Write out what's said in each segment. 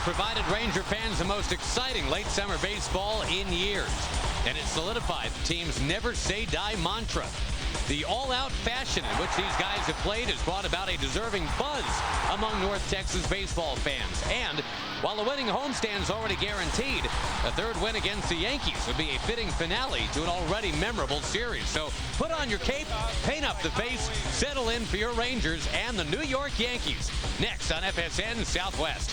provided Ranger fans the most exciting late summer baseball in years. And it solidified the team's never say die mantra. The all-out fashion in which these guys have played has brought about a deserving buzz among North Texas baseball fans. And while a winning homestand is already guaranteed, a third win against the Yankees would be a fitting finale to an already memorable series. So put on your cape, paint up the face, settle in for your Rangers and the New York Yankees. Next on FSN Southwest.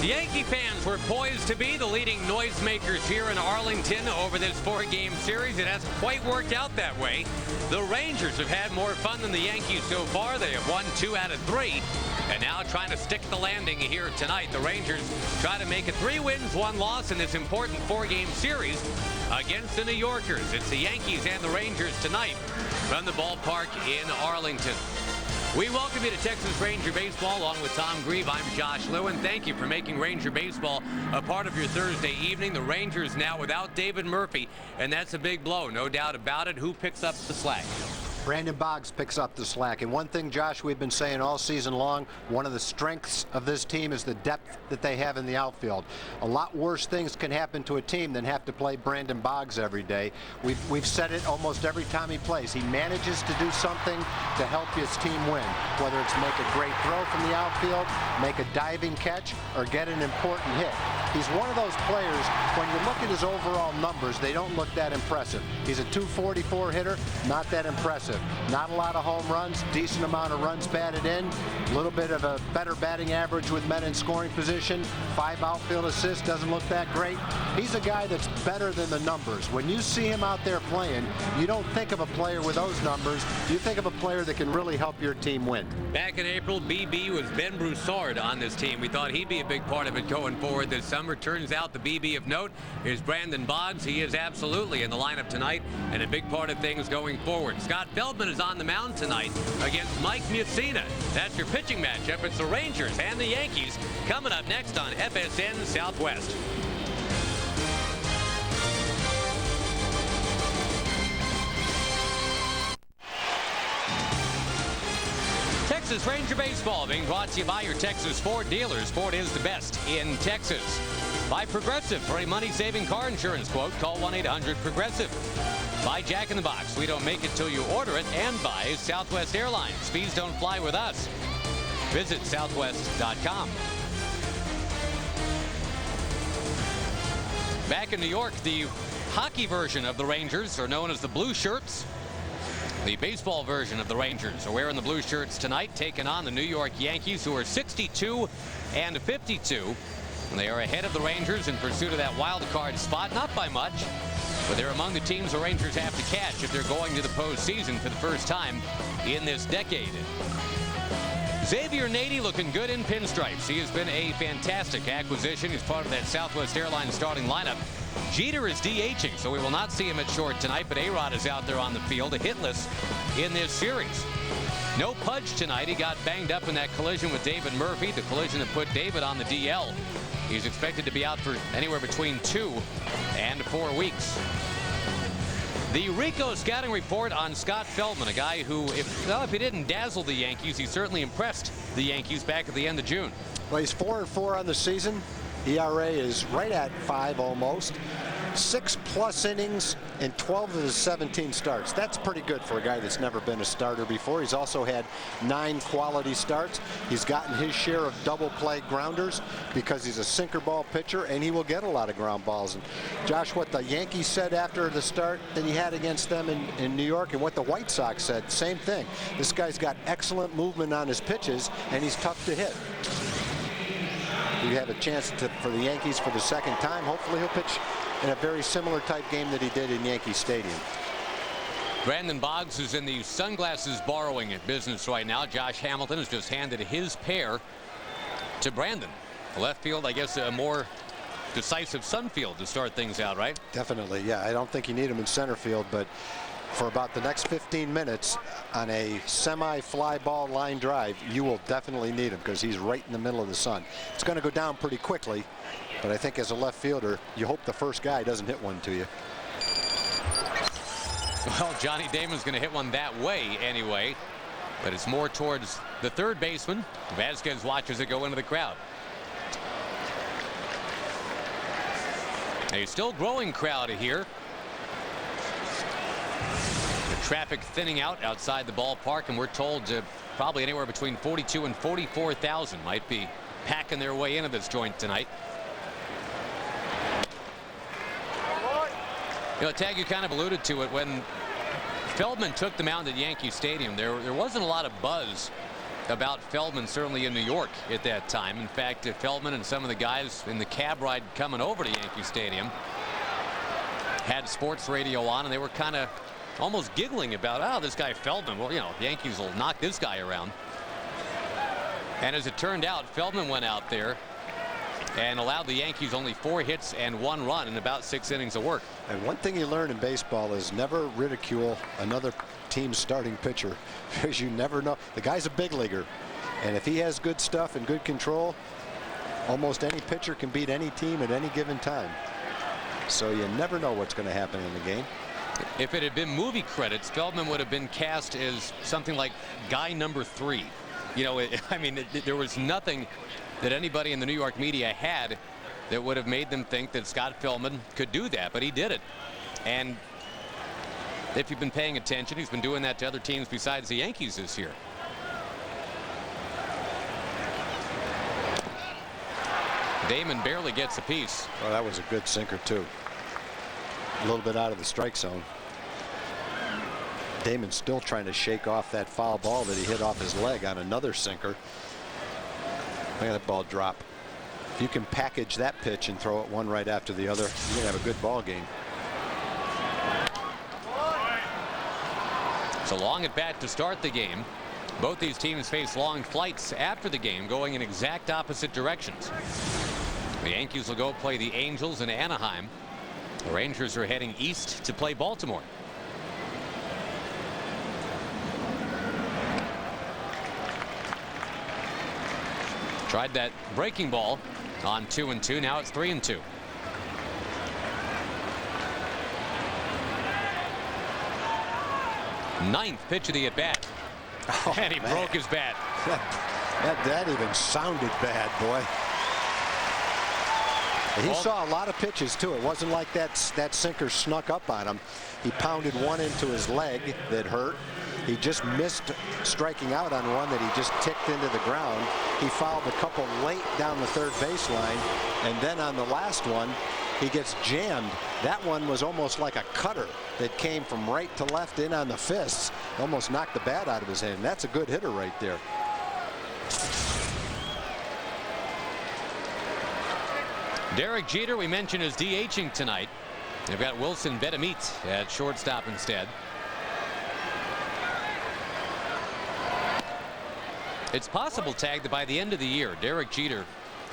The Yankee fans were poised to be the leading noisemakers here in Arlington over this four-game series. It hasn't quite worked out that way. The Rangers have had more fun than the Yankees so far. They have won 2 out of 3. And now trying to stick the landing here tonight. The Rangers try to make it 3 wins, 1 loss in this important four-game series against the New Yorkers. It's the Yankees and the Rangers tonight from the ballpark in Arlington. We welcome you to Texas Ranger Baseball along with Tom Grieve. I'm Josh Lewin. Thank you for making Ranger Baseball a part of your Thursday evening. The Rangers now without David Murphy, and that's a big blow, no doubt about it. Who picks up the slack? Brandon Boggs picks up the slack. And one thing, Josh, we've been saying all season long, one of the strengths of this team is the depth that they have in the outfield. A lot worse things can happen to a team than have to play Brandon Boggs every day. We've said it almost every time he plays. He manages to do something to help his team win, whether it's make a great throw from the outfield, make a diving catch, or get an important hit. He's one of those players, when you look at his overall numbers, they don't look that impressive. He's a .244 hitter, not that impressive. Not a lot of home runs, decent amount of runs batted in, a little bit of a better batting average with men in scoring position, 5 outfield assists, doesn't look that great. He's a guy that's better than the numbers. When you see him out there playing, you don't think of a player with those numbers, you think of a player that can really help your team win. Back in April, BB was Ben Broussard on this team. We thought he'd be a big part of it going forward this summer. Turns out the BB of note is Brandon Boggs. He is absolutely in the lineup tonight and a big part of things going forward. Scott Feldman is on the mound tonight against Mike Mussina. That's your pitching matchup. It's the Rangers and the Yankees coming up next on FSN Southwest. Texas Ranger Baseball being brought to you by your Texas Ford dealers. Ford is the best in Texas. By Progressive. For a money-saving car insurance quote, call 1-800-PROGRESSIVE. By Jack in the Box. We don't make it till you order it. And by Southwest Airlines. Fees don't fly with us. Visit southwest.com. Back in New York, the hockey version of the Rangers are known as the Blue Shirts. The baseball version of the Rangers are wearing the blue shirts tonight, taking on the New York Yankees, who are 62 and 52. And they are ahead of the Rangers in pursuit of that wild card spot, not by much, but they're among the teams the Rangers have to catch if they're going to the postseason for the first time in this decade. Xavier Nady looking good in pinstripes. He has been a fantastic acquisition. He's part of that Southwest Airlines starting lineup. Jeter is DHing, so we will not see him at short tonight, but A-Rod is out there on the field, hitless in this series. No Pudge tonight. He got banged up in that collision with David Murphy, the collision that put David on the DL. He's expected to be out for anywhere between 2 and 4 weeks. The Rico scouting report on Scott Feldman, a guy who, if he didn't dazzle the Yankees, he certainly impressed the Yankees back at the end of June. Well, he's 4-4 on the season. ERA is right at 5 almost. 6+ innings in 12 of his 17 starts. That's pretty good for a guy that's never been a starter before. He's also had 9 quality starts. He's gotten his share of double play grounders because he's a sinker ball pitcher, and he will get a lot of ground balls. And Josh, what the Yankees said after the start that he had against them in New York, and what the White Sox said, same thing. This guy's got excellent movement on his pitches, and he's tough to hit. We have a chance for the Yankees for the second time. Hopefully he'll pitch in a very similar type game that he did in Yankee Stadium. Brandon Boggs is in the sunglasses borrowing business right now. Josh Hamilton has just handed his pair to Brandon. Left field, I guess, a more decisive Sunfield to start things out, right? Definitely, yeah. I don't think you need him in center field, but for about the next 15 minutes on a semi-fly ball line drive, you will definitely need him because he's right in the middle of the sun. It's going to go down pretty quickly, but I think as a left fielder, you hope the first guy doesn't hit one to you. Well, Johnny Damon's going to hit one that way anyway, but it's more towards the third baseman. Vasquez watches it go into the crowd. A still growing crowd here. The traffic thinning out outside the ballpark, and we're told probably anywhere between 42 and 44,000 might be packing their way into this joint tonight. You know, Tag, you kind of alluded to it. When Feldman took the mound at Yankee Stadium, there wasn't a lot of buzz about Feldman, certainly in New York at that time. In fact, Feldman and some of the guys in the cab ride coming over to Yankee Stadium had sports radio on, and they were kind of almost giggling about, oh, this guy Feldman, well, you know, Yankees will knock this guy around. And as it turned out, Feldman went out there and allowed the Yankees only 4 hits and 1 run in about 6 innings of work. And one thing you learn in baseball is never ridicule another team's starting pitcher, because you never know. The guy's a big leaguer, and if he has good stuff and good control, almost any pitcher can beat any team at any given time. So you never know what's going to happen in the game. If it had been movie credits, Feldman would have been cast as something like guy number 3. You know, I mean, there was nothing that anybody in the New York media had that would have made them think that Scott Feldman could do that, but he did it. And if you've been paying attention, he's been doing that to other teams besides the Yankees this year. Damon barely gets a piece. Well, that was a good sinker too. A little bit out of the strike zone. Damon's still trying to shake off that foul ball that he hit off his leg on another sinker. Look at that ball drop. If you can package that pitch and throw it one right after the other, you're gonna have a good ball game. So long at bat to start the game. Both these teams face long flights after the game, going in exact opposite directions. The Yankees will go play the Angels in Anaheim. The Rangers are heading east to play Baltimore. Tried that breaking ball on 2-2. Now it's 3-2. Ninth pitch of the at bat. Oh, and he broke his bat. That even sounded bad, boy. He saw a lot of pitches too. It wasn't like that sinker snuck up on him. He pounded one into his leg that hurt. He just missed striking out on one that he just ticked into the ground. He fouled a couple late down the third baseline, and then on the last one he gets jammed. That one was almost like a cutter that came from right to left in on the fists. Almost knocked the bat out of his hand. That's a good hitter right there. Derek Jeter, we mentioned, is DHing tonight. They've got Wilson Betemit at shortstop instead. It's possible, Tag, that by the end of the year, Derek Jeter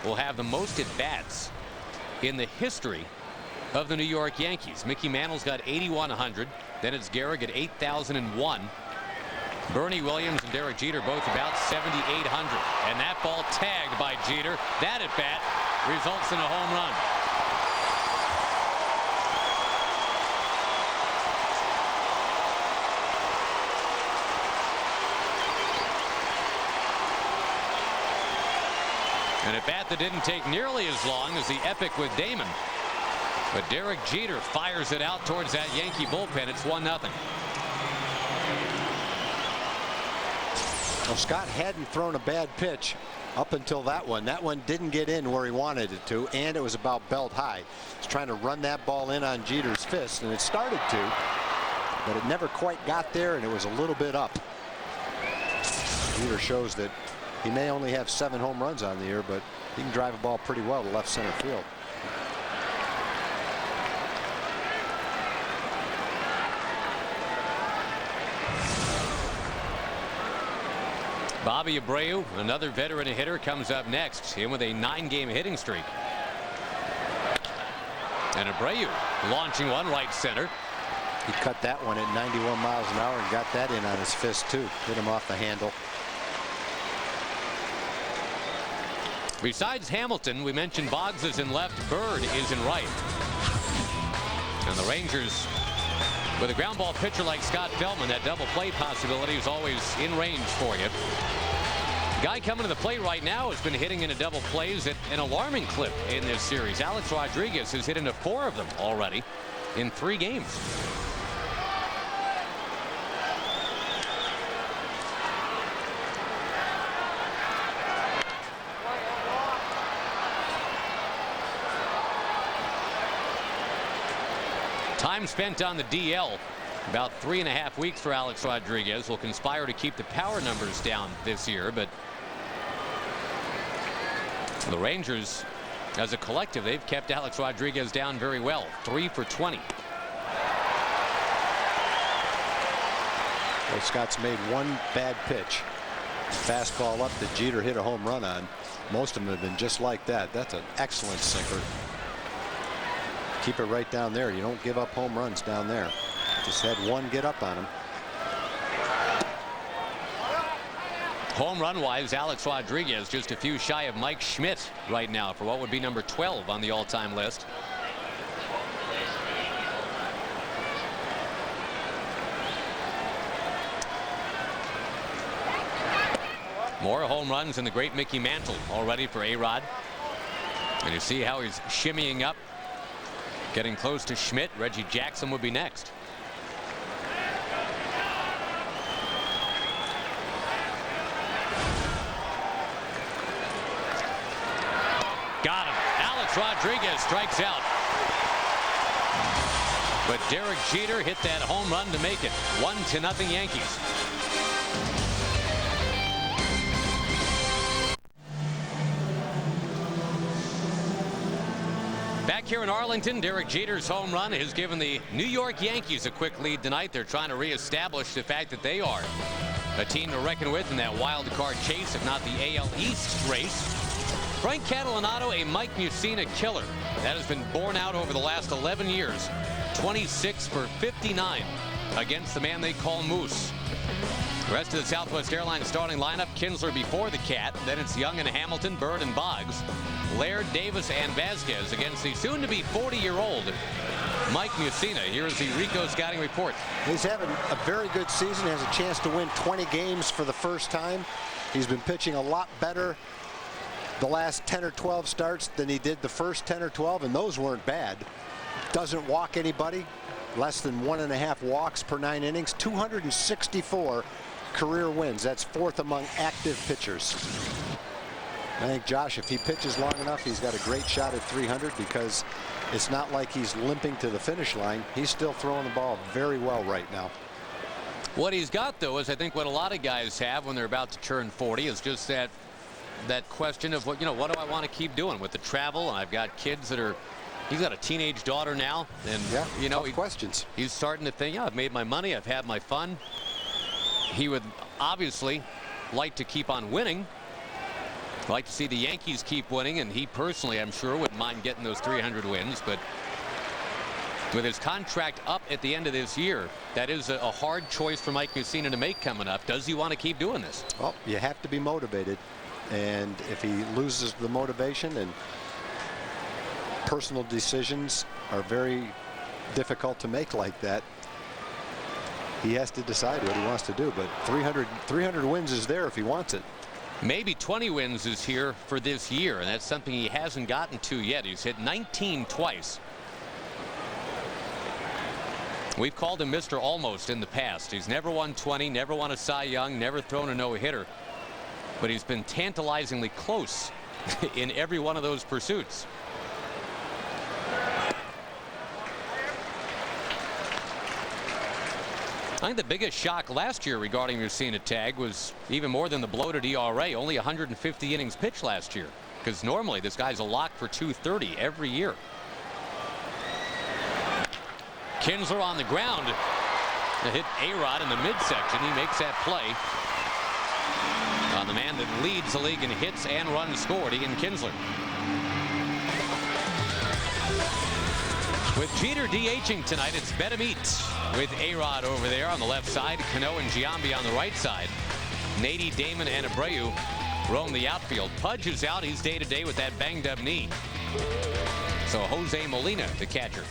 will have the most at bats in the history of the New York Yankees. Mickey Mantle's got 8,100. Then it's Gehrig at 8,001. Bernie Williams and Derek Jeter both about 7,800. And that ball tagged by Jeter. That at bat results in a home run. And a bat that didn't take nearly as long as the epic with Damon. But Derek Jeter fires it out towards that Yankee bullpen. It's 1-0. Well, Scott hadn't thrown a bad pitch up until that one. That one didn't get in where he wanted it to, and it was about belt high. He's trying to run that ball in on Jeter's fist, and it started to, but it never quite got there, and it was a little bit up. Jeter shows that he may only have 7 home runs on the year, but he can drive a ball pretty well to left center field. Bobby Abreu, another veteran hitter, comes up next. Him with a 9-game hitting streak. And Abreu launching one right center. He cut that one at 91 miles an hour and got that in on his fist too. Hit him off the handle. Besides Hamilton, we mentioned Boggs is in left, Bird is in right. And the Rangers, with a ground ball pitcher like Scott Feldman, that double play possibility is always in range for you. The guy coming to the plate right now has been hitting into double plays at an alarming clip in this series. Alex Rodriguez has hit into 4 of them already in 3 games. Time spent on the DL, about 3.5 weeks for Alex Rodriguez. Will conspire to keep the power numbers down this year, but the Rangers, as a collective, they've kept Alex Rodriguez down very well. 3 for 20. Well, Scott's made one bad pitch. Fastball up that Jeter hit a home run on. Most of them have been just like that. That's an excellent sinker. Keep it right down there. You don't give up home runs down there. Just had one get up on him. Home run wise, Alex Rodriguez just a few shy of Mike Schmidt right now for what would be number 12 on the all-time list. More home runs than the great Mickey Mantle already for A-Rod. And you see how he's shimmying up, getting close to Schmidt. Reggie Jackson would be next. Got him. Alex Rodriguez strikes out. But Derek Jeter hit that home run to make it 1-0 Yankees. Back here in Arlington, Derek Jeter's home run has given the New York Yankees a quick lead tonight. They're trying to reestablish the fact that they are a team to reckon with in that wild card chase, if not the AL East race. Frank Catalanato, a Mike Mussina killer. That has been borne out over the last 11 years. 26 for 59 against the man they call Moose. The rest of the Southwest Airlines starting lineup: Kinsler before the Cat. Then it's Young and Hamilton, Bird and Boggs, Laird, Davis, and Vasquez against the soon-to-be 40-year-old Mike Mussina. Here is the Rico scouting report. He's having a very good season. Has a chance to win 20 games for the first time. He's been pitching a lot better the last 10 or 12 starts than he did the first 10 or 12, and those weren't bad. Doesn't walk anybody. Less than 1.5 walks per 9 innings. 264 career wins. That's 4th among active pitchers. I think, Josh, if he pitches long enough, he's got a great shot at 300, because it's not like he's limping to the finish line. He's still throwing the ball very well right now. What he's got, though, is I think what a lot of guys have when they're about to turn 40 is just that question of what do I want to keep doing with the travel, and I've got kids that are. He's got a teenage daughter now, and tough questions. He's starting to think, I've made my money, I've had my fun. He would obviously like to keep on winning. Like to see the Yankees keep winning, and he personally, I'm sure, wouldn't mind getting those 300 wins. But with his contract up at the end of this year, that is a hard choice for Mike Mussina to make coming up. Does he want to keep doing this? Well, you have to be motivated, and if he loses the motivation, and personal decisions are very difficult to make like that, he has to decide what he wants to do. But 300 wins is there if he wants it. Maybe 20 wins is here for this year, and that's something he hasn't gotten to yet. He's hit 19 twice. We've called him Mr. Almost in the past. He's never won 20, never won a Cy Young, never thrown a no-hitter. But he's been tantalizingly close in every one of those pursuits. I think the biggest shock last year regarding Mussina tag was even more than the bloated ERA. Only 150 innings pitched last year, because normally this guy's a lock for 230 every year. Kinsler on the ground. Hit A-Rod in the midsection. He makes that play on the man that leads the league in hits and runs scored, Ian Kinsler. With Jeter DHing tonight, it's Betamit with A-Rod over there on the left side. Cano and Giambi on the right side. Nady, Damon, and Abreu roam the outfield. Pudge is out. He's day-to-day with that banged-up knee. So Jose Molina, the catcher.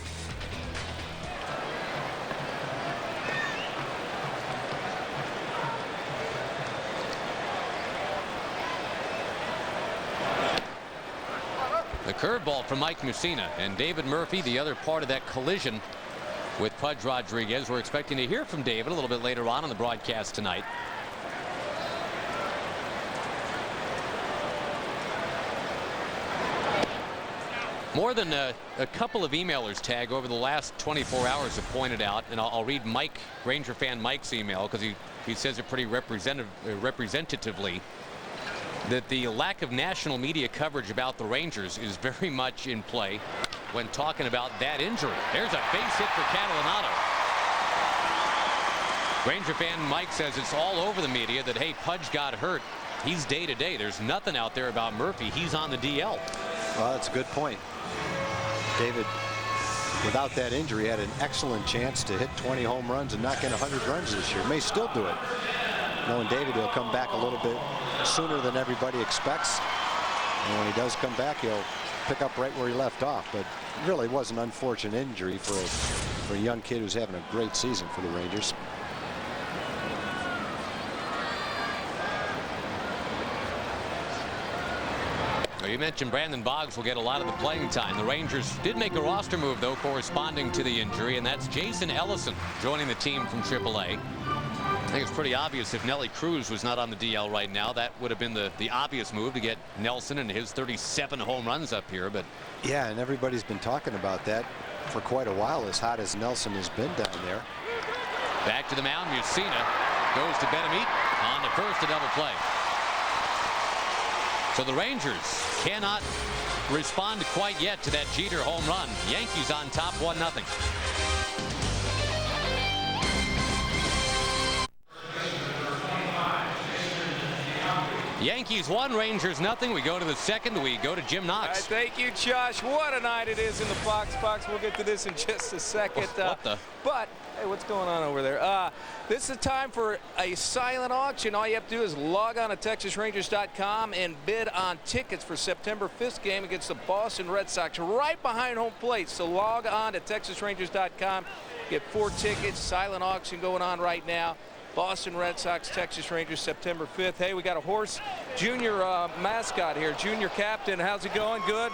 The curveball from Mike Mussina, and David Murphy, the other part of that collision with Pudge Rodriguez. We're expecting to hear from David a little bit later on in the broadcast tonight. More than a couple of emailers tag over the last 24 hours have pointed out, and I'll read Mike, Ranger fan Mike's email, because he says it pretty representatively, that the lack of national media coverage about the Rangers is very much in play when talking about that injury. There's a base hit for Catalanato. Ranger fan Mike says it's all over the media that, hey, Pudge got hurt. He's day-to-day. There's nothing out there about Murphy. He's on the DL. Well, that's a good point. David, without that injury, had an excellent chance to hit 20 home runs and knock in 100 runs this year. May still do it. Knowing David, he'll come back a little bit sooner than everybody expects. And when he does come back, he'll pick up right where he left off. But it really was an unfortunate injury for a young kid who's having a great season for the Rangers. You mentioned Brandon Boggs will get a lot of the playing time. The Rangers did make a roster move, though, corresponding to the injury, and that's Jason Ellison joining the team from AAA. I think it's pretty obvious if Nelly Cruz was not on the DL right now, that would have been the obvious move to get Nelson and his 37 home runs up here. But yeah, and everybody's been talking about that for quite a while, as hot as Nelson has been down there. Back to the mound, Mussina goes to Betamit on the first, a double play. So the Rangers cannot respond quite yet to that Jeter home run. Yankees on top 1-0. Yankees 1, Rangers 0. We go to the second. We go to Jim Knox. Thank you, Josh. What a night it is in the Fox box. We'll get to this in just a second. What the? But hey, what's going on over there? This is time for a silent auction. All you have to do is log on to TexasRangers.com and bid on tickets for September 5th game against the Boston Red Sox right behind home plate. So log on to TexasRangers.com. Get 4 tickets. Silent auction going on right now. Boston Red Sox, Texas Rangers, September 5th. Hey, we got a Horse Junior mascot here. Junior captain. How's it going? Good?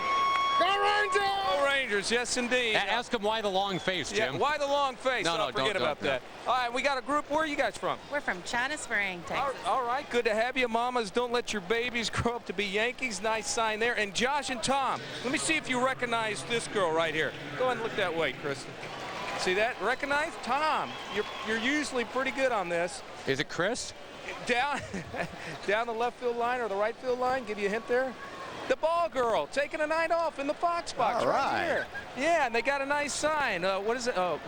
Go Rangers! Go Rangers, yes indeed. Ask him why the long face, Jim. Yeah, why the long face? No, forget about that. All right, we got a group. Where are you guys from? We're from China Spring, Texas. All right, good to have you. Mamas, don't let your babies grow up to be Yankees. Nice sign there. And Josh and Tom, let me see if you recognize this girl right here. Go ahead and look that way, Kristen. See that? Recognize? Tom, you're usually pretty good on this. Is it Chris? Down the left field line or the right field line. Give you a hint there. The ball girl taking a night off in the Fox box right here. Yeah, and they got a nice sign. What is it? Oh,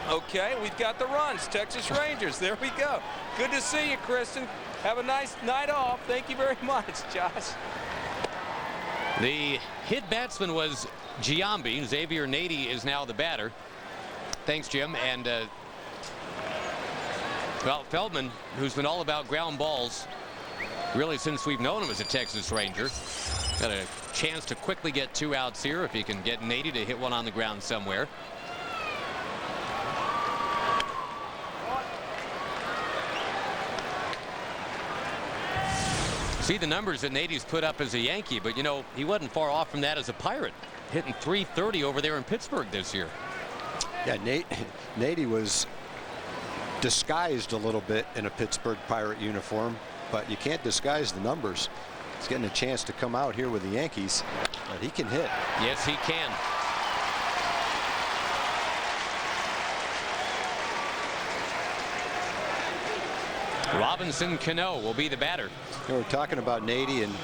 okay. We've got the runs. Texas Rangers. There we go. Good to see you, Kristen. Have a nice night off. Thank you very much, Josh. The hit batsman was Giambi. Xavier Nady is now the batter. Thanks, Jim. And well, Feldman, who's been all about ground balls really since we've known him as a Texas Ranger, got a chance to quickly get 2 outs here if he can get Nady to hit one on the ground somewhere. See the numbers that Nady's put up as a Yankee, but you know, he wasn't far off from that as a Pirate, hitting .330 over there in Pittsburgh this year. Yeah, Nady was disguised a little bit in a Pittsburgh Pirate uniform, but you can't disguise the numbers. He's getting a chance to come out here with the Yankees, but he can hit. Yes, he can. Robinson Cano will be the batter. You know, we're talking about Nady and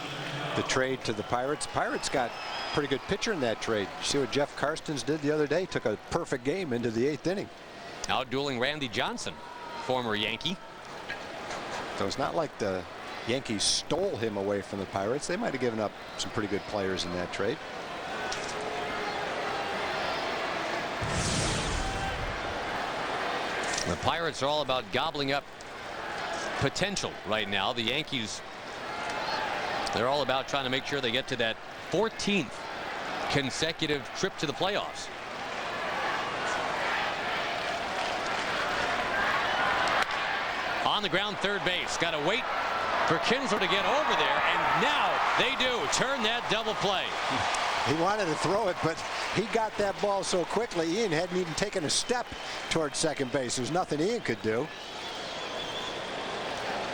the trade to the Pirates. Pirates got a pretty good pitcher in that trade. You see what Jeff Karstens did the other day? Took a perfect game into the 8th inning. Outdueling Randy Johnson, former Yankee. So it's not like the Yankees stole him away from the Pirates. They might have given up some pretty good players in that trade. The Pirates are all about gobbling up potential right now. The Yankees, they're all about trying to make sure they get to that 14th consecutive trip to the playoffs. On the ground, third base. Got to wait for Kinsler to get over there, and now they do turn that double play. He wanted to throw it, but he got that ball so quickly. Ian hadn't even taken a step towards second base. There's nothing Ian could do.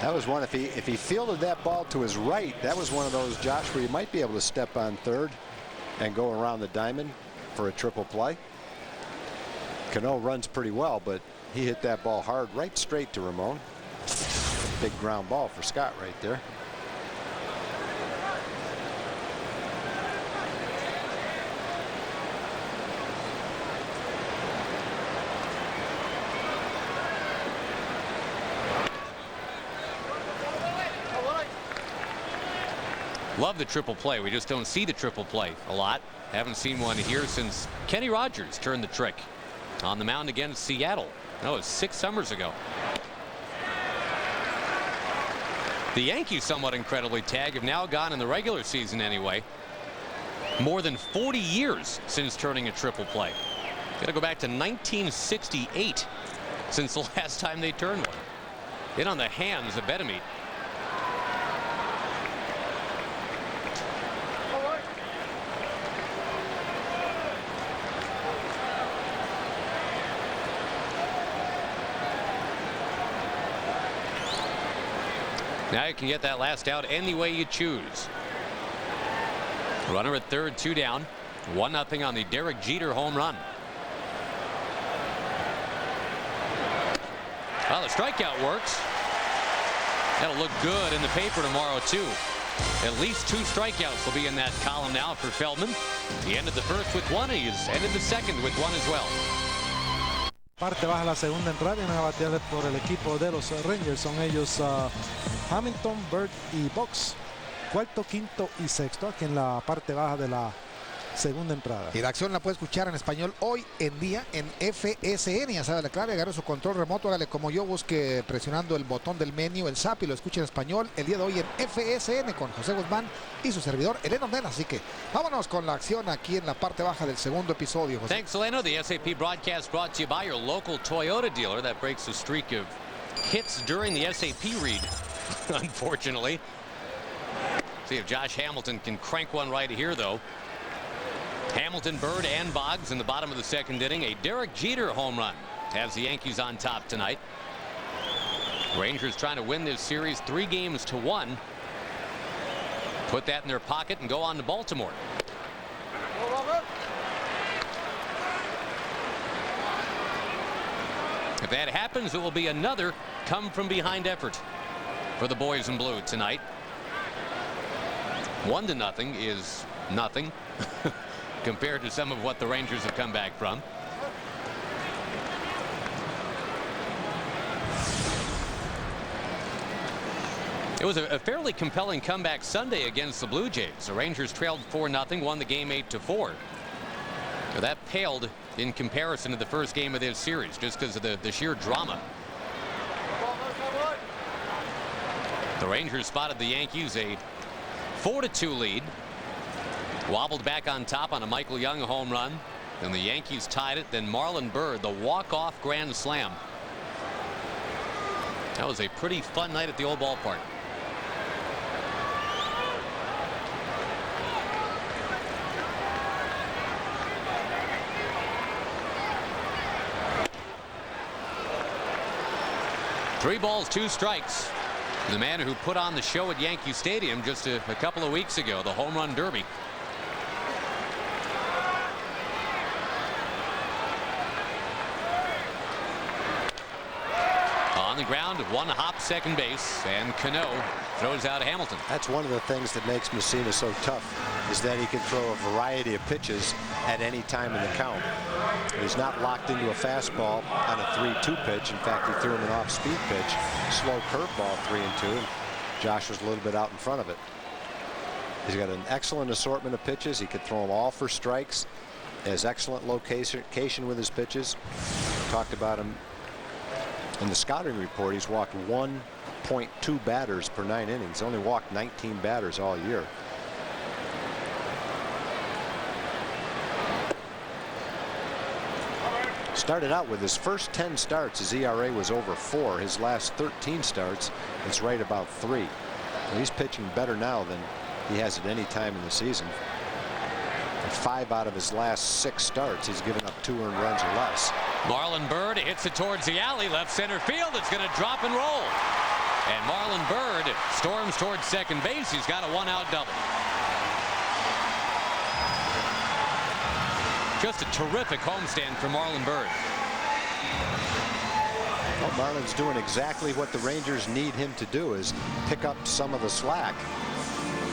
That was one, if he fielded that ball to his right, that was one of those, Josh, where you might be able to step on third and go around the diamond for a triple play. Cano runs pretty well, but he hit that ball hard right straight to Ramon. Big ground ball for Scott right there. Love the triple play. We just don't see the triple play a lot. Haven't seen one here since Kenny Rogers turned the trick on the mound against Seattle. That was 6 summers ago. The Yankees, somewhat incredibly, Tag, have now gone in the regular season anyway. More than 40 years since turning a triple play. Got to go back to 1968 since the last time they turned one. In on the hands of Betemit. Now you can get that last out any way you choose. Runner at third, 2 down. 1-0 on the Derek Jeter home run. Well, the strikeout works. That'll look good in the paper tomorrow, too. At least 2 strikeouts will be in that column now for Feldman. He ended the first with 1. He's ended the second with 1 as well. Parte baja la segunda entrada, vienen a batear por el equipo de los Rangers. Son ellos Hamilton, Bird y Box. Cuarto, quinto y sexto aquí en la parte baja de la segunda entrada. Y la acción la puede escuchar en español hoy en día en FSN. Ya sabe la clave, agarre su control remoto, hágale como yo, busque presionando el botón del menú, el zap, y lo escuche en español el día de hoy en FSN con José Guzmán y su servidor Eleno Mena. Así que vámonos con la acción aquí en la parte baja del segundo episodio, José. Thanks, Eleno. The SAP broadcast brought to you by your local Toyota dealer. That breaks the streak of hits during the SAP read, unfortunately. See if Josh Hamilton can crank one right here, though. Hamilton, Bird, and Boggs in the bottom of the second inning. A Derek Jeter home run has the Yankees on top tonight. Rangers trying to win this series 3-1. Put that in their pocket and go on to Baltimore. If that happens, it will be another come-from-behind effort for the boys in blue tonight. 1-0 is nothing compared to some of what the Rangers have come back from. It was a fairly compelling comeback Sunday against the Blue Jays. The Rangers trailed 4-0, won the game 8-4. So that paled in comparison to the first game of this series, just because of the sheer drama. The Rangers spotted the Yankees a 4-2 lead. Wobbled back on top on a Michael Young home run. Then the Yankees tied it. Then Marlon Byrd, the walk-off grand slam. That was a pretty fun night at the old ballpark. Three balls, 2 strikes. The man who put on the show at Yankee Stadium just a couple of weeks ago, the home run derby. On the ground, 1 hop second base, and Cano throws out Hamilton. That's one of the things that makes Messina so tough, is that he can throw a variety of pitches at any time in the count. He's not locked into a fastball on a 3-2 pitch. In fact, he threw him an off-speed pitch, slow curveball 3-2, and Josh was a little bit out in front of it. He's got an excellent assortment of pitches. He could throw them all for strikes. He has excellent location with his pitches. Talked about him In the scouting report, he's walked 1.2 batters per 9 innings. Only walked 19 batters all year. Started out with his first 10 starts, his ERA was over 4. His last 13 starts, it's right about 3. And he's pitching better now than he has at any time in the season. In 5 out of his last 6 starts, he's given up 2 earned runs or less. Marlon Byrd hits it towards the alley, left center field. It's going to drop and roll. And Marlon Byrd storms towards second base. He's got a 1-out double. Just a terrific homestand for Marlon Byrd. Well, Marlon's doing exactly what the Rangers need him to do, is pick up some of the slack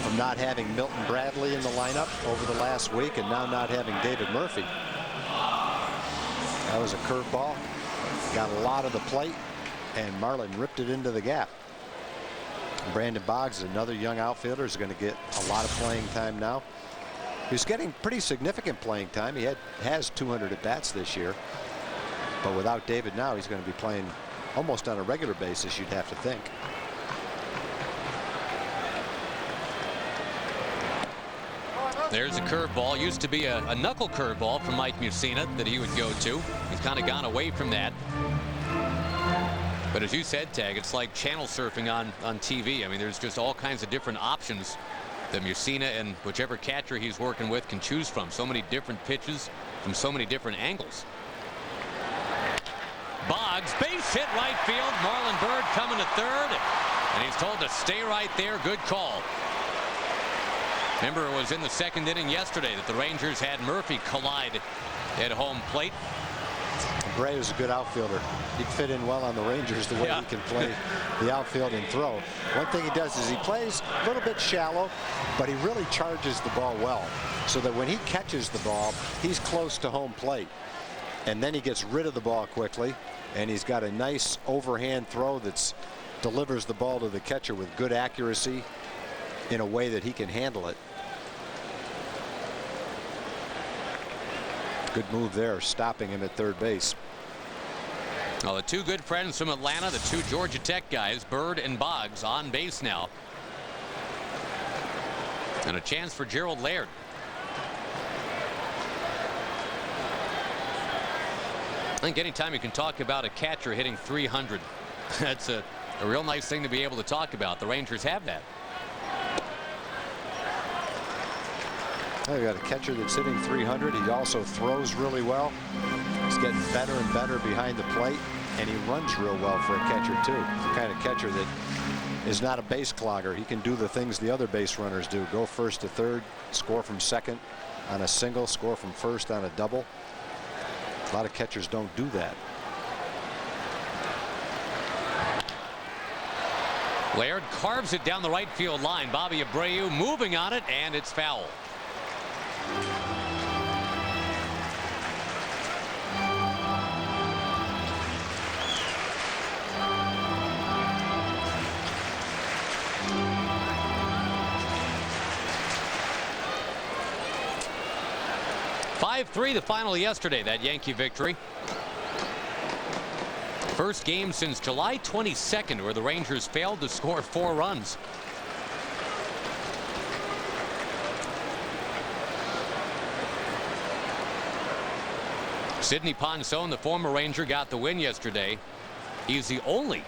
from not having Milton Bradley in the lineup over the last week and now not having David Murphy. That was a curveball. Got a lot of the plate, and Marlon ripped it into the gap. Brandon Boggs, another young outfielder, is going to get a lot of playing time now. He's getting pretty significant playing time. He has 200 at-bats this year. But without David now, he's going to be playing almost on a regular basis, you'd have to think. There's a curveball. Used to be a knuckle curveball from Mike Mussina that he would go to. He's kind of gone away from that. But as you said, Tag, it's like channel surfing on TV. I mean, there's just all kinds of different options that Mussina and whichever catcher he's working with can choose from. So many different pitches from so many different angles. Boggs, base hit right field. Marlon Byrd coming to third, and he's told to stay right there. Good call. Remember, it was in the second inning yesterday that the Rangers had Murphy collide at home plate. Bray is a good outfielder. He'd fit in well on the Rangers the way he can play the outfield and throw. One thing he does is he plays a little bit shallow, but he really charges the ball well, so that when he catches the ball, he's close to home plate. And then he gets rid of the ball quickly, and he's got a nice overhand throw that delivers the ball to the catcher with good accuracy in a way that he can handle it. Good move there, stopping him at third base. Well, the two good friends from Atlanta, the two Georgia Tech guys, Byrd and Boggs, on base now. And a chance for Gerald Laird. I think anytime you can talk about a catcher hitting 300, that's a real nice thing to be able to talk about. The Rangers have that. Well, you got a catcher that's hitting 300. He also throws really well. He's getting better and better behind the plate, and he runs real well for a catcher too. The kind of catcher that is not a base clogger. He can do the things the other base runners do. Go first to third, score from second on a single, score from first on a double. A lot of catchers don't do that. Laird carves it down the right field line. Bobby Abreu moving on it, and it's foul. .5-3 the final yesterday, that Yankee victory. First game since July 22nd where the Rangers failed to score 4 runs. Sidney Ponson, the former Ranger, got the win yesterday. He's the only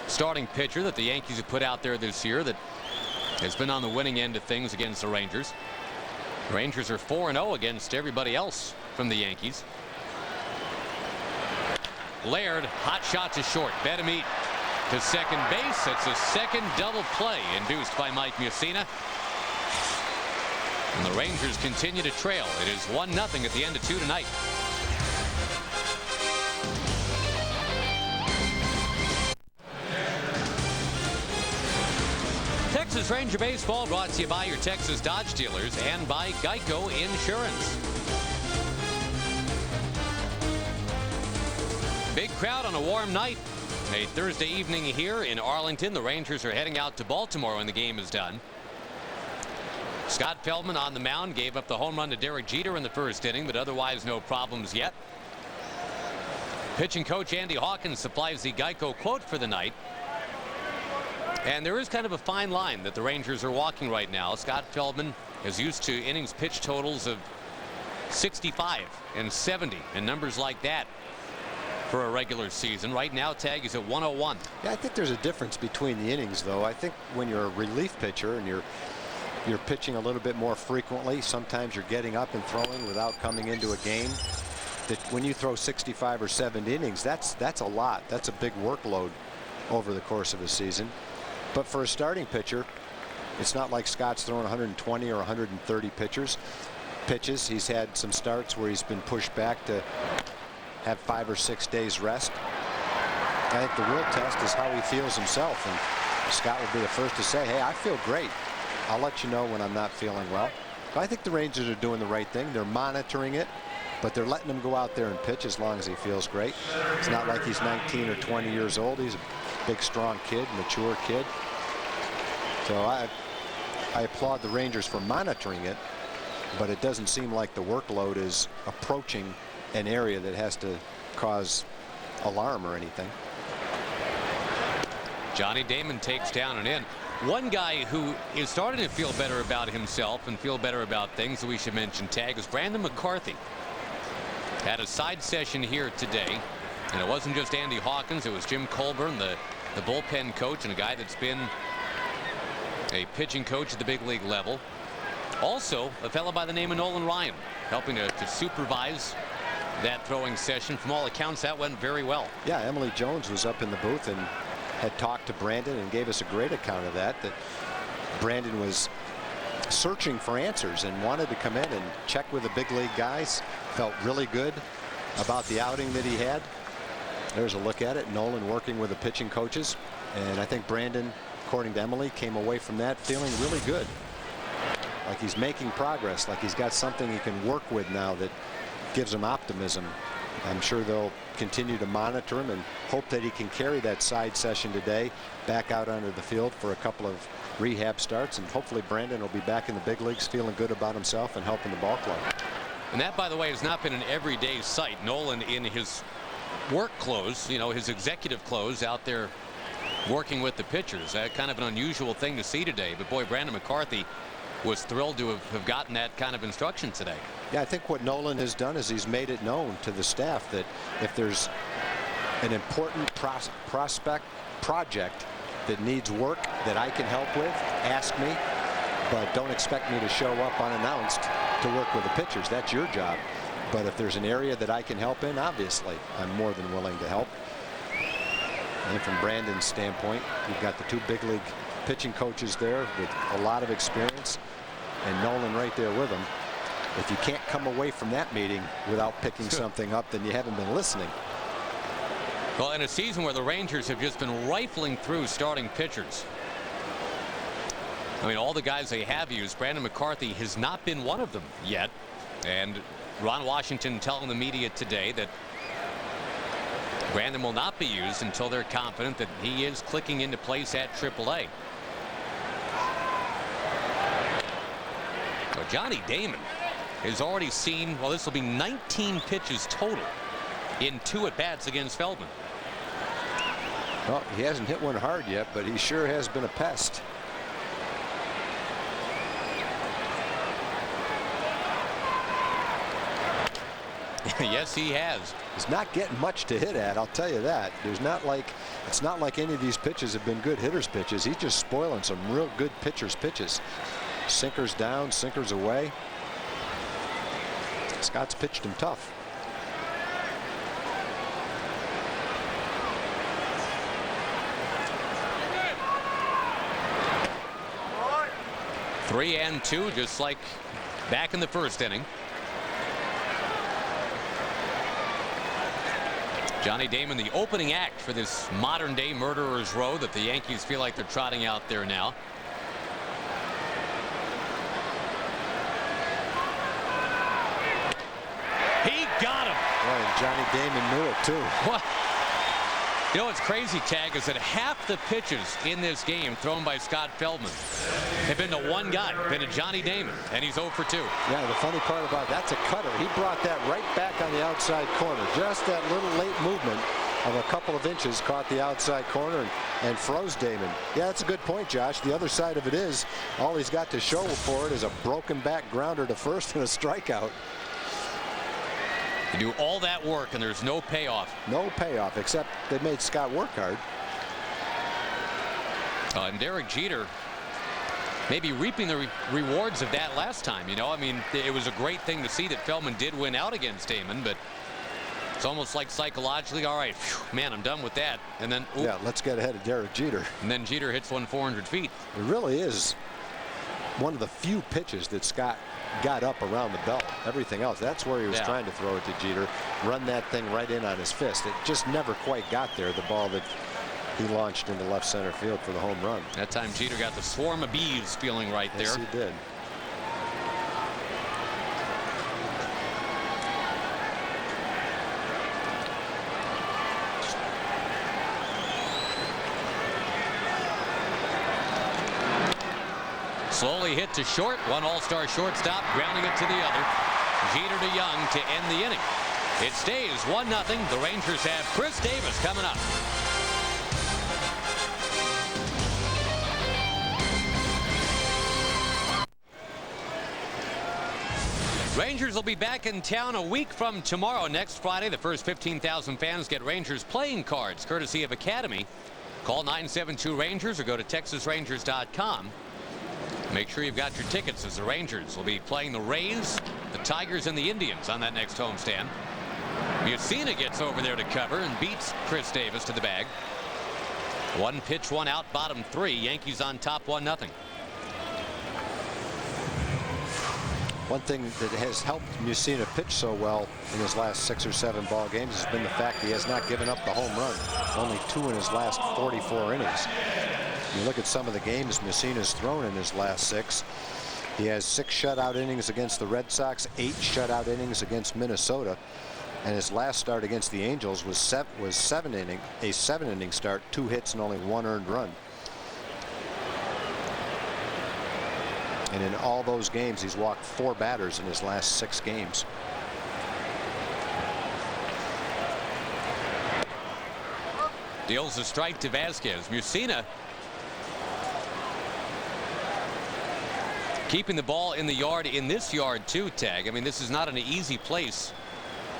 starting pitcher that the Yankees have put out there this year that has been on the winning end of things against the Rangers. The Rangers are 4-0 against everybody else from the Yankees. Laird, hot shot to short. Betemit to second base. It's a second double play induced by Mike Mussina. And the Rangers continue to trail. It is 1-0 at the end of 2 tonight. Texas Ranger Baseball brought to you by your Texas Dodge dealers and by Geico Insurance. Big crowd on a warm night. A Thursday evening here in Arlington. The Rangers are heading out to Baltimore when the game is done. Scott Feldman on the mound gave up the home run to Derek Jeter in the first inning, but otherwise no problems yet. Pitching coach Andy Hawkins supplies the Geico quote for the night. And there is kind of a fine line that the Rangers are walking right now. Scott Feldman is used to innings pitch totals of 65 and 70 and numbers like that for a regular season. Right now, Tag is at 101. Yeah, I think there's a difference between the innings, though. I think when you're a relief pitcher and you're pitching a little bit more frequently, sometimes you're getting up and throwing without coming into a game. That when you throw 65 or 70 innings, that's a lot. That's a big workload over the course of a season. But for a starting pitcher, it's not like Scott's throwing 120 or 130 pitches. He's had some starts where he's been pushed back to have 5 or 6 days rest. I think the real test is how he feels himself, and Scott will be the first to say, hey, I feel great. I'll let you know when I'm not feeling well. But I think the Rangers are doing the right thing. They're monitoring it, but they're letting him go out there and pitch as long as he feels great. It's not like he's 19 or 20 years old. He's a big, strong kid, mature kid. So I applaud the Rangers for monitoring it, but it doesn't seem like the workload is approaching an area that has to cause alarm or anything. Johnny Damon takes down and in. One guy who is starting to feel better about himself and feel better about things that we should mention, Tag, is Brandon McCarthy. Had a side session here today, and it wasn't just Andy Hawkins. It was Jim Colburn, the bullpen coach, and a guy that's been a pitching coach at the big league level. Also, a fellow by the name of Nolan Ryan, helping to supervise that throwing session. From all accounts, that went very well. Yeah, Emily Jones was up in the booth and had talked to Brandon and gave us a great account of that Brandon was searching for answers and wanted to come in and check with the big league guys. Felt really good about the outing that he had. There's a look at it. Nolan working with the pitching coaches, and I think Brandon, according to Emily, came away from that feeling really good, like he's making progress, like he's got something he can work with now that gives him optimism. I'm sure they'll continue to monitor him and hope that he can carry that side session today back out onto the field for a couple of rehab starts, and hopefully Brandon will be back in the big leagues feeling good about himself and helping the ball club. And that, by the way, has not been an everyday sight. Nolan in his work clothes, you know, his executive clothes, out there working with the pitchers. Kind of an unusual thing to see today. But boy, Brandon McCarthy was thrilled to have gotten that kind of instruction today. Yeah, I think what Nolan has done is he's made it known to the staff that if there's an important project that needs work that I can help with, ask me, but don't expect me to show up unannounced to work with the pitchers. That's your job. But if there's an area that I can help in, obviously I'm more than willing to help. And from Brandon's standpoint, you've got the two big league pitching coaches there with a lot of experience, and Nolan right there with them. If you can't come away from that meeting without picking something up, then you haven't been listening. Well, in a season where the Rangers have just been rifling through starting pitchers, I mean, all the guys they have used, Brandon McCarthy has not been one of them yet. And Ron Washington telling the media today that Brandon will not be used until they're confident that he is clicking into place at AAA. But Johnny Damon has already seen, well, this will be 19 pitches total in 2 at-bats against Feldman. Well, he hasn't hit one hard yet, but he sure has been a pest. Yes, he has. He's not getting much to hit at, I'll tell you that. It's not like any of these pitches have been good hitters' pitches. He's just spoiling some real good pitchers' pitches. Sinkers down, sinkers away. Scott's pitched him tough. Three and 2, just like back in the first inning. Johnny Damon, the opening act for this modern day murderer's row that the Yankees feel like they're trotting out there now. He got him. Boy, Johnny Damon knew it too. What? You know what's crazy, Tag, is that half the pitches in this game thrown by Scott Feldman have been to one guy, been to Johnny Damon, and he's 0 for 2. Yeah, the funny part about that's a cutter. He brought that right back on the outside corner. Just that little late movement of a couple of inches, caught the outside corner and froze Damon. Yeah, that's a good point, Josh. The other side of it is all he's got to show for it is a broken back grounder to first and a strikeout. You do all that work and there's no payoff. No payoff, except they made Scott work hard. And Derek Jeter maybe reaping the rewards of that last time. You know, I mean, it was a great thing to see that Feldman did win out against Damon, but it's almost like psychologically, all right, phew, man, I'm done with that. And then, yeah, let's get ahead of Derek Jeter. And then Jeter hits one 400 feet. It really is one of the few pitches that Scott got up around the belt. Everything else, that's where he was trying to throw it to Jeter, run that thing right in on his fist. It just never quite got there, the ball that he launched into left center field for the home run. That time Jeter got the swarm of bees feeling right there. Yes, he did. Slowly hit to short. One all-star shortstop grounding it to the other. Jeter to Young to end the inning. It stays 1-0. The Rangers have Chris Davis coming up. Rangers will be back in town a week from tomorrow. Next Friday, the first 15,000 fans get Rangers playing cards courtesy of Academy. Call 972-RANGERS or go to TexasRangers.com. Make sure you've got your tickets, as the Rangers will be playing the Rays, the Tigers, and the Indians on that next homestand. Mussina gets over there to cover and beats Chris Davis to the bag. 1 pitch, 1 out, bottom 3. Yankees on top 1-0. One thing that has helped Mussina pitch so well in his last 6 or 7 ball games has been the fact he has not given up the home run. Only 2 in his last 44 innings. You look at some of the games Mussina's thrown in his last 6. He has 6 shutout innings against the Red Sox, 8 shutout innings against Minnesota, and his last start against the Angels was a 7-inning start, 2 hits and only 1 earned run. And in all those games, he's walked 4 batters in his last 6 games. Deals a strike to Vasquez. Mussina keeping the ball in the yard in this yard too, Tag. I mean, this is not an easy place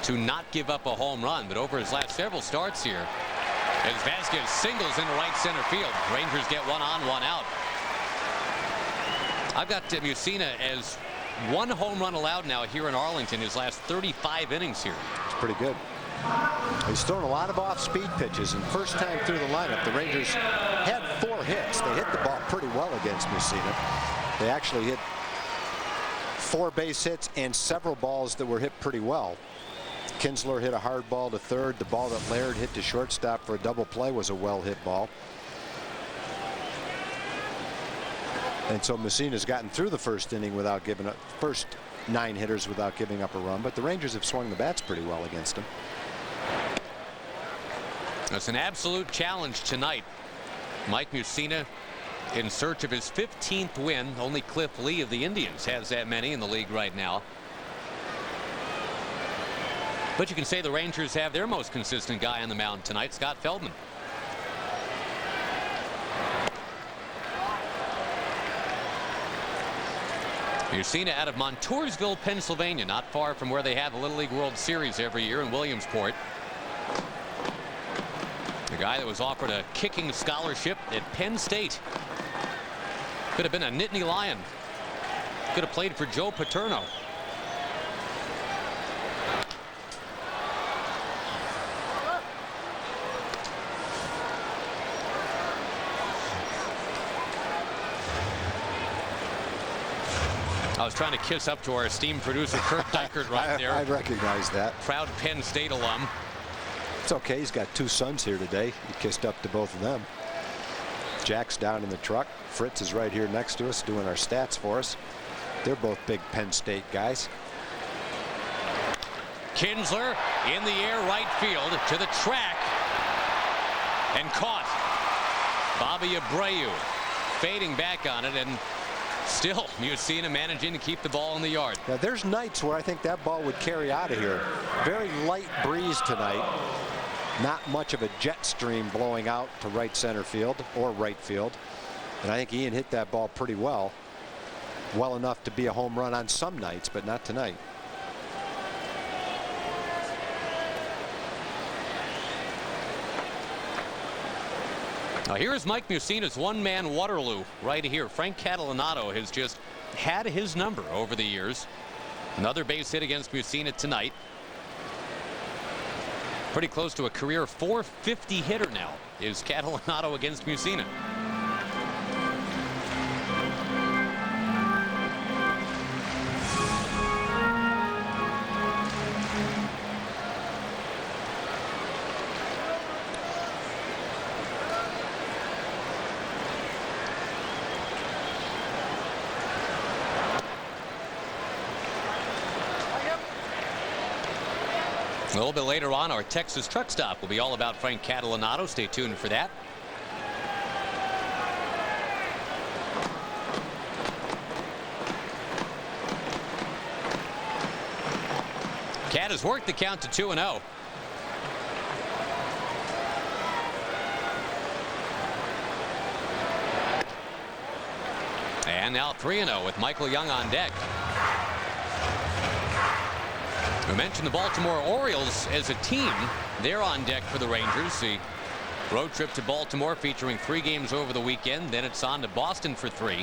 to not give up a home run, but over his last several starts here, as Vasquez singles into right center field, Rangers get 1 on, 1 out. I've got Mussina as 1 home run allowed now here in Arlington his last 35 innings here. It's pretty good. He's thrown a lot of off-speed pitches, and first time through the lineup, the Rangers had 4 hits. They hit the ball pretty well against Mussina. They actually hit 4 base hits and several balls that were hit pretty well. Kinsler hit a hard ball to third. The ball that Laird hit to shortstop for a double play was a well-hit ball. And so Mussina's gotten through the first inning without giving up, first 9 hitters without giving up a run, but the Rangers have swung the bats pretty well against him. It's an absolute challenge tonight. Mike Mussina in search of his 15th win. Only Cliff Lee of the Indians has that many in the league right now. But you can say the Rangers have their most consistent guy on the mound tonight, Scott Feldman. Mussina out of Montoursville, Pennsylvania, not far from where they have the Little League World Series every year in Williamsport. The guy that was offered a kicking scholarship at Penn State. Could have been a Nittany Lion. Could have played for Joe Paterno. I was trying to kiss up to our esteemed producer Kurt Dykert right there. I recognize that. Proud Penn State alum. It's okay. He's got 2 sons here today. He kissed up to both of them. Jack's down in the truck. Fritz is right here next to us doing our stats for us. They're both big Penn State guys. Kinsler in the air, right field to the track, and caught. Bobby Abreu fading back on it, and still Mussina managing to keep the ball in the yard. Now there's nights where I think that ball would carry out of here. Very light breeze tonight. Not much of a jet stream blowing out to right center field or right field. And I think Ian hit that ball pretty well. Well enough to be a home run on some nights, but not tonight. Now here's Mike Mussina's one-man Waterloo right here. Frank Catalanato has just had his number over the years. Another base hit against Mussina tonight. Pretty close to a career .450 hitter now is Catalanato against Mussina. A little bit later on, our Texas truck stop will be all about Frank Catalanato. Stay tuned for that. Cat has worked the count to 2-0. And now 3-0 with Michael Young on deck. We mentioned the Baltimore Orioles as a team. They're on deck for the Rangers. The road trip to Baltimore featuring 3 games over the weekend. Then it's on to Boston for 3.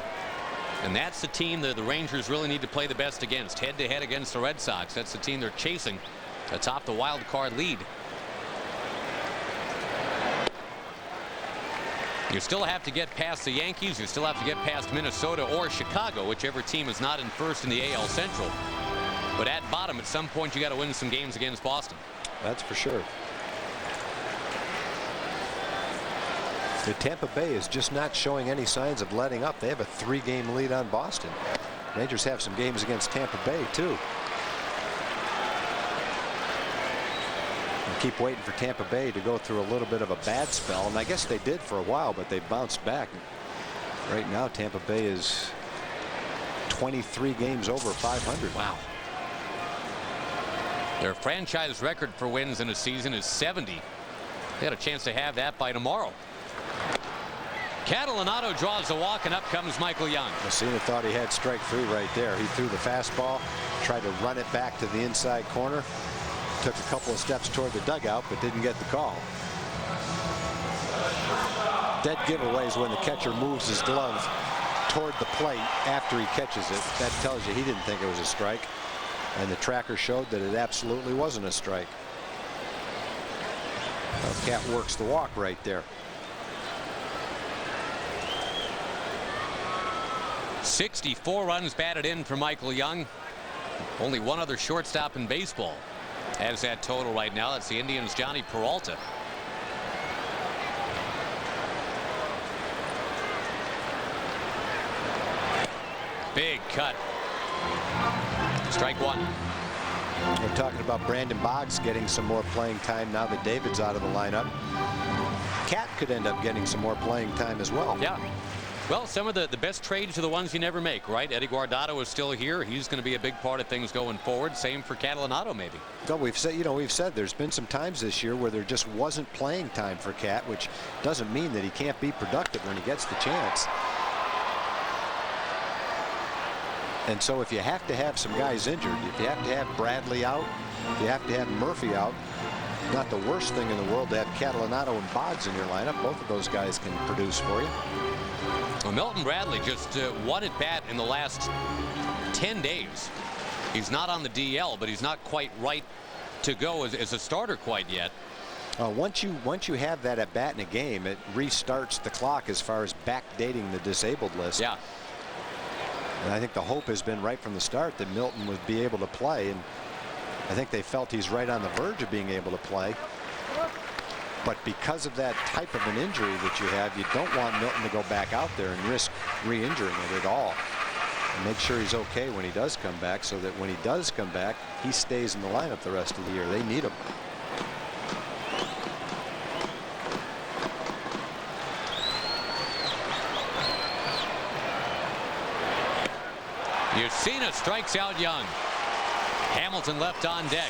And that's the team that the Rangers really need to play the best against. Head-to-head against the Red Sox. That's the team they're chasing atop the wild card lead. You still have to get past the Yankees. You still have to get past Minnesota or Chicago, whichever team is not in first in the AL Central. But at bottom, at some point, you got to win some games against Boston. That's for sure. The Tampa Bay is just not showing any signs of letting up. They have a 3-game lead on Boston. Rangers have some games against Tampa Bay, too. I keep waiting for Tampa Bay to go through a little bit of a bad spell, and I guess they did for a while, but they bounced back. Right now, Tampa Bay is 23 games over 500. Wow. Their franchise record for wins in a season is 70. They had a chance to have that by tomorrow. Catalanato draws a walk, and up comes Michael Young. Mussina thought he had strike 3 right there. He threw the fastball, tried to run it back to the inside corner, took a couple of steps toward the dugout, but didn't get the call. Dead giveaways when the catcher moves his glove toward the plate after he catches it. That tells you he didn't think it was a strike. And the tracker showed that it absolutely wasn't a strike. Cat works the walk right there. 64 runs batted in for Michael Young. Only one other shortstop in baseball has that total right now. That's the Indians' Johnny Peralta. Big cut. Strike 1. We're talking about Brandon Boggs getting some more playing time now that David's out of the lineup. Cat could end up getting some more playing time as well. Yeah. Well, some of the best trades are the ones you never make, right? Eddie Guardado is still here. He's going to be a big part of things going forward. Same for Catalanato, maybe. No, we've said there's been some times this year where there just wasn't playing time for Cat, which doesn't mean that he can't be productive when he gets the chance. And so if you have to have some guys injured, if you have to have Bradley out, if you have to have Murphy out, not the worst thing in the world to have Catalanato and Boggs in your lineup. Both of those guys can produce for you. Well, Milton Bradley just one at bat in the last 10 days. He's not on the DL, but he's not quite right to go as a starter quite yet. Once you have that at bat in a game, it restarts the clock as far as backdating the disabled list. Yeah. And I think the hope has been right from the start that Milton would be able to play, and I think they felt he's right on the verge of being able to play. But because of that type of an injury that you have, you don't want Milton to go back out there and risk re-injuring it at all. And make sure he's okay when he does come back, so that when he does come back, he stays in the lineup the rest of the year. They need him. Mussina strikes out Young. Hamilton left on deck.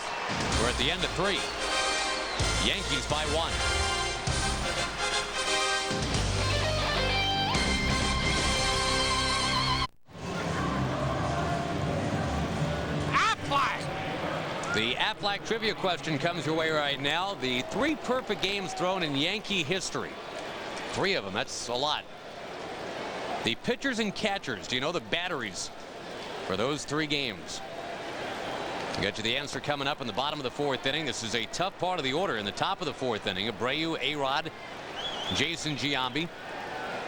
We're at the end of 3. Yankees by 1. The Aflac trivia question comes your way right now. The 3 perfect games thrown in Yankee history. 3 of them. That's a lot. The pitchers and catchers. Do you know the batteries for those 3 games? I'll get you the answer coming up in the bottom of the 4th inning. This is a tough part of the order. In the top of the 4th inning, Abreu, A-Rod, Jason Giambi.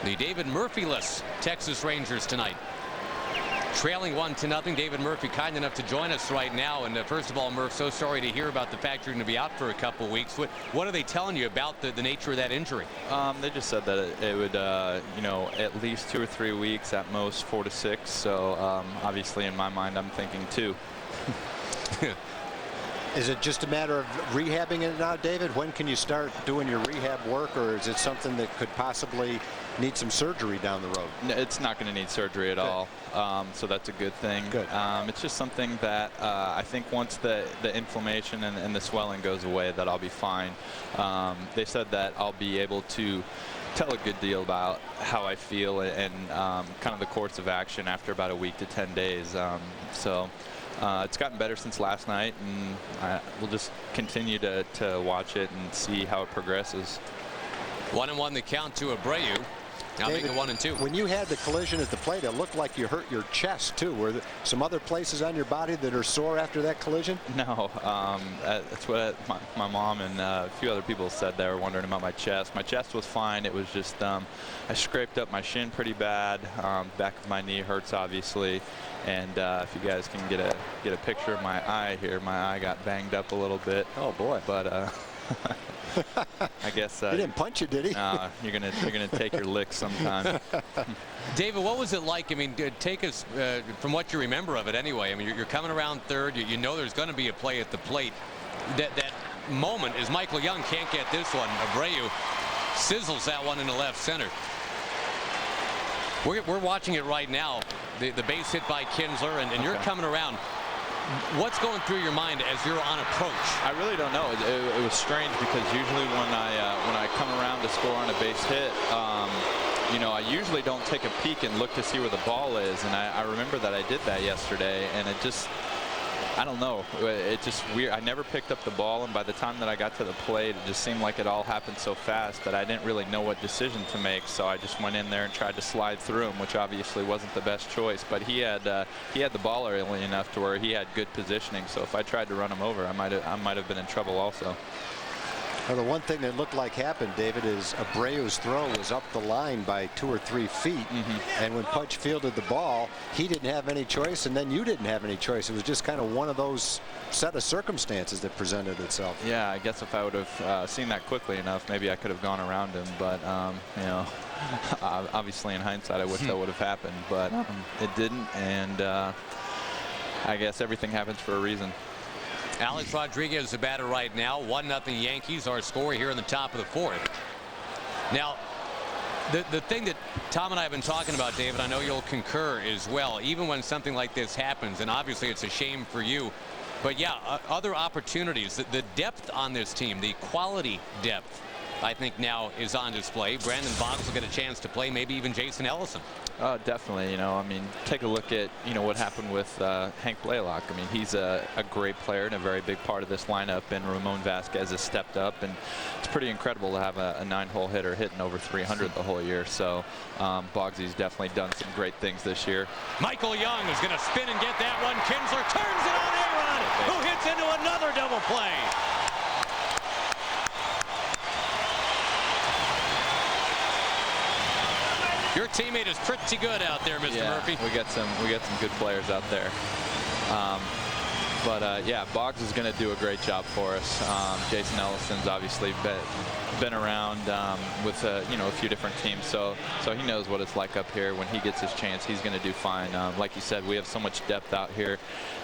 The David Murphy-less Texas Rangers tonight. Trailing 1-0. David Murphy kind enough to join us right now. And first of all, Murph, so sorry to hear about the fact you're going to be out for a couple weeks. What are they telling you about the nature of that injury? They just said that it would, you know, at least 2 or 3 weeks, at most 4 to 6. So obviously, in my mind, I'm thinking 2. Is it just a matter of rehabbing it now, David? When can you start doing your rehab work, or is it something that could possibly need some surgery down the road? It's not going to need surgery at all, so that's a good thing. Good. It's just something that I think once the inflammation and the swelling goes away, that I'll be fine. They said that I'll be able to tell a good deal about how I feel and kind of the course of action after about a week to 10 days. It's gotten better since last night, and we'll just continue to watch it and see how it progresses. 1-1 the count to Abreu. Now make it 1-2. When you had the collision at the plate, it looked like you hurt your chest too. Were there some other places on your body that are sore after that collision? No, that's what my mom and a few other people said. They were wondering about my chest. My chest was fine. It was just I scraped up my shin pretty bad. Back of my knee hurts, obviously. And if you guys can get a picture of my eye here, my eye got banged up a little bit. Oh boy! But I guess he didn't punch you, did he? You're gonna take your licks sometime. David, what was it like? I mean, take us from what you remember of it anyway. I mean, you're coming around third. You know there's going to be a play at the plate. That moment is Michael Young can't get this one. Abreu sizzles that one into left center. We're watching it right now. The base hit by Kinsler, and you're coming around. What's going through your mind as you're on approach? I really don't know. It was strange because usually when I come around to score on a base hit, you know, I usually don't take a peek and look to see where the ball is. And I remember that I did that yesterday, and it just, I don't know. It's just weird. I never picked up the ball, and by the time that I got to the plate, it just seemed like it all happened so fast that I didn't really know what decision to make. So I just went in there and tried to slide through him, which obviously wasn't the best choice. But he had the ball early enough to where he had good positioning. So if I tried to run him over, I might have been in trouble also. Well, the one thing that looked like happened, David, is Abreu's throw was up the line by 2 or 3 feet. And when Pudge fielded the ball, he didn't have any choice, and then you didn't have any choice. It was just kind of one of those set of circumstances that presented itself. Yeah, I guess if I would have seen that quickly enough, maybe I could have gone around him. But, you know, obviously in hindsight, I wish that would have happened. But it didn't, and I guess everything happens for a reason. Alex Rodriguez, the batter right now. 1-0 Yankees, our score here in the top of the 4th. Now, the thing that Tom and I have been talking about, David, I know you'll concur as well, even when something like this happens, and obviously it's a shame for you, but yeah, other opportunities, the depth on this team, the quality depth, I think now is on display. Brandon Boggs will get a chance to play, maybe even Jason Ellison. Definitely. You know, I mean, take a look at, you know, what happened with Hank Blaylock. I mean, he's a great player and a very big part of this lineup, and Ramon Vasquez has stepped up, and it's pretty incredible to have a 9-hole hitter hitting over 300 the whole year. So Boggsy's definitely done some great things this year. Michael Young is going to spin and get that one. Kinsler turns it on A-Rod, who hits into another double play. Your teammate is pretty good out there, Mr. Murphy. We got some good players out there. Yeah, Boggs is going to do a great job for us. Jason Ellison's obviously been around with you know, a few different teams, so he knows what it's like up here. When he gets his chance, he's going to do fine. Like you said, we have so much depth out here,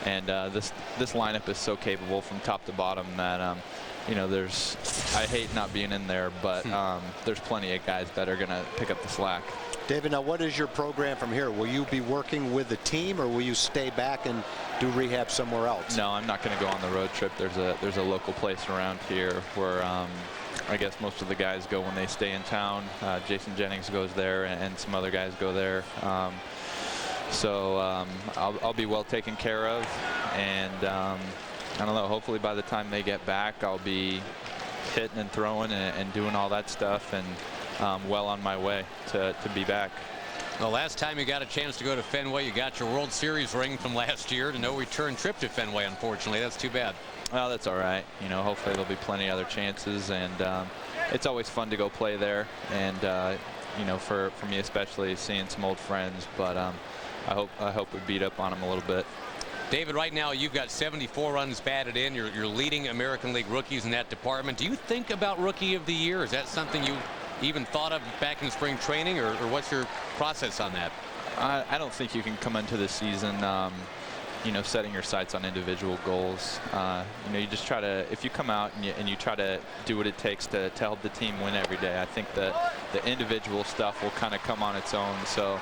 and this lineup is so capable from top to bottom that you know, I hate not being in there, but there's plenty of guys that are going to pick up the slack. David, now what is your program from here? Will you be working with the team, or will you stay back and do rehab somewhere else? No, I'm not going to go on the road trip. There's a local place around here where I guess most of the guys go when they stay in town. Jason Jennings goes there, and some other guys go there. So I'll be well taken care of, and I don't know, hopefully by the time they get back, I'll be hitting and throwing and doing all that stuff, and well on my way to be back. The last time you got a chance to go to Fenway, you got your World Series ring from last year. To no return trip to Fenway, unfortunately. That's too bad. Well, that's all right. You know, hopefully there'll be plenty of other chances, and it's always fun to go play there, and you know, for me especially, seeing some old friends. But I hope we beat up on them a little bit. David, right now you've got 74 runs batted in. You're leading American League rookies in that department. Do you think about Rookie of the Year? Is that something you even thought of back in spring training, or what's your process on that? I don't think you can come into the season, you know, setting your sights on individual goals. You know, you just try to, if you come out and you try to do what it takes to help the team win every day, I think that the individual stuff will kind of come on its own. So,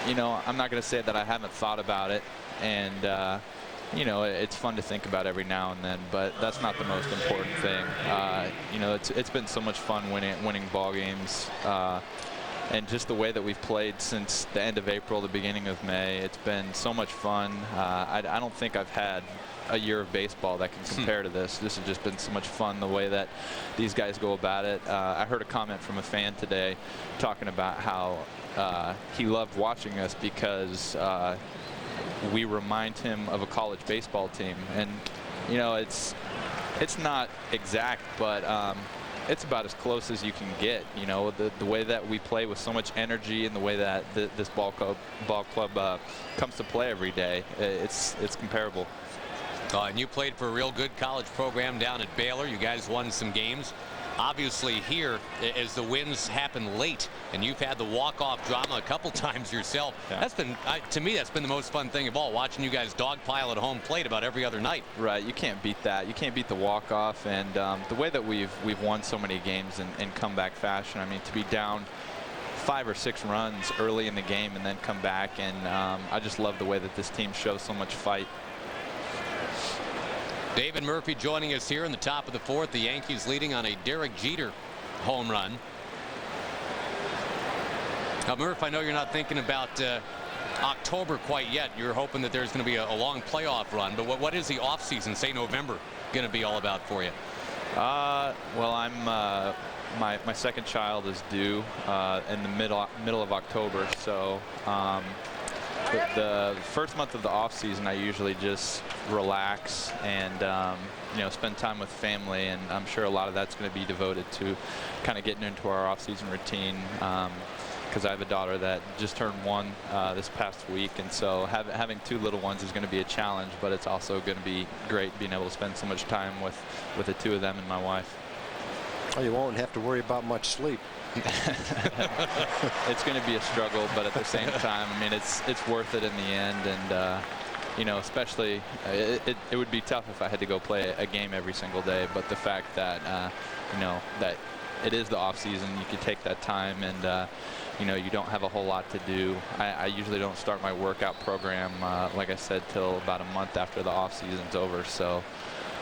you know, I'm not going to say that I haven't thought about it, and you know, it's fun to think about every now and then, but that's not the most important thing. You know, it's been so much fun winning ball games, and just the way that we've played since the end of April, the beginning of May. It's been so much fun. I don't think I've had a year of baseball that can compare to this. This has just been so much fun, the way that these guys go about it. I heard a comment from a fan today talking about how he loved watching us because we remind him of a college baseball team. And you know, it's not exact, but it's about as close as you can get. You know, the way that we play with so much energy, and the way that this ball club comes to play every day, it's comparable. And you played for a real good college program down at Baylor. You guys won some games. Obviously here, as the wins happen late, and you've had the walk-off drama a couple times yourself. Yeah. That's been, to me, that's been the most fun thing of all, watching you guys dogpile at home plate about every other night. Right, you can't beat that. You can't beat the walk-off, and the way that we've won so many games in comeback fashion. I mean, to be down 5 or 6 runs early in the game and then come back, and I just love the way that this team shows so much fight. David Murphy joining us here in the top of the 4th. The Yankees leading on a Derek Jeter home run. Now, Murph, I know you're not thinking about October quite yet. You're hoping that there's going to be a long playoff run. But what is the offseason, say November, going to be all about for you? Well, I'm my second child is due in the middle of October. So the first month of the off season, I usually just relax and you know, spend time with family, and I'm sure a lot of that's going to be devoted to kind of getting into our off season routine, because I have a daughter that just turned 1 this past week, and so having 2 little ones is going to be a challenge, but it's also going to be great being able to spend so much time with the 2 of them and my wife. Well, you won't have to worry about much sleep. It's going to be a struggle, but at the same time, I mean, it's worth it in the end. And you know, especially it would be tough if I had to go play a game every single day. But the fact that you know, that it is the off season, you can take that time, and you know, you don't have a whole lot to do. I usually don't start my workout program, like I said, till about a month after the off season's over. So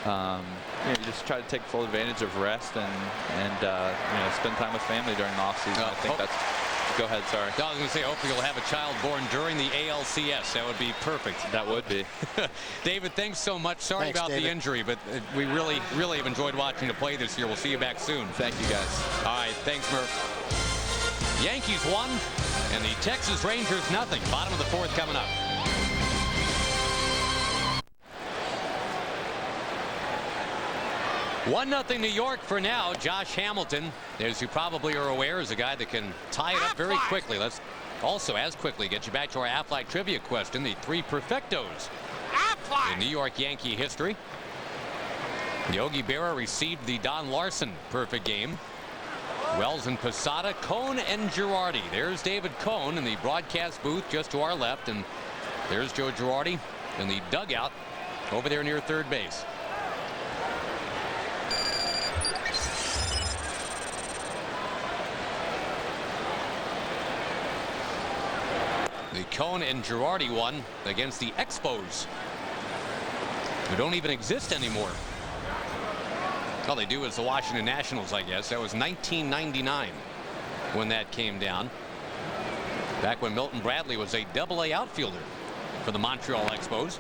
you know, you just try to take full advantage of rest and you know, spend time with family during the off season. I think that's. Go ahead, sorry. I was going to say, hopefully you'll have a child born during the ALCS. That would be perfect. That would be. David, thanks so much. Sorry about the injury, but we really have enjoyed watching the play this year. We'll see you back soon. Thank you, guys. All right, thanks, Murph. Yankees won, and the Texas Rangers nothing. Bottom of the 4th coming up. One 0 New York for now. Josh Hamilton, as you probably are aware, is a guy that can tie it up very quickly. Let's also, as quickly, get you back to our Aflac trivia question. The 3 perfectos in New York Yankee history. Yogi Berra received the Don Larson perfect game. Wells and Posada, Cone and Girardi. There's David Cone in the broadcast booth just to our left, and there's Joe Girardi in the dugout over there near third base. The Cone and Girardi one against the Expos, who don't even exist anymore. All they do is the Washington Nationals, I guess. That was 1999 when that came down. Back when Milton Bradley was a Double-A outfielder for the Montreal Expos.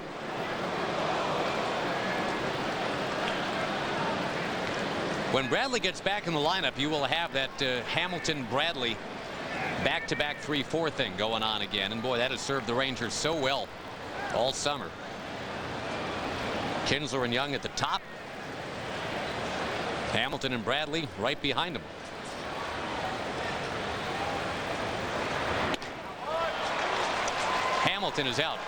When Bradley gets back in the lineup, you will have that Hamilton-Bradley back-to-back 3-4 thing going on again. And boy, that has served the Rangers so well all summer. Kinsler and Young at the top. Hamilton and Bradley right behind him. Hamilton is out.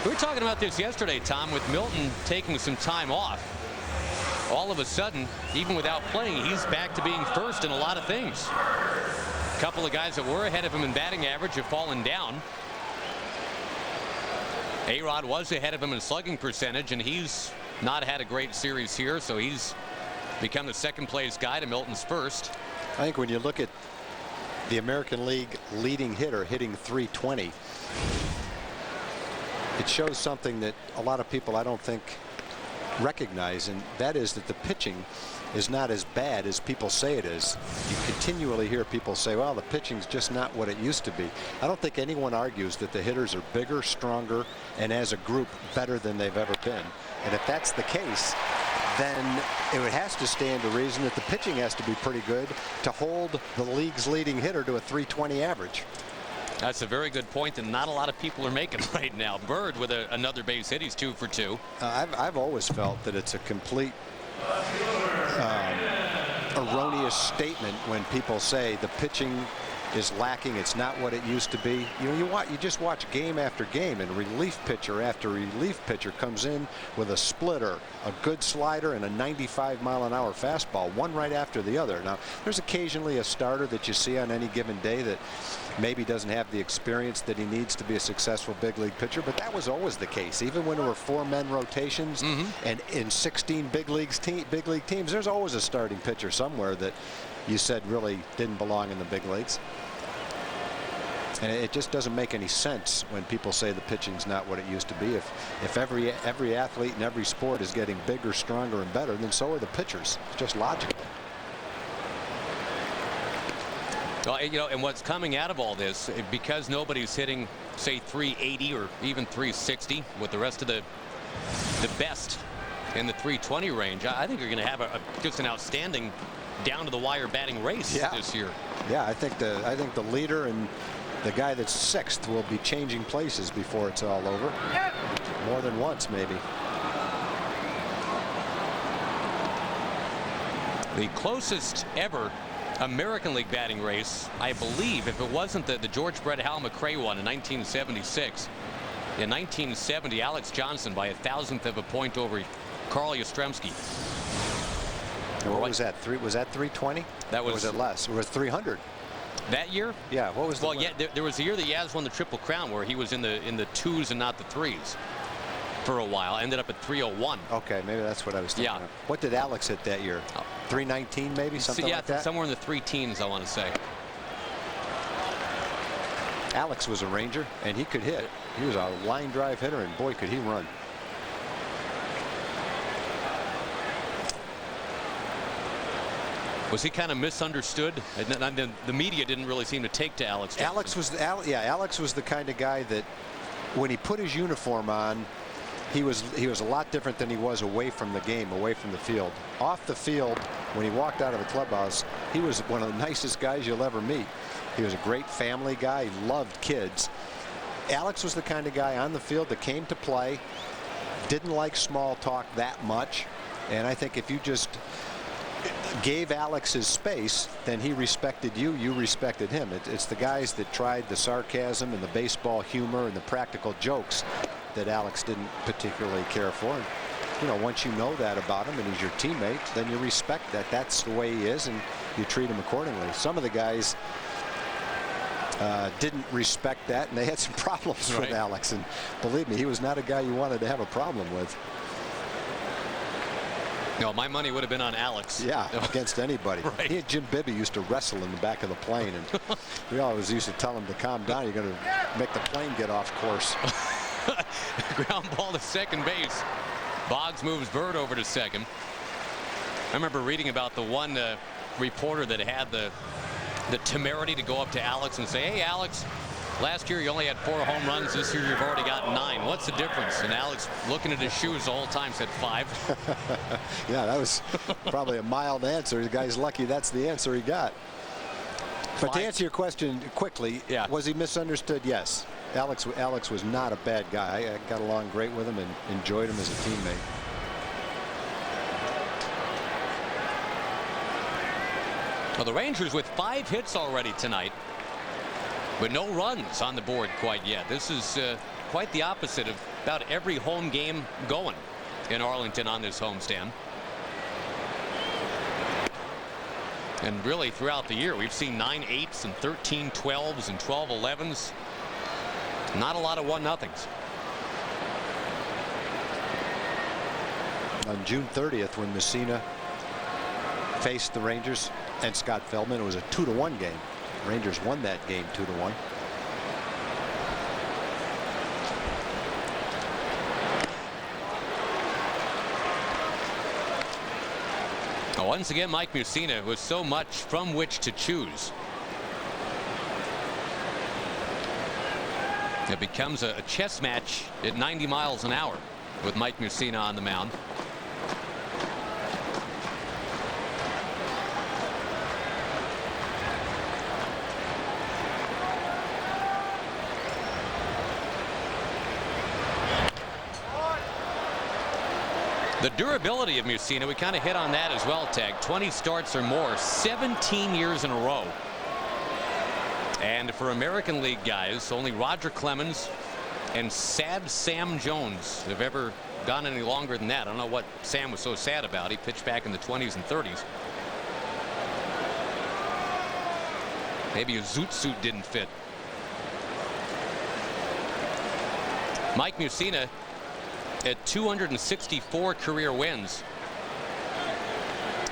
We were talking about this yesterday, Tom, with Milton taking some time off. All of a sudden, even without playing, he's back to being first in a lot of things. A couple of guys that were ahead of him in batting average have fallen down. A-Rod was ahead of him in slugging percentage, and he's not had a great series here, so he's become the second place guy to Milton's first. I think when you look at the American League leading hitter hitting .320, it shows something that a lot of people I don't think recognize, and that is that the pitching is not as bad as people say it is. You continually hear people say, well, the pitching's just not what it used to be. I don't think anyone argues that the hitters are bigger, stronger, and as a group better than they've ever been. And if that's the case, then it has to stand to reason that the pitching has to be pretty good to hold the league's leading hitter to a .320 average. That's a very good point, and not a lot of people are making right now. Bird with another base hit. He's 2 for 2. I've always felt that it's a complete erroneous statement when people say the pitching is lacking. It's not what it used to be. You just watch game after game, and relief pitcher after relief pitcher comes in with a splitter, a good slider, and a 95-mile-an-hour fastball, one right after the other. Now, there's occasionally a starter that you see on any given day that maybe doesn't have the experience that he needs to be a successful big league pitcher, but that was always the case. Even when there were 4-man rotations and in 16 big league teams, there's always a starting pitcher somewhere that you said really didn't belong in the big leagues. And it just doesn't make any sense when people say the pitching's not what it used to be. If every athlete in every sport is getting bigger, stronger, and better, then so are the pitchers. It's just logical. Well, and what's coming out of all this, because nobody's hitting, say, .380 or even .360 with the rest of the best in the .320 range, I think you're going to have just an outstanding down-to-the-wire batting race this year. Yeah, I think the leader and the guy that's sixth will be changing places before it's all over. More than once, maybe. The closest ever American League batting race, I believe, if it wasn't the George Brett Hal McRae one in 1976. In 1970, Alex Johnson by 1,000th of a point over Carl Yastrzemski. What was that? Was that .320? That was. Or was it less? It was .300. That year? Yeah. What was? Well, yeah. There was a year that Yaz won the Triple Crown where he was in the 2s and not the 3s for a while. Ended up at .301. Okay, maybe that's what I was thinking. Yeah. Of. What did Alex hit that year? .319 maybe, something like that. Somewhere in the 3 teens, I want to say. Alex was a Ranger, and he could hit. He was a line drive hitter, and boy, could he run. Was he kind of misunderstood? The media didn't really seem to take to Alex Johnson. Alex was the kind of guy that when he put his uniform on, he was a lot different than he was away from the game, away from the field. Off the field, when he walked out of the clubhouse, he was one of the nicest guys you'll ever meet. He was a great family guy. He loved kids. Alex was the kind of guy on the field that came to play, didn't like small talk that much, and I think if you just gave Alex his space, then he respected you, you respected him. It's the guys that tried the sarcasm and the baseball humor and the practical jokes that Alex didn't particularly care for. And, once you know that about him and he's your teammate, then you respect that. That's the way he is, and you treat him accordingly. Some of the guys didn't respect that, and they had some problems with Alex. And believe me, he was not a guy you wanted to have a problem with. No, my money would have been on Alex. Yeah, against anybody. Right. He and Jim Bibby used to wrestle in the back of the plane, and we always used to tell him to calm down. You're going to make the plane get off course. Ground ball to second base. Boggs moves Bird over to second. I remember reading about the one reporter that had the temerity to go up to Alex and say, "Hey, Alex, last year you only had 4 home runs. This year you've already got 9. What's the difference?" And Alex, looking at his shoes the whole time, said 5. Yeah, that was probably a mild answer. The guy's lucky that's the answer he got. But to answer your question quickly, yeah. Was he misunderstood? Yes. Alex was not a bad guy. I got along great with him and enjoyed him as a teammate. Well, the Rangers with 5 hits already tonight, but no runs on the board quite yet. This is quite the opposite of about every home game going in Arlington on this homestand. And really throughout the year we've seen 9 8s and 13 12s and 12 11s. Not a lot of 1-0s. On June 30th, when Messina faced the Rangers and Scott Feldman, it was a 2-1 game. Rangers won that game 2-1. Once again, Mike Mussina was so much from which to choose. It becomes a chess match at 90 miles an hour with Mike Mussina on the mound. The durability of Mussina, we kind of hit on that as well, Tag. 20 starts or more, 17 years in a row. And for American League guys, only Roger Clemens and sad Sam Jones have ever gone any longer than that. I don't know what Sam was so sad about. He pitched back in the 20s and 30s. Maybe a zoot suit didn't fit. Mike Mussina at 264 career wins,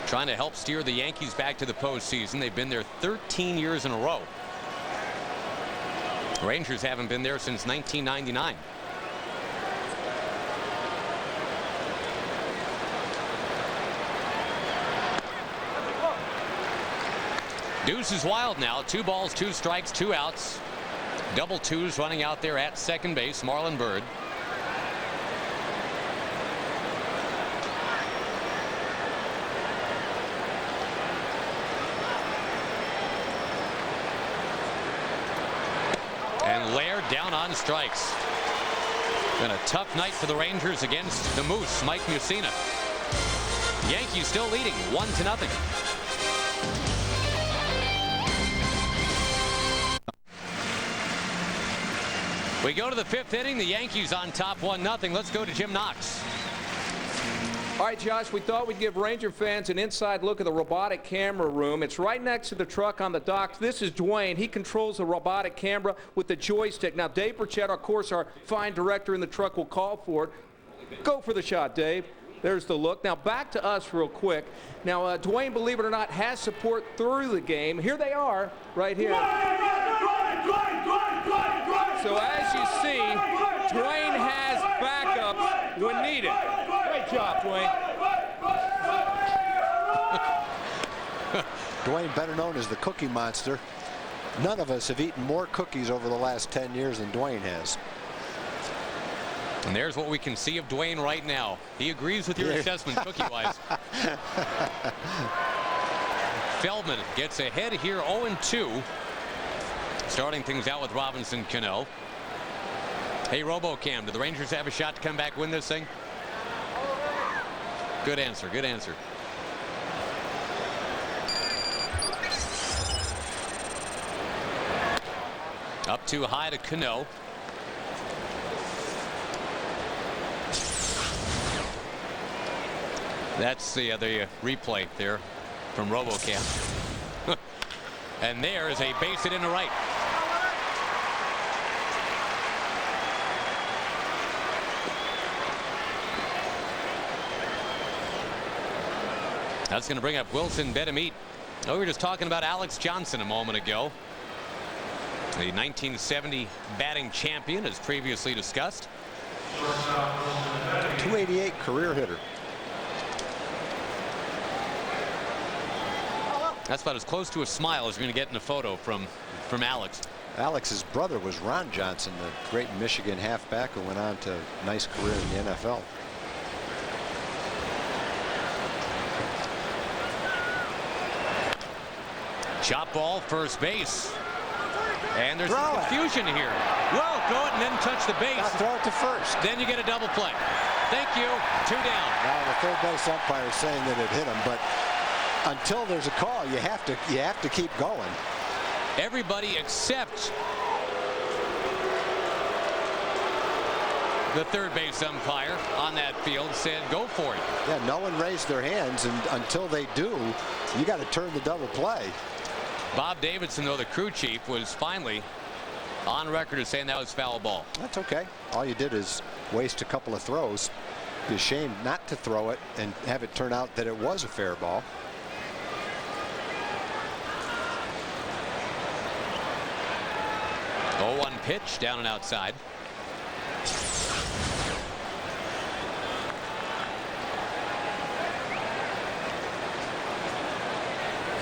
trying to help steer the Yankees back to the postseason. They've been there 13 years in a row. Rangers haven't been there since 1999. Deuce is wild now. 2 balls, 2 strikes, 2 outs. Double twos running out there at second base. Marlon Byrd. And Laird down on strikes. Been a tough night for the Rangers against the Moose, Mike Mussina. Yankees still leading 1-0. We go to the 5th inning. The Yankees on top 1-0. Let's go to Jim Knox. All right, Josh, we thought we'd give Ranger fans an inside look at the robotic camera room. It's right next to the truck on the docks. This is Dwayne. He controls the robotic camera with the joystick. Now, Dave Burchett, of course, our fine director in the truck, will call for it. Go for the shot, Dave. There's the look. Now, back to us real quick. Now, Dwayne, believe it or not, has support through the game. Here they are right here. So, as you see, Dwayne has backups when needed. Great job, Dwayne. Dwayne, better known as the Cookie Monster. None of us have eaten more cookies over the last 10 years than Dwayne has. And there's what we can see of Dwayne right now. He agrees with your assessment, cookie-wise. Feldman gets ahead here 0-2. Starting things out with Robinson Cano. Hey, RoboCam, do the Rangers have a shot to come back win this thing? Good answer. Good answer. Up too high to Cano. That's the replay there from RoboCam. And there is a base hit into right. That's going to bring up Wilson Betemit. Oh, we were just talking about Alex Johnson a moment ago. The 1970 batting champion, as previously discussed. 288 career hitter. That's about as close to a smile as you're going to get in a photo from Alex. Alex's brother was Ron Johnson, the great Michigan halfback who went on to a nice career in the NFL. Chop ball, first base. And there's some confusion here. Well, throw it and then touch the base. Throw it to first. Then you get a double play. Thank you. 2 down. Now the third base umpire is saying that it hit him, but until there's a call, you have to keep going. Everybody except the third base umpire on that field said go for it. Yeah, no one raised their hands, and until they do, you got to turn the double play. Bob Davidson, though, the crew chief, was finally on record as saying that was foul ball. That's okay. All you did is waste a couple of throws. It'd be a shame not to throw it and have it turn out that it was a fair ball. Oh, 1 pitch down and outside.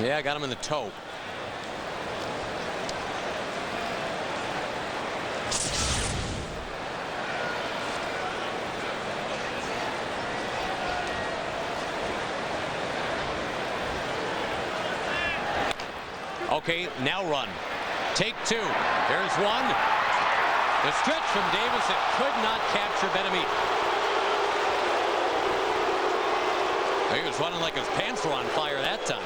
Yeah, I got him in the toe. Okay, now run. Take 2. There's 1. The stretch from Davis that could not capture Betemit. He was running like his pants were on fire that time.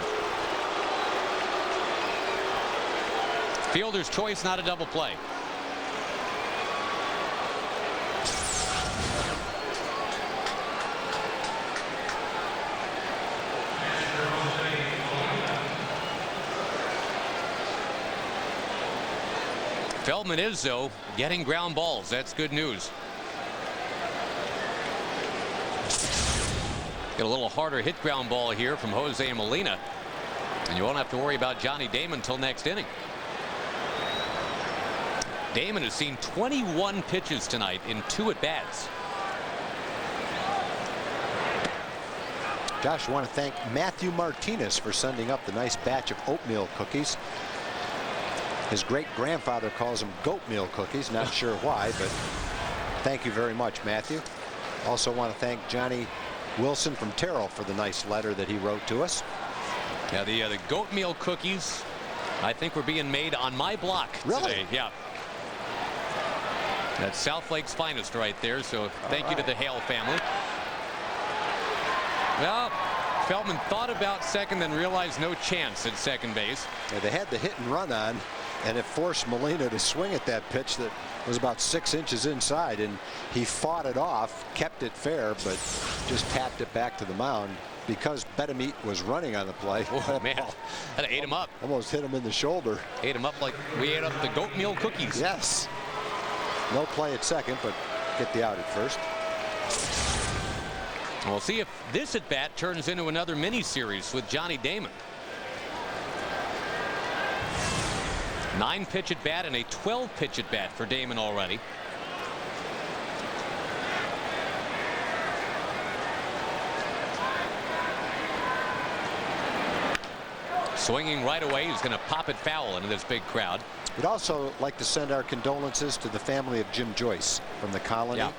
Fielder's choice, not a double play. Feldman is, though, getting ground balls. That's good news. Get a little harder hit ground ball here from Jose Molina. And you won't have to worry about Johnny Damon until next inning. Damon has seen 21 pitches tonight in 2 at-bats. Josh, I want to thank Matthew Martinez for sending up the nice batch of oatmeal cookies. His great-grandfather calls them goatmeal cookies. Not sure why, but thank you very much, Matthew. Also want to thank Johnny Wilson from Terrell for the nice letter that he wrote to us. Yeah, the goatmeal cookies, I think, were being made on my block today. Yeah. That's South Lake's finest right there, so thank you to the Hale family. Well, Feldman thought about second, then realized no chance at second base. Yeah, they had the hit and run on, and it forced Molina to swing at that pitch that was about 6 inches inside, and he fought it off, kept it fair, but just tapped it back to the mound because Betemit was running on the play. Oh, man, that ate him up. Almost hit him in the shoulder. Ate him up like we ate up the goatmeal cookies. Yes. No play at second, but get the out at first. We'll see if this at bat turns into another mini series with Johnny Damon. 9-pitch at bat and a 12-pitch at bat for Damon already. Swinging right away, he's going to pop it foul into this big crowd. We'd also like to send our condolences to the family of Jim Joyce from the Colony. Yeah.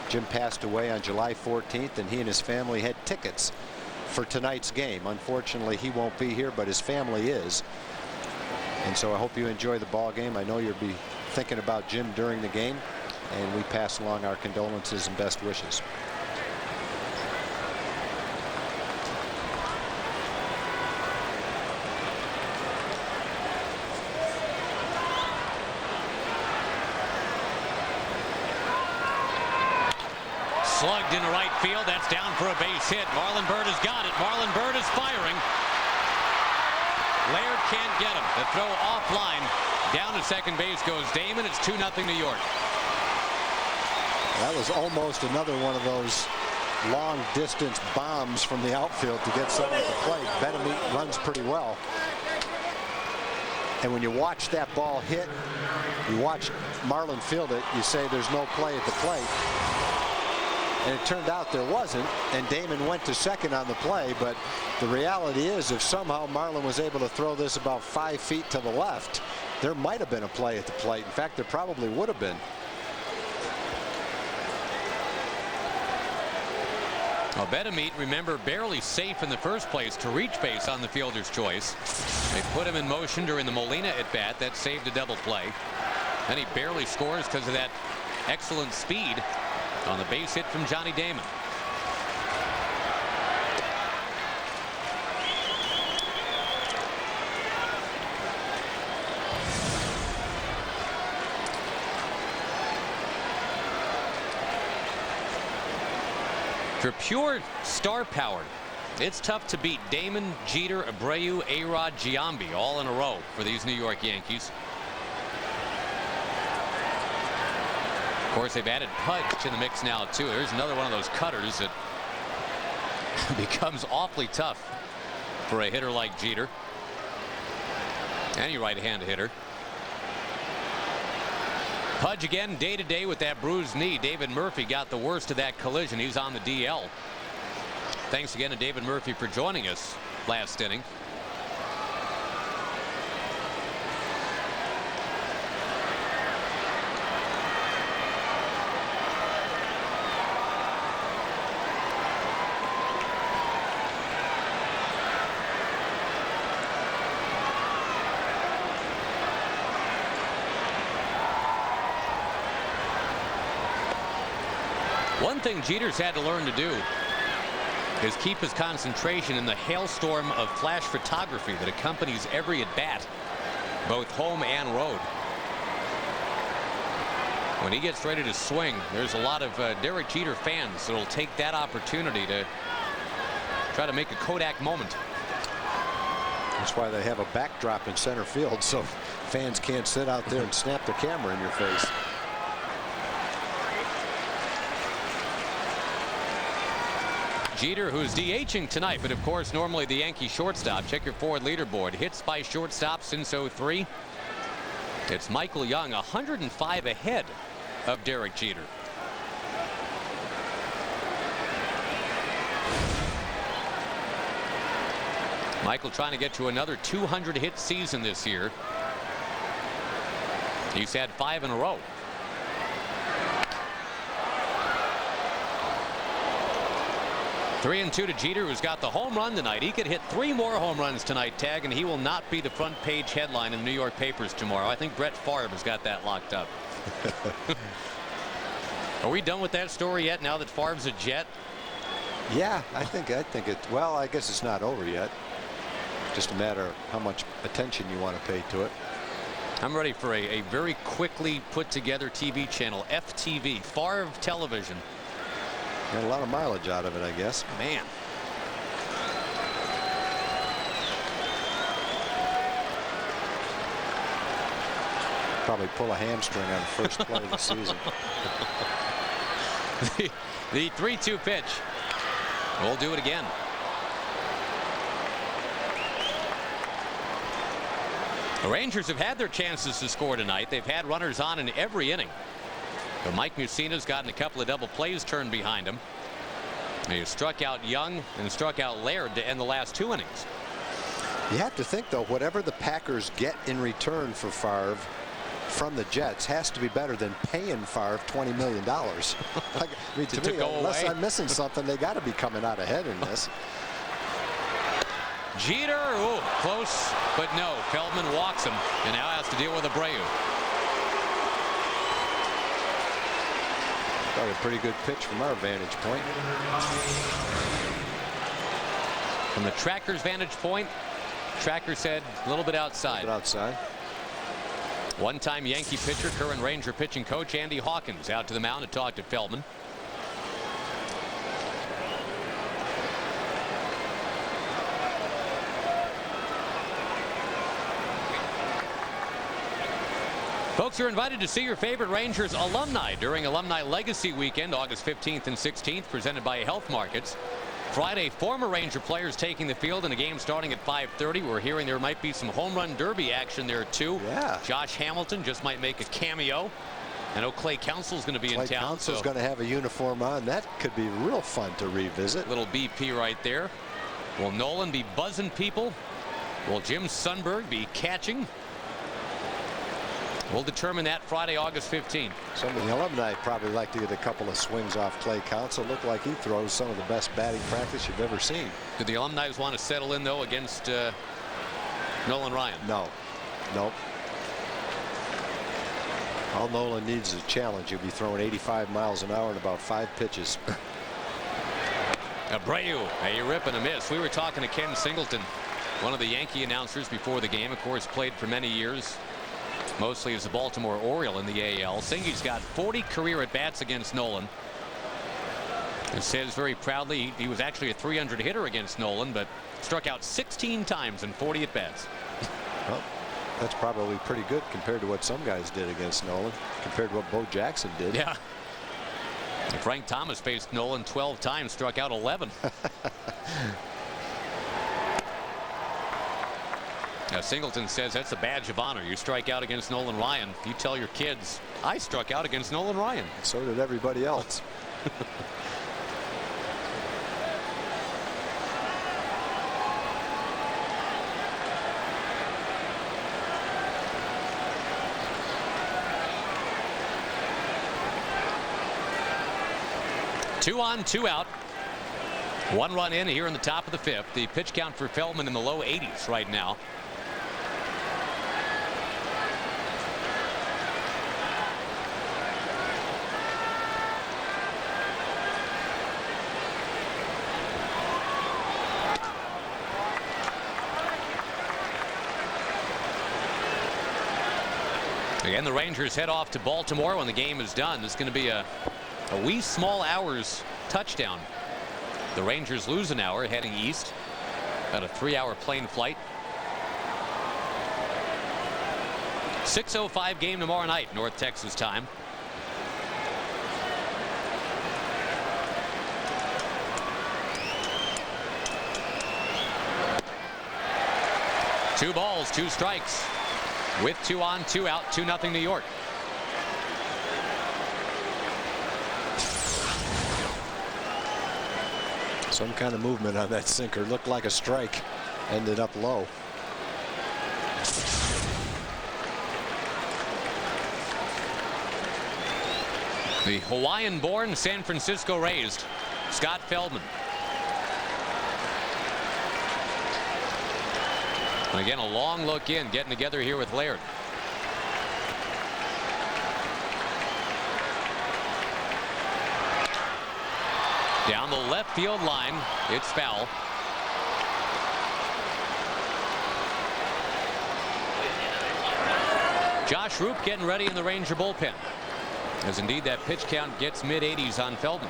Jim passed away on July 14th, and he and his family had tickets for tonight's game. Unfortunately, he won't be here, but his family is. And so I hope you enjoy the ball game. I know you'll be thinking about Jim during the game, and we pass along our condolences and best wishes. Slugged into right field. That's down for a base hit. Marlon Byrd has got it. Marlon Byrd is firing. Laird can't get him. The throw offline. Down to second base goes Damon. It's 2-0 New York. That was almost another one of those long distance bombs from the outfield to get someone at the plate. Betemit runs pretty well. And when you watch that ball hit, you watch Marlin field it, you say there's no play at the plate. And it turned out there wasn't, and Damon went to second on the play. But the reality is, if somehow Marlin was able to throw this about 5 feet to the left, there might have been a play at the plate. In fact, there probably would have been. Well, Betemit, remember, barely safe in the first place to reach base on the fielder's choice. They put him in motion during the Molina at bat. That saved a double play. Then he barely scores because of that excellent speed on the base hit from Johnny Damon. For pure star power, it's tough to beat Damon, Jeter, Abreu, A-Rod, Giambi all in a row for these New York Yankees. Of course, they've added Pudge to the mix now, too. There's another one of those cutters that becomes awfully tough for a hitter like Jeter. Any right-hand hitter. Pudge again day-to-day with that bruised knee. David Murphy got the worst of that collision. He's on the DL. Thanks again to David Murphy for joining us last inning. One thing Jeter's had to learn to do is keep his concentration in the hailstorm of flash photography that accompanies every at bat, both home and road. When he gets ready to swing, there's a lot of Derek Jeter fans that will take that opportunity to try to make a Kodak moment. That's why they have a backdrop in center field, so fans can't sit out there and snap their camera in your face. Jeter, who's DHing tonight, but of course normally the Yankee shortstop. Check your forward leaderboard. Hits by shortstop since '03. It's Michael Young, 105 ahead of Derek Jeter. Michael trying to get to another 200 hit season this year. He's had 5 in a row. Three and 2 to Jeter, who's got the home run tonight. He could hit 3 more home runs tonight, Tag, and he will not be the front page headline in the New York papers tomorrow. I think Brett Favre has got that locked up. Are we done with that story yet now that Favre's a Jet? Yeah, I think it. Well, I guess it's not over yet. Just a matter of how much attention you want to pay to it. I'm ready for a very quickly put together TV channel, FTV, Favre Television. Got a lot of mileage out of it, I guess. Man. Probably pull a hamstring on the first play of the season. The 3-2 pitch. We'll do it again. The Rangers have had their chances to score tonight. They've had runners on in every inning. But Mike Mussina's gotten a couple of double plays turned behind him. He struck out Young and struck out Laird to end the last 2 innings. You have to think, though, whatever the Packers get in return for Favre from the Jets has to be better than paying Favre $20 million. Like, I mean, to me, unless I'm missing something, they got to be coming out ahead in this. Jeter, ooh, close, but no. Feldman walks him and now has to deal with Abreu. Probably a pretty good pitch from our vantage point. From the tracker's vantage point, tracker said a little bit outside. One-time Yankee pitcher, current Ranger pitching coach Andy Hawkins out to the mound to talk to Feldman. Folks, you're invited to see your favorite Rangers alumni during Alumni Legacy Weekend, August 15th and 16th, presented by Health Markets. Friday, former Ranger players taking the field in a game starting at 5:30. We're hearing there might be some home run derby action there, too. Yeah. Josh Hamilton just might make a cameo. I know Clay Council's going to be in town. Clay Council's going to have a uniform on. That could be real fun to revisit. Little BP right there. Will Nolan be buzzing people? Will Jim Sundberg be catching? We'll determine that Friday, August 15th. Some of the alumni probably like to get a couple of swings off Clay Council. Look like he throws some of the best batting practice you've ever seen. Do the alumni want to settle in, though, against Nolan Ryan? No. Nope. All Nolan needs is a challenge. He'll be throwing 85 miles an hour in about 5 pitches. Abreu, a rip and a miss. We were talking to Ken Singleton, one of the Yankee announcers before the game. Of course, played for many years, mostly as a Baltimore Oriole in the AL. Singy's got 40 career at-bats against Nolan. He says very proudly he was actually a .300 hitter against Nolan, but struck out 16 times in 40 at-bats. Well, that's probably pretty good compared to what some guys did against Nolan, compared to what Bo Jackson did. Yeah. Frank Thomas faced Nolan 12 times, struck out 11. Now, Singleton says that's a badge of honor. You strike out against Nolan Ryan. You tell your kids, I struck out against Nolan Ryan. So did everybody else. 2 on, 2 out. 1 run in here in the top of the 5th. The pitch count for Feldman in the low 80s right now. Again, the Rangers head off to Baltimore when the game is done. This is going to be a wee small hours touchdown. The Rangers lose an hour heading east. About a 3-hour plane flight. 6:05 game tomorrow night, North Texas time. Two balls, 2 strikes. With 2 on, 2 out, 2-0 New York. Some kind of movement on that sinker. Looked like a strike. Ended up low. The Hawaiian-born San Francisco raised Scott Feldman. And again, a long look in, getting together here with Laird. Down the left field line, it's foul. Josh Roop getting ready in the Ranger bullpen, as indeed that pitch count gets mid-80s on Feldman.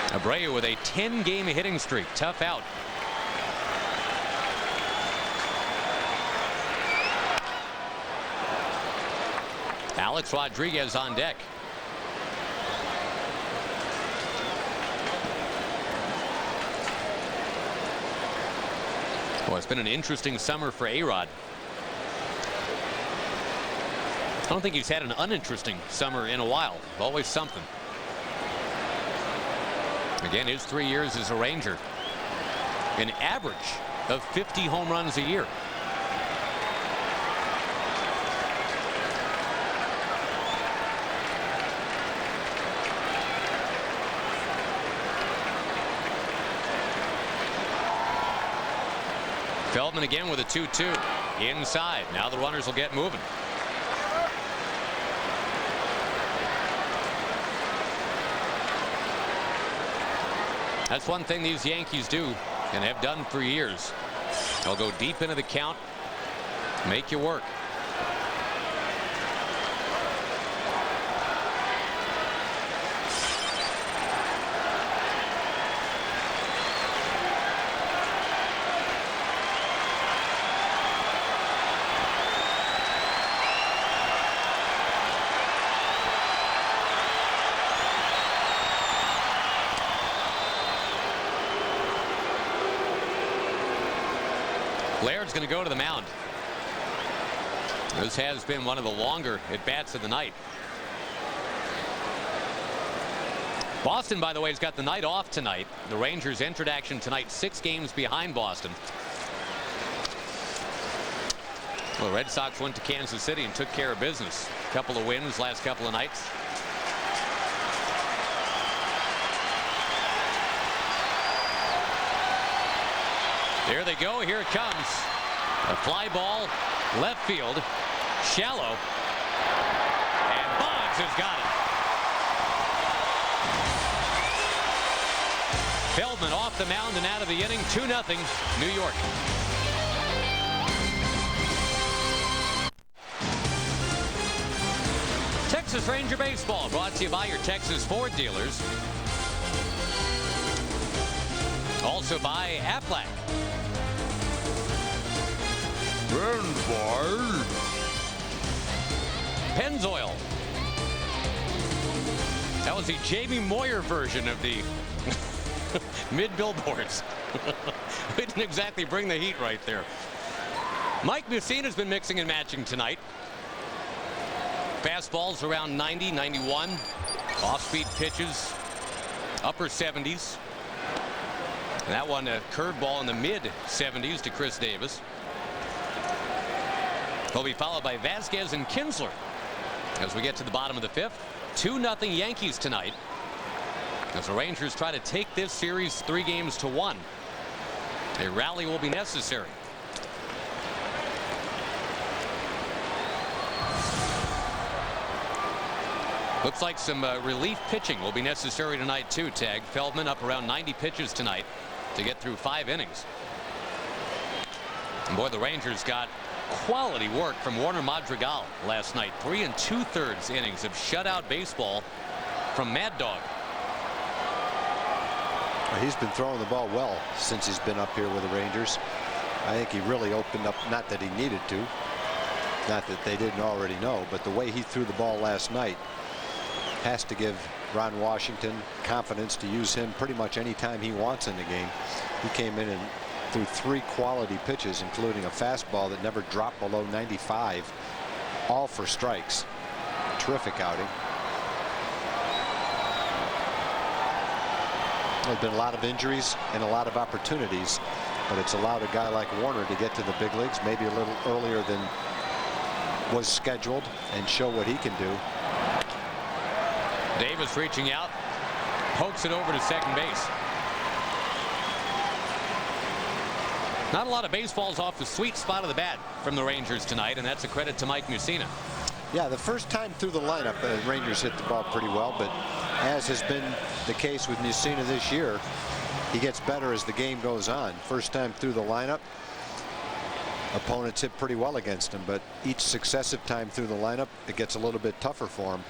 Abreu with a 10-game hitting streak. Tough out. Alex Rodriguez on deck. Well, it's been an interesting summer for A-Rod. I don't think he's had an uninteresting summer in a while. Always something. Again, his 3 years as a Ranger, an average of 50 home runs a year. Feldman again with a 2-2 inside. Now the runners will get moving. That's one thing these Yankees do and have done for years. They'll go deep into the count make you work. Laird's going to go to the mound. This has been one of the longer at-bats of the night. Boston, by the way, has got the night off tonight. The Rangers entered action tonight 6 games behind Boston. Well, the Red Sox went to Kansas City and took care of business. A couple of wins last couple of nights. There they go. Here it comes. A fly ball, left field, shallow, and Boggs has got it. Feldman off the mound and out of the inning. 2-0 New York. Texas Ranger Baseball brought to you by your Texas Ford dealers. Also by Aflac. And by Pennzoil. That was the Jamie Moyer version of the mid-billboards. We didn't exactly bring the heat right there. Mike Mussina's been mixing and matching tonight. Fastballs around 90, 91. Off-speed pitches, upper 70s. And that one, a curveball in the mid-70s to Chris Davis. He'll be followed by Vasquez and Kinsler as we get to the bottom of the 5th. 2-0 Yankees tonight as the Rangers try to take this series 3-1. A rally will be necessary. Looks like some relief pitching will be necessary tonight too, Tag. Feldman up around 90 pitches tonight to get through 5 innings. And boy, the Rangers got quality work from Warner Madrigal last night. 3 2/3 innings of shutout baseball from Mad Dog. He's been throwing the ball well since he's been up here with the Rangers. I think he really opened up, not that he needed to, not that they didn't already know, but the way he threw the ball last night has to give Ron Washington confidence to use him pretty much any time he wants in the game. He came in and threw 3 quality pitches, including a fastball that never dropped below 95, all for strikes. Terrific outing. There's been a lot of injuries and a lot of opportunities, but it's allowed a guy like Warner to get to the big leagues maybe a little earlier than was scheduled and show what he can do. Davis reaching out, pokes it over to second base. Not a lot of baseballs off the sweet spot of the bat from the Rangers tonight, and that's a credit to Mike Mussina. Yeah, the first time through the lineup, the Rangers hit the ball pretty well, but as has been the case with Mussina this year, he gets better as the game goes on. First time through the lineup, opponents hit pretty well against him, but each successive time through the lineup, it gets a little bit tougher for him.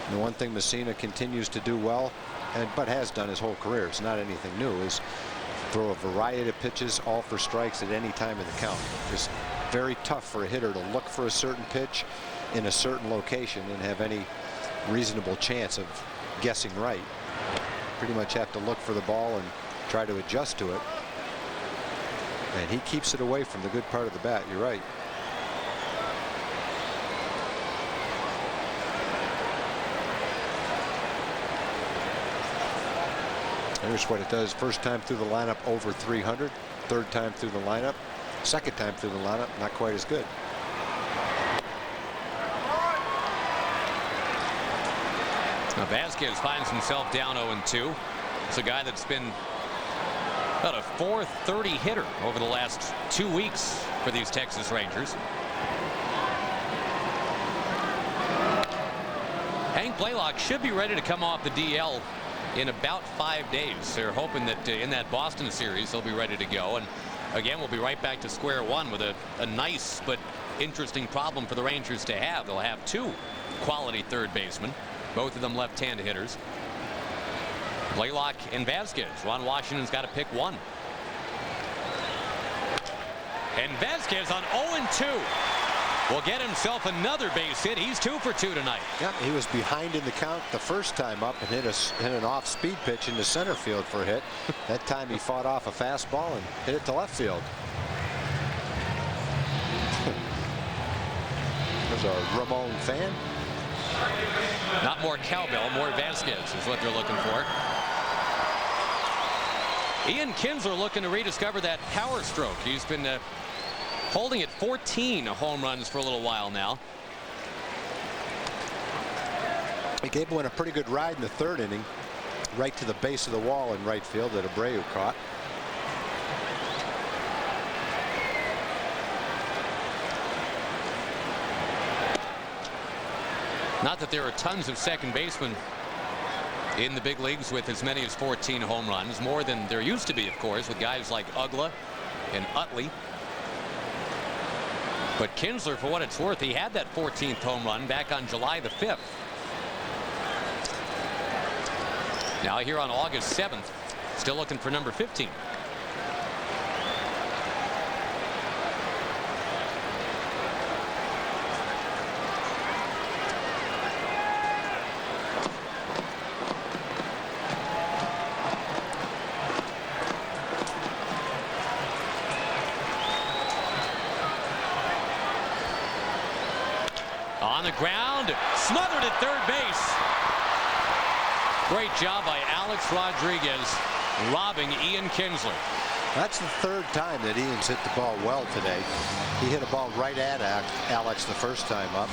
And the one thing Mussina continues to do well, but has done his whole career, it's not anything new, is throw a variety of pitches, all for strikes at any time in the count. Just very tough for a hitter to look for a certain pitch in a certain location and have any reasonable chance of guessing right. Pretty much have to look for the ball and try to adjust to it. And he keeps it away from the good part of the bat. You're right. Here's what it does. First time through the lineup over 300. Third time through the lineup. Second time through the lineup, not quite as good. Now Vasquez finds himself down 0-2. It's a guy that's been about a .430 hitter over the last 2 weeks for these Texas Rangers. Hank Blaylock should be ready to come off the DL in about 5 days. They're hoping that in that Boston series he'll be ready to go, and again we'll be right back to square one with a nice but interesting problem for the Rangers to have. They'll have 2 quality third basemen, both of them left-handed hitters. Blaylock and Vasquez. Ron Washington's got to pick one. And Vasquez on 0-2 will get himself another base hit. He's 2 for 2 tonight. Yeah, he was behind in the count the first time up and hit an off-speed pitch into center field for a hit. That time he fought off a fastball and hit it to left field. There's a Ramon fan. Not more cowbell, more Vasquez is what they're looking for. Ian Kinsler looking to rediscover that power stroke. He's been holding at 14 home runs for a little while now. He gave one a pretty good ride in the 3rd inning, right to the base of the wall in right field that Abreu caught. Not that there are tons of second basemen in the big leagues with as many as 14 home runs, more than there used to be, of course, with guys like Ugla and Utley. But Kinsler, for what it's worth, he had that 14th home run back on July the 5th. Now here on August 7th, still looking for number 15. On the ground, smothered at third base. Great job by Alex Rodriguez robbing Ian Kinsler. That's the 3rd time that Ian's hit the ball well today. He hit a ball right at Alex the first time up.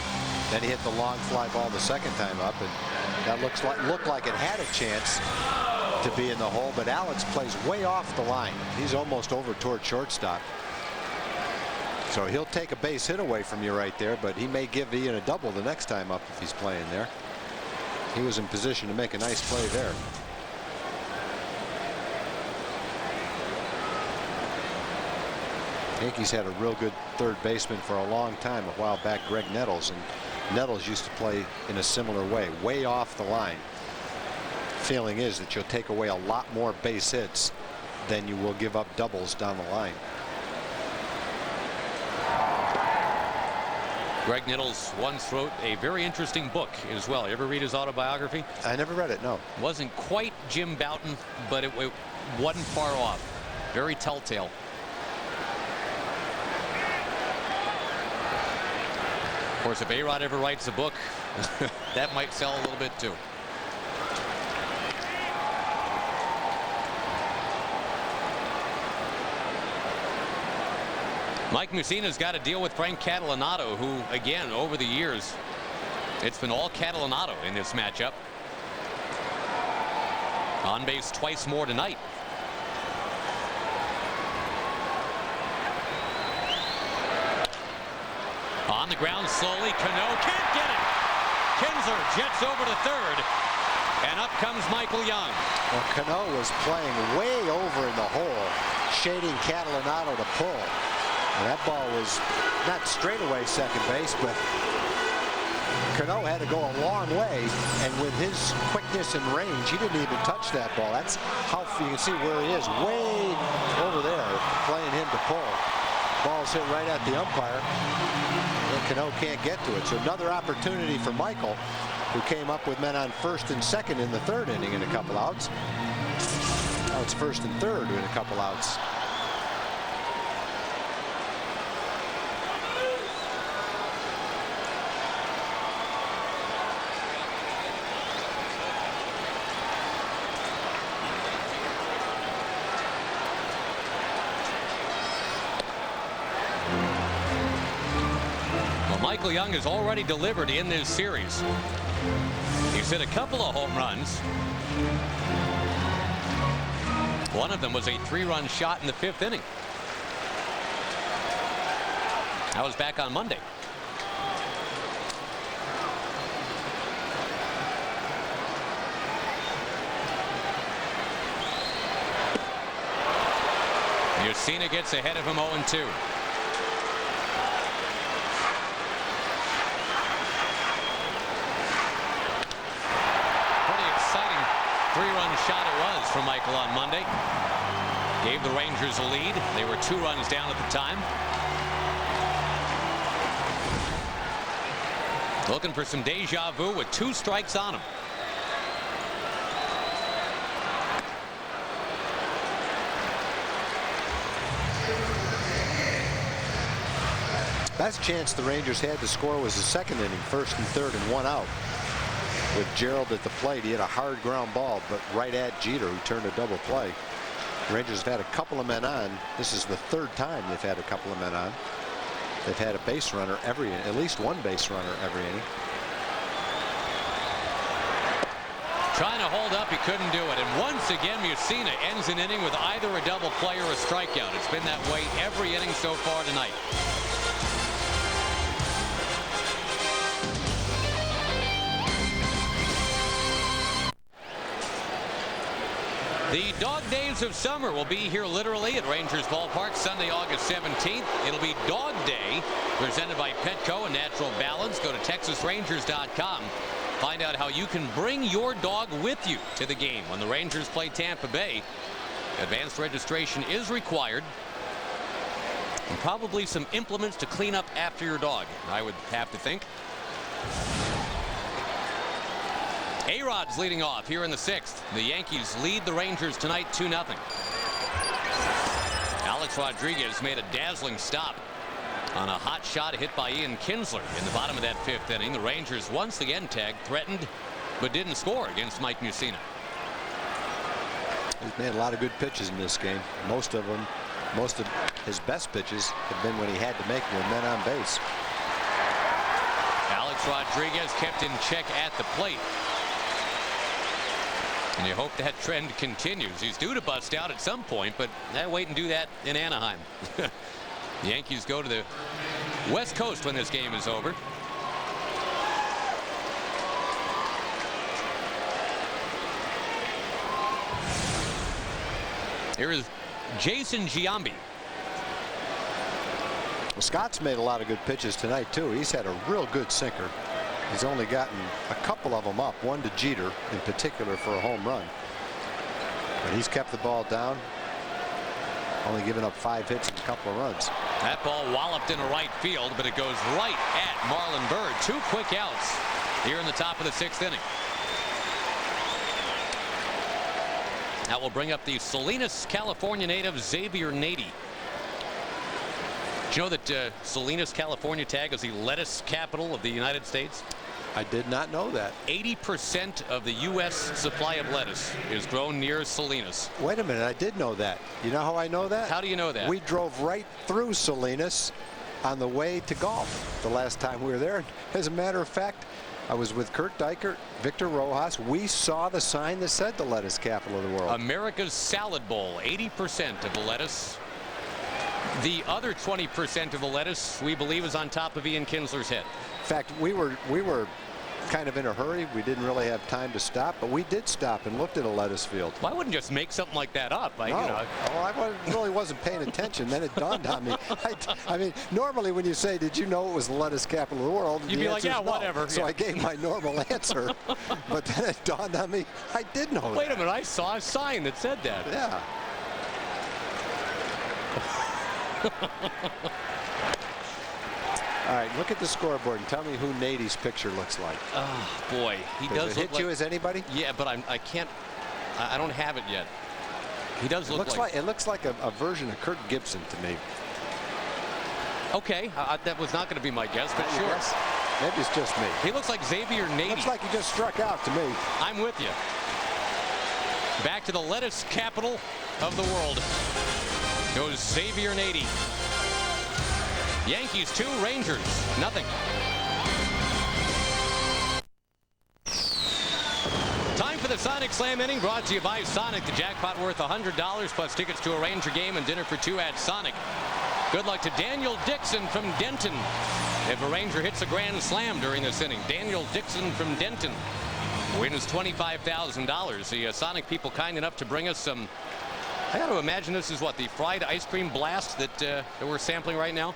Then he hit the long fly ball the second time up, and that looked like it had a chance to be in the hole, but Alex plays way off the line. He's almost over toward shortstop. So he'll take a base hit away from you right there, but he may give Ian a double the next time up if he's playing there. He was in position to make a nice play there. Yankees had a real good third baseman for a long time, a while back, Greg Nettles, and Nettles used to play in a similar way off the line. Feeling is that you'll take away a lot more base hits than you will give up doubles down the line. Greg Nettles once wrote a very interesting book as well. You ever read his autobiography? I never read it, no. Wasn't quite Jim Bouton, but it wasn't far off. Very telltale. Of course, if A-Rod ever writes a book, that might sell a little bit too. Mike Mussina's got to deal with Frank Catalanato, who, again, over the years, it's been all Catalanato in this matchup. On base twice more tonight. On the ground slowly, Cano can't get it. Kinsler jets over to third, and up comes Michael Young. Well, Cano was playing way over in the hole, shading Catalanato to pull. And that ball was not straightaway second base, but Cano had to go a long way, and with his quickness and range, he didn't even touch that ball. That's how you can see where he is, way over there, playing him to pull. Ball's hit right at the umpire, and Cano can't get to it. So another opportunity for Michael, who came up with men on first and second in the 3rd inning in a couple outs. Now it's first and third in a couple outs. Michael Young has already delivered in this series. He's hit a couple of home runs. One of them was a 3-run shot in the 5th inning. That was back on Monday. Mussina gets ahead of him 0-2. from Michael on Monday. Gave the Rangers a lead. They were 2 runs down at the time. Looking for some deja vu with 2 strikes on him. Best chance the Rangers had to score was the second inning, first and third and 1 out. With Gerald at the plate, he had a hard ground ball, but right at Jeter, who turned a double play. The Rangers have had a couple of men on. This is the 3rd time they've had a couple of men on. They've had a base runner at least one base runner every inning. Trying to hold up, he couldn't do it. And once again, Mussina ends an inning with either a double play or a strikeout. It's been that way every inning so far tonight. The dog days of summer will be here literally at Rangers Ballpark Sunday, August 17th. It'll be Dog Day, presented by Petco and Natural Balance. Go to TexasRangers.com. Find out how you can bring your dog with you to the game when the Rangers play Tampa Bay. Advanced registration is required. And probably some implements to clean up after your dog, I would have to think. A-Rod's leading off here in the 6th. The Yankees lead the Rangers tonight 2-0. Alex Rodriguez made a dazzling stop on a hot shot hit by Ian Kinsler in the bottom of that 5th inning. The Rangers once again tagged, threatened, but didn't score against Mike Mussina. He's made a lot of good pitches in this game. Most of his best pitches have been when he had to make them with men on base. Alex Rodriguez kept in check at the plate. And you hope that trend continues. He's due to bust out at some point, but wait and do that in Anaheim. The Yankees go to the West Coast when this game is over. Here is Jason Giambi. Well, Scott's made a lot of good pitches tonight too. He's had a real good sinker. He's only gotten a couple of them up, one to Jeter in particular for a home run. But he's kept the ball down, only given up 5 hits and a couple of runs. That ball walloped into right field, but it goes right at Marlon Byrd. 2 quick outs here in the top of the 6th inning. That will bring up the Salinas, California native Xavier Nady. Do you know that Salinas, California tag is the lettuce capital of the United States? I did not know that. 80% of the U.S. supply of lettuce is grown near Salinas. Wait a minute, I did know that. You know how I know that? How do you know that? We drove right through Salinas on the way to golf the last time we were there. As a matter of fact, I was with Kurt Dykert, Victor Rojas. We saw the sign that said the lettuce capital of the world. America's salad bowl, 80% of the lettuce. The other 20% of the lettuce, we believe, is on top of Ian Kinsler's head. In fact, we were kind of in a hurry. We didn't really have time to stop, but we did stop and looked at a lettuce field. Well, I wouldn't just make something like that up. No. Well, I really wasn't paying attention. Then it dawned on me. I mean, normally when you say, did you know it was the lettuce capital of the world? You'd be like, yeah, no. whatever. So yeah. I gave my normal answer, but then it dawned on me, I did know that. Wait a minute, I saw a sign that said that. Yeah. All right, look at the scoreboard and tell me who Nady's picture looks like. Oh, boy. He does it look hit you as anybody? Yeah, but I can't. I don't have it yet. He does look like. It looks like a version of Kirk Gibson to me. Okay, that was not going to be my guess, but sure. Guess? Maybe it's just me. He looks like Xavier Nady. Looks like he just struck out to me. I'm with you. Back to the lettuce capital of the world goes Xavier Nady. Yankees 2, Rangers nothing. Time for the Sonic Slam inning, brought to you by Sonic. The jackpot worth $100 plus tickets to a Ranger game and dinner for 2 at Sonic. Good luck to Daniel Dixon from Denton if a Ranger hits a grand slam during this inning. Daniel Dixon from Denton wins $25,000. The Sonic people kind enough to bring us some. I got to imagine this is what, the fried ice cream blast that we're sampling right now.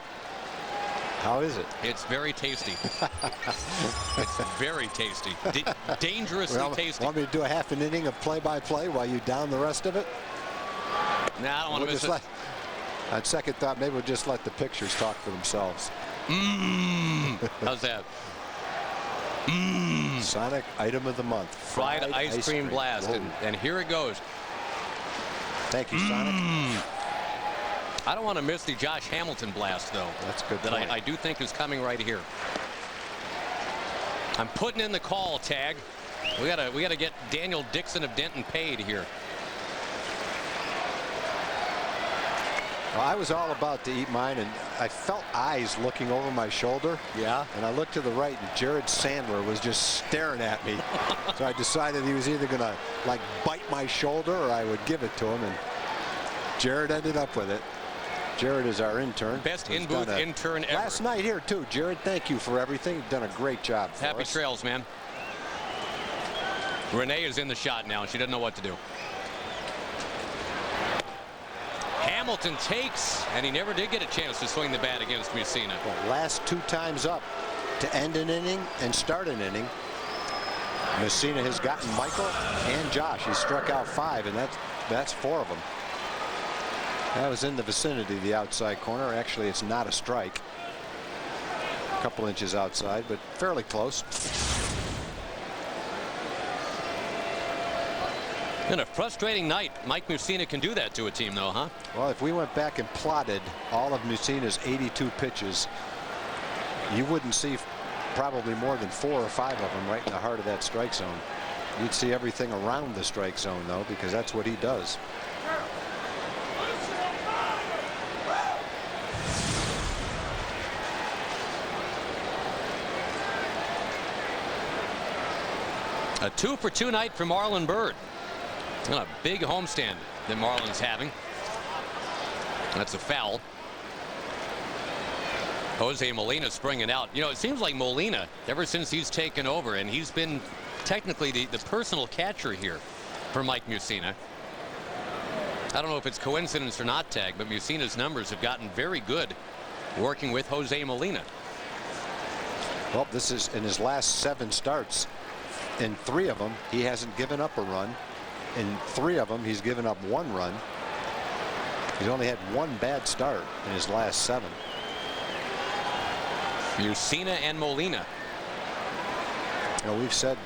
How is it? It's very tasty. It's very tasty. Dangerously tasty. Want me to do a half an inning of play-by-play while you down the rest of it? Nah, I don't want to miss it. On second thought, maybe we'll just let the pictures talk for themselves. How's that? Sonic item of the month. Fried ice cream blast. And here it goes. Thank you, Sonic. I don't want to miss the Josh Hamilton blast, though. That's good. That I do think is coming right here. I'm putting in the call, Tag. We gotta get Daniel Dixon of Denton paid here. Well, I was all about to eat mine, and I felt eyes looking over my shoulder. Yeah. And I looked to the right, and Jared Sandler was just staring at me. So I decided he was either going to, like, bite my shoulder or I would give it to him, and Jared ended up with it. Jared is our intern. Best in-booth intern ever. Last night here, too. Jared, thank you for everything. You've done a great job for Happy us. trails, man. Renee is in the shot now, and she doesn't know what to do. Hamilton takes, and he never did get a chance to swing the bat against Mussina. Well, last 2 times up to end an inning and start an inning, Mussina has gotten Michael and Josh. He struck out 5, and that's 4 of them. That was in the vicinity of the outside corner. Actually, it's not a strike. A couple inches outside, but fairly close. And a frustrating night. Mike Mussina can do that to a team, though, huh? Well, if we went back and plotted all of Mussina's 82 pitches, you wouldn't see probably more than 4 or 5 of them right in the heart of that strike zone. You'd see everything around the strike zone, though, because that's what he does. A 2-for-2 night for Marlon Byrd. And a big homestand that Marlon's having. That's a foul. Jose Molina springing out. You know, it seems like Molina, ever since he's taken over, and he's been technically the personal catcher here for Mike Mussina. I don't know if it's coincidence or not, Tag, but Mussina's numbers have gotten very good working with Jose Molina. Well, this is in his last 7 starts. In 3 of them, he hasn't given up a run. In 3 of them, he's given up 1 run. He's only had 1 bad start in his last 7. Mussina and Molina. You know, we've said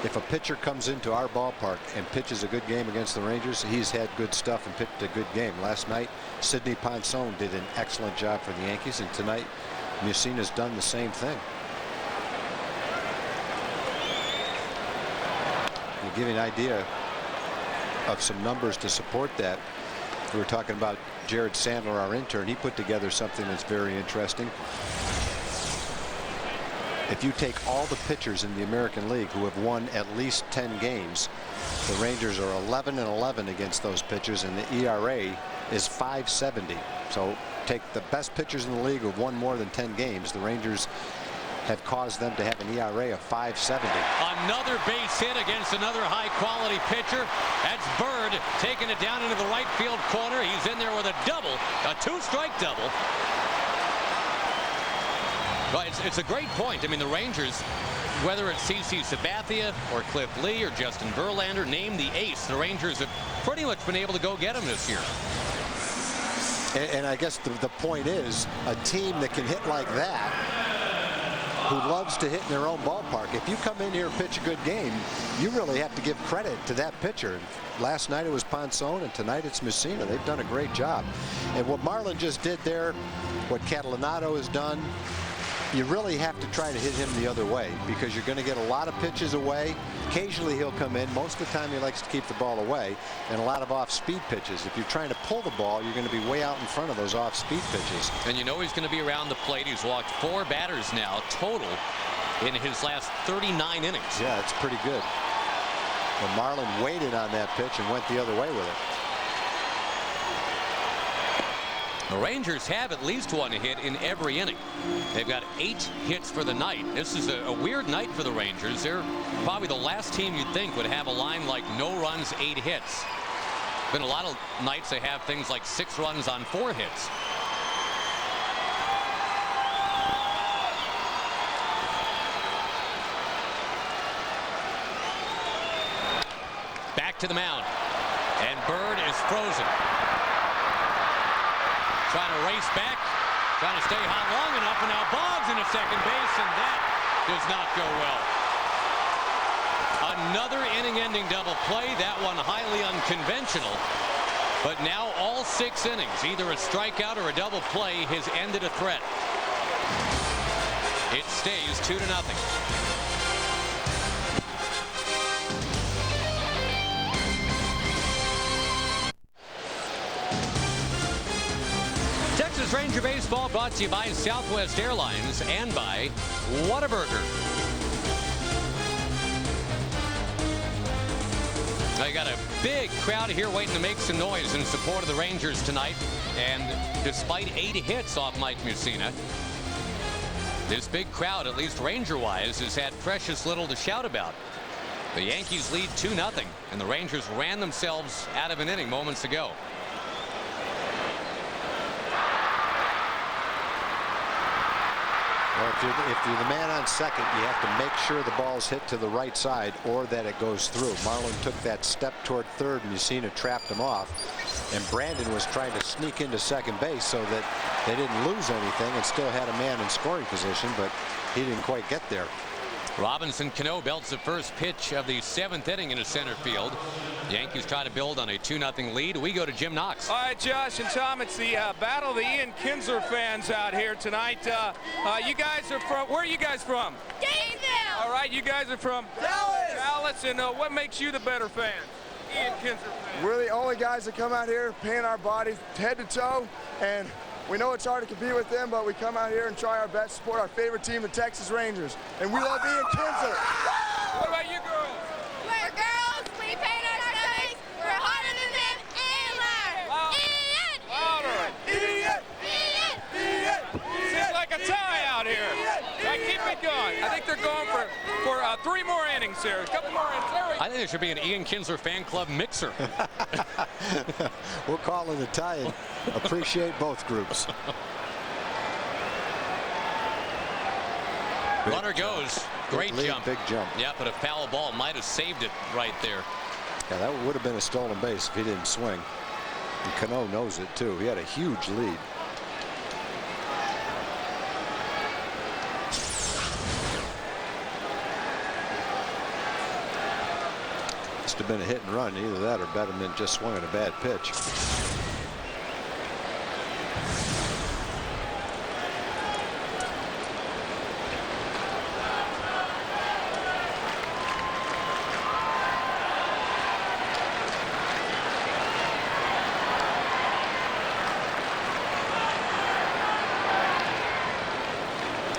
if a pitcher comes into our ballpark and pitches a good game against the Rangers, he's had good stuff and pitched a good game. Last night, Sidney Ponson did an excellent job for the Yankees, and tonight, Mussina's done the same thing. To give you an idea of some numbers to support that, we were talking about Jared Sandler, our intern. He put together something that's very interesting. If you take all the pitchers in the American League who have won at least 10 games, the Rangers are 11-11 against those pitchers, and the ERA is .570. So take the best pitchers in the league who have won more than 10 games. The Rangers have caused them to have an ERA of .570. Another base hit against another high-quality pitcher. That's Byrd taking it down into the right field corner. He's in there with a double, a 2-strike double. Well, it's a great point. I mean, the Rangers, whether it's CC Sabathia or Cliff Lee or Justin Verlander, name the ace, the Rangers have pretty much been able to go get him this year. And I guess the point is, a team that can hit like that, who loves to hit in their own ballpark, if you come in here and pitch a good game, you really have to give credit to that pitcher. Last night it was Ponson, and tonight it's Mussina. They've done a great job. And what Marlon just did there, what Catalinato has done, you really have to try to hit him the other way, because you're going to get a lot of pitches away. Occasionally he'll come in. Most of the time he likes to keep the ball away, and a lot of off-speed pitches. If you're trying to pull the ball, you're going to be way out in front of those off-speed pitches. And you know he's going to be around the plate. He's walked 4 batters now total in his last 39 innings. Yeah, that's pretty good. But Marlon waited on that pitch and went the other way with it. The Rangers have at least 1 hit in every inning. They've got 8 hits for the night. This is a weird night for the Rangers. They're probably the last team you'd think would have a line like no runs, 8 hits. Been a lot of nights they have things like 6 runs on 4 hits. back to the mound. And Bird is frozen. Trying to race back. Trying to stay hot long enough. And now Boggs into second base. And that does not go well. Another inning-ending double play. That one highly unconventional. But now all 6 innings, either a strikeout or a double play, has ended a threat. It stays 2-0. Texas Ranger Baseball brought to you by Southwest Airlines and by Whataburger. Now you got a big crowd here waiting to make some noise in support of the Rangers tonight. And despite 8 hits off Mike Mussina, this big crowd, at least Ranger-wise, has had precious little to shout about. The Yankees lead 2-0, and the Rangers ran themselves out of an inning moments ago. Well, if you're the man on second, you have to make sure the ball's hit to the right side or that it goes through. Marlin took that step toward third, and Mussina trapped him off. And Brandon was trying to sneak into second base so that they didn't lose anything and still had a man in scoring position, but he didn't quite get there. Robinson Cano belts the first pitch of the 7th inning into center field. The Yankees try to build on a 2-0 lead. We go to Jim Knox. All right, Josh and Tom, it's the battle of the Ian Kinsler fans out here tonight. You guys are from, where are you guys from? Gainesville. All right, you guys are from Dallas. Dallas, and what makes you the better fan? Ian Kinsler fan. We're the only guys that come out here paying our bodies head to toe, and we know it's hard to compete with them, but we come out here and try our best to support our favorite team, the Texas Rangers. And we love Ian Kinsler. What about you girls? We're girls. We paint our stomachs. We're harder than them and louder. Louder. Ian. Seems like a tie out here. Right, keep it going. I think they're going for 3 more innings here. A couple more innings. There we go. I think there should be an Ian Kinsler fan club mixer. We'll call it a tie and appreciate both groups. Runner goes. Great lead, jump. big jump. Yeah, but a foul ball might have saved it right there. Yeah, that would have been a stolen base if he didn't swing. And Cano knows it too. He had a huge lead. Must have been a hit and run. Either that or Betterman just swung at a bad pitch.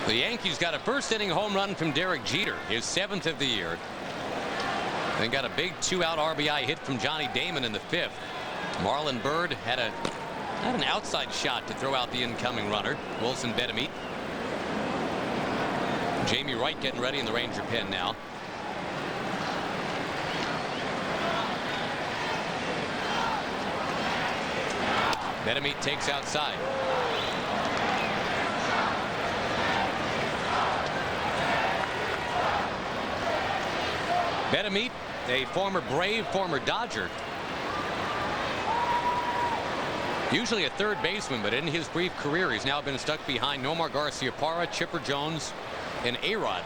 The Yankees got a first inning home run from Derek Jeter, his 7th of the year. Then got a big 2-out RBI hit from Johnny Damon in the 5th. Marlon Byrd had an outside shot to throw out the incoming runner, Wilson Betemit. Jamie Wright getting ready in the Ranger pen now. Betemit takes outside. Betemit, a former Brave, former Dodger. Usually a third baseman, but in his brief career, he's now been stuck behind Nomar Garciaparra, Chipper Jones, and A-Rod.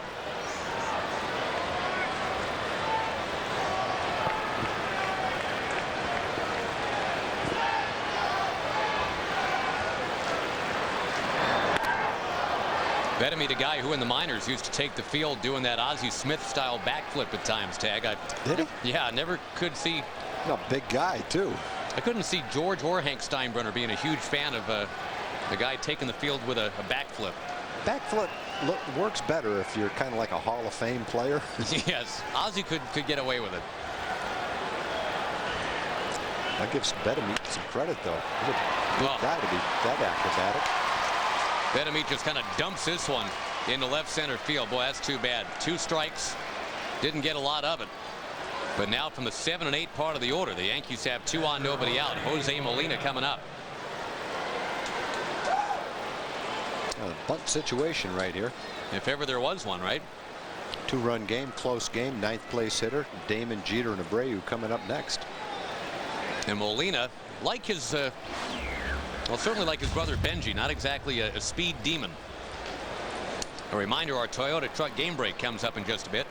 Betemit, a guy who in the minors used to take the field doing that Ozzie Smith style backflip at times, Tag. Did he? Yeah, never could see. A big guy too. I couldn't see George or Hank Steinbrenner being a huge fan of the guy taking the field with a backflip. Backflip works better if you're kind of like a Hall of Fame player. Yes, Ozzie could get away with it. That gives Betemit some credit, though. He's a good Well, guy to be that acrobatic. Betemit just kind of dumps this one into left center field. Boy, that's too bad. 2 strikes. Didn't get a lot of it. But now from the 7 and 8 part of the order, the Yankees have 2 on, nobody out. Jose Molina coming up. A bunt situation right here. If ever there was one, right? Two-run game, close game, 9th place hitter. Damon, Jeter, and Abreu coming up next. And Molina, like his, well, certainly like his brother Benji, not exactly a speed demon. A reminder, our Toyota truck game break comes up in just a bit.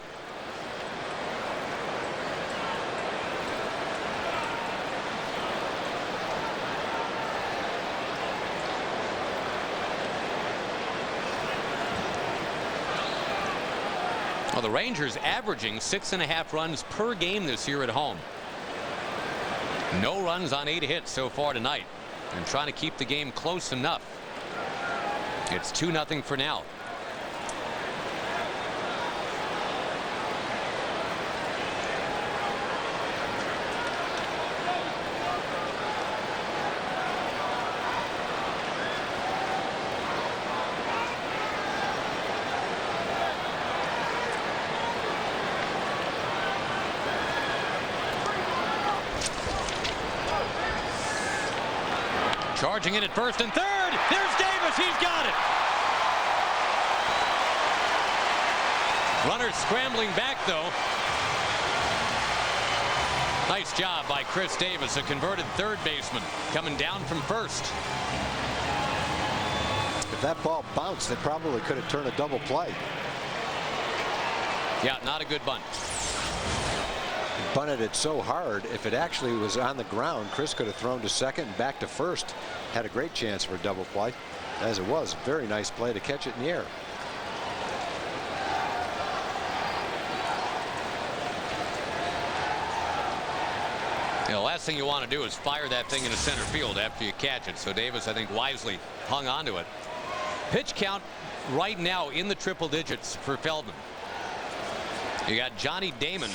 Well, the Rangers averaging 6.5 runs per game this year at home. No runs on 8 hits so far tonight, and trying to keep the game close enough. It's 2-0 for now. Charging in at first and third. There's Davis. He's got it. Runners scrambling back, though. Nice job by Chris Davis, a converted third baseman, coming down from first. If that ball bounced, they probably could have turned a double play. Yeah, not a good bunt. Bunted it so hard, if it actually was on the ground, Chris could have thrown to second and back to first. Had a great chance for a double play. As it was, very nice play to catch it in the air. The last thing you want to do is fire that thing into center field after you catch it. So Davis, I think, wisely hung on to it. Pitch count right now in the triple digits for Feldman. You got Johnny Damon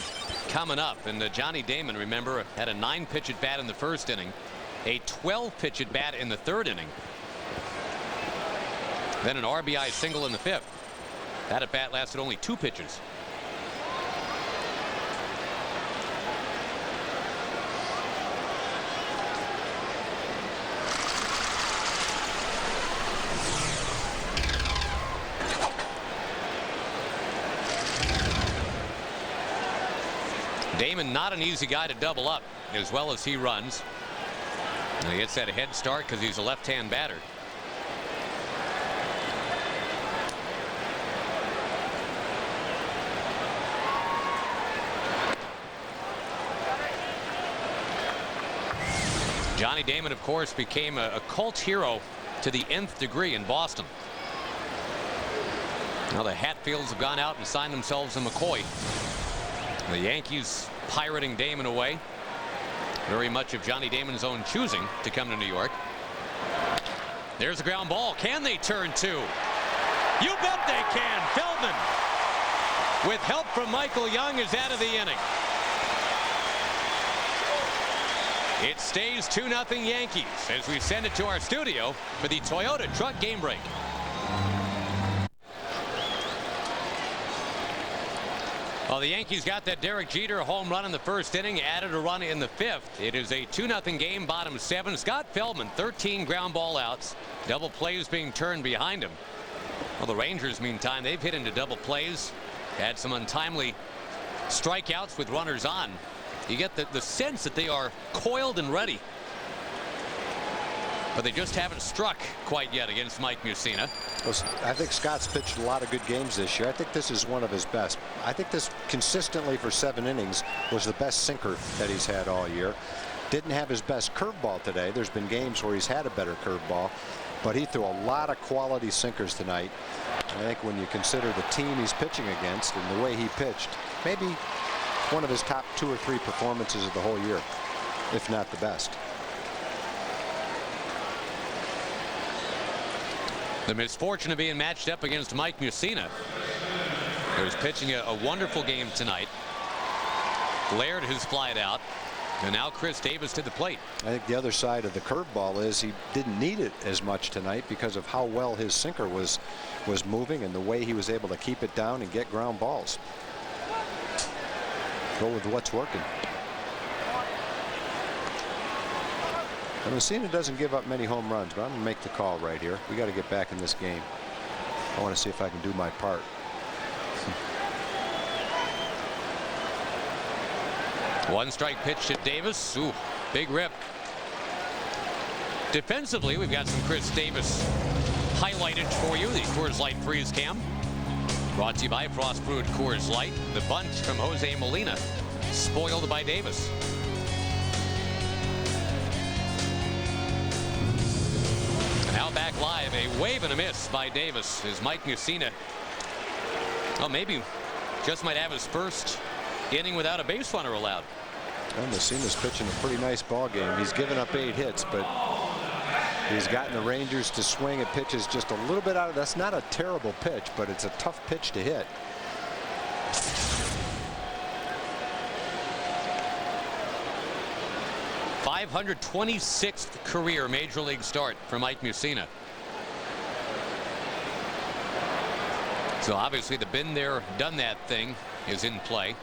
coming up, and Johnny Damon, remember, had a 9-pitch at bat in the first inning, a 12-pitch at bat in the third inning, then an RBI single in the 5th. That at bat lasted only 2 pitches. Damon, not an easy guy to double up as well as he runs. And he gets that head start because he's a left-hand batter. Johnny Damon, of course, became a cult hero to the nth degree in Boston. Now the Hatfields have gone out and signed themselves a McCoy. The Yankees pirating Damon away. Very much of Johnny Damon's own choosing to come to New York. There's a ground ball. Can they turn 2? You bet they can. Feldman, with help from Michael Young, is out of the inning. It stays 2-0 Yankees as we send it to our studio for the Toyota truck game break. Well, the Yankees got that Derek Jeter home run in the first inning, added a run in the 5th. It is a 2-0 game, bottom 7. Scott Feldman, 13 ground ball outs, double plays being turned behind him. Well, the Rangers, meantime, they've hit into double plays, had some untimely strikeouts with runners on. You get the sense that they are coiled and ready, but they just haven't struck quite yet against Mike Mussina. I think Scott's pitched a lot of good games this year. I think this is one of his best. I think this consistently for 7 innings was the best sinker that he's had all year. Didn't have his best curveball today. There's been games where he's had a better curveball, but he threw a lot of quality sinkers tonight. I think when you consider the team he's pitching against and the way he pitched, maybe one of his top 2 or 3 performances of the whole year, if not the best. The misfortune of being matched up against Mike Mussina, who's pitching a wonderful game tonight. Laird, who's flied out, and now Chris Davis to the plate. I think the other side of the curveball is he didn't need it as much tonight because of how well his sinker was moving and the way he was able to keep it down and get ground balls. Go with what's working. And Mussina doesn't give up many home runs, but I'm going to make the call right here. We got to get back in this game. I want to see if I can do my part. One strike pitch to Davis. Ooh, big rip. Defensively, we've got some Chris Davis highlighted for you. The Coors Light Freeze Cam. Brought to you by Frost Brewed Coors Light. The bunch from Jose Molina. Spoiled by Davis. Now back live. A wave and a miss by Davis as Mike Mussina. Oh, maybe just might have his first inning without a base runner allowed. Well, Mussina's pitching a pretty nice ball game. He's given up 8 hits, but he's gotten the Rangers to swing at pitches just a little bit out of. That's not a terrible pitch, but it's a tough pitch to hit. .526th career Major League start for Mike Mussina. So obviously the been there, done that thing is in play.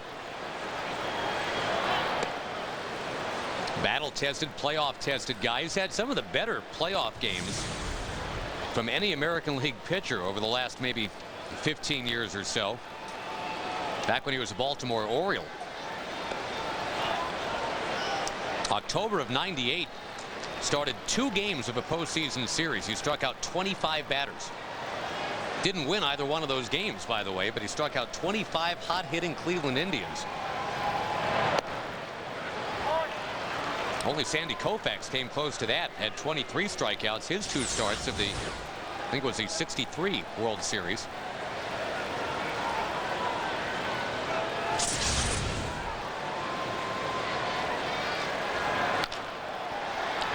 Battle-tested, playoff-tested guy. He's had some of the better playoff games from any American League pitcher over the last maybe 15 years or so. Back when he was a Baltimore Oriole. October of '98 started 2 games of a postseason series. He struck out 25 batters. Didn't win either one of those games, by the way, but he struck out 25 hot-hitting Cleveland Indians. Only Sandy Koufax came close to that. Had 23 strikeouts. His 2 starts of the, I think it was the '63 World Series.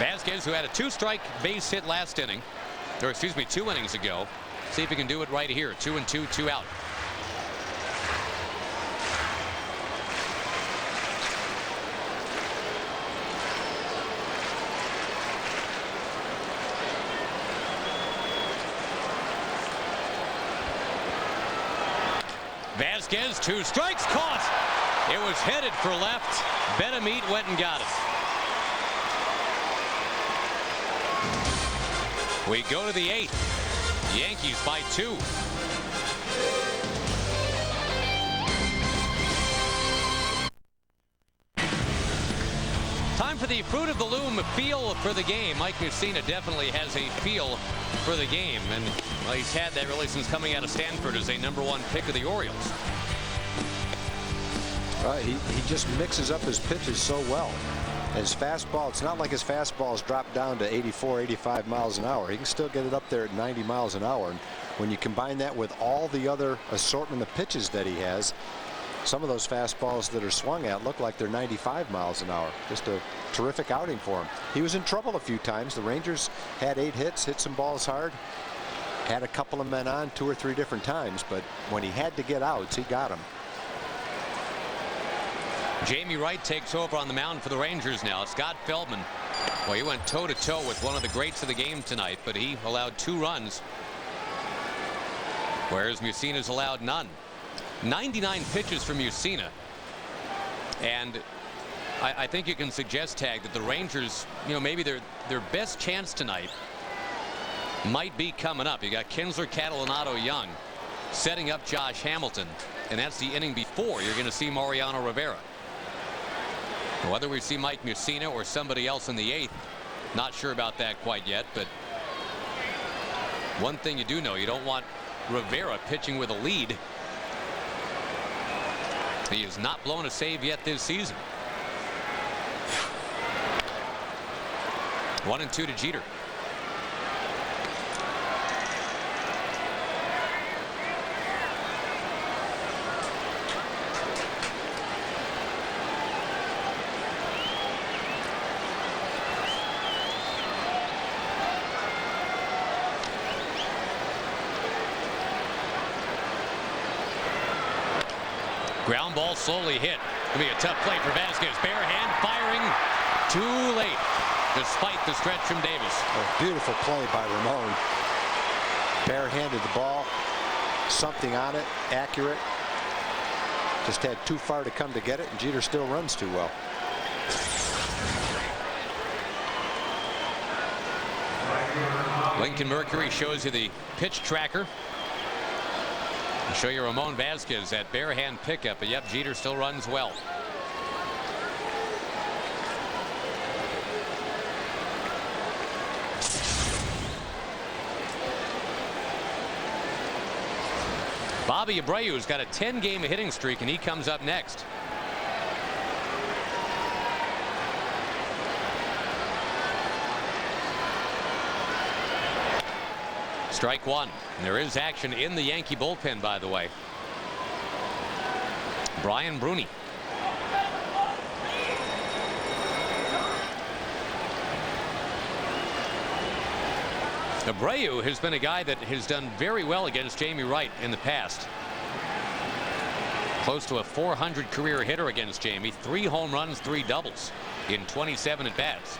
Vasquez, who had a 2-strike base hit last inning, or excuse me, 2 innings ago. See if he can do it right here. 2-2, 2 out. Vasquez, 2 strikes, caught. It was headed for left. Benameat went and got it. We go to the 8th. Yankees by 2. Time for the fruit of the loom feel for the game. Mike Mussina definitely has a feel for the game, and well, he's had that really since coming out of Stanford as a #1 pick of the Orioles. He just mixes up his pitches so well. His fastball, it's not like his fastball's dropped down to 84, 85 miles an hour. He can still get it up there at 90 miles an hour. And when you combine that with all the other assortment of pitches that he has, some of those fastballs that are swung at look like they're 95 miles an hour. Just a terrific outing for him. He was in trouble a few times. The Rangers had 8 hits, hit some balls hard, had a couple of men on 2 or 3 different times, but when he had to get outs, he got them. Jamie Wright takes over on the mound for the Rangers now. Scott Feldman, well, he went toe-to-toe with one of the greats of the game tonight, but he allowed 2 runs, whereas Mussina's allowed none. 99 pitches from Mussina, and I think you can suggest, Tag, that the Rangers, you know, maybe their best chance tonight might be coming up. You got Kinsler, Catalanato, Young setting up Josh Hamilton, and that's the inning before you're going to see Mariano Rivera. Whether we see Mike Mussina or somebody else in the 8th, not sure about that quite yet, but one thing you do know, you don't want Rivera pitching with a lead. He has not blown a save yet this season. 1-2 to Jeter. Ground ball slowly hit. It'll be a tough play for Vasquez. Bare hand firing too late, despite the stretch from Davis. A beautiful play by Ramon. Bare-handed the ball, something on it, accurate. Just had too far to come to get it, and Jeter still runs too well. Lincoln Mercury shows you the pitch tracker. Show you Ramon Vasquez at bare hand pickup, but yep, Jeter still runs well. Bobby Abreu's got a 10-game hitting streak, and he comes up next. Strike one. And there is action in the Yankee bullpen, by the way. Brian Bruni. Abreu has been a guy that has done very well against Jamie Wright in the past. Close to a .400 career hitter against Jamie. 3 home runs, 3 doubles in 27 at-bats.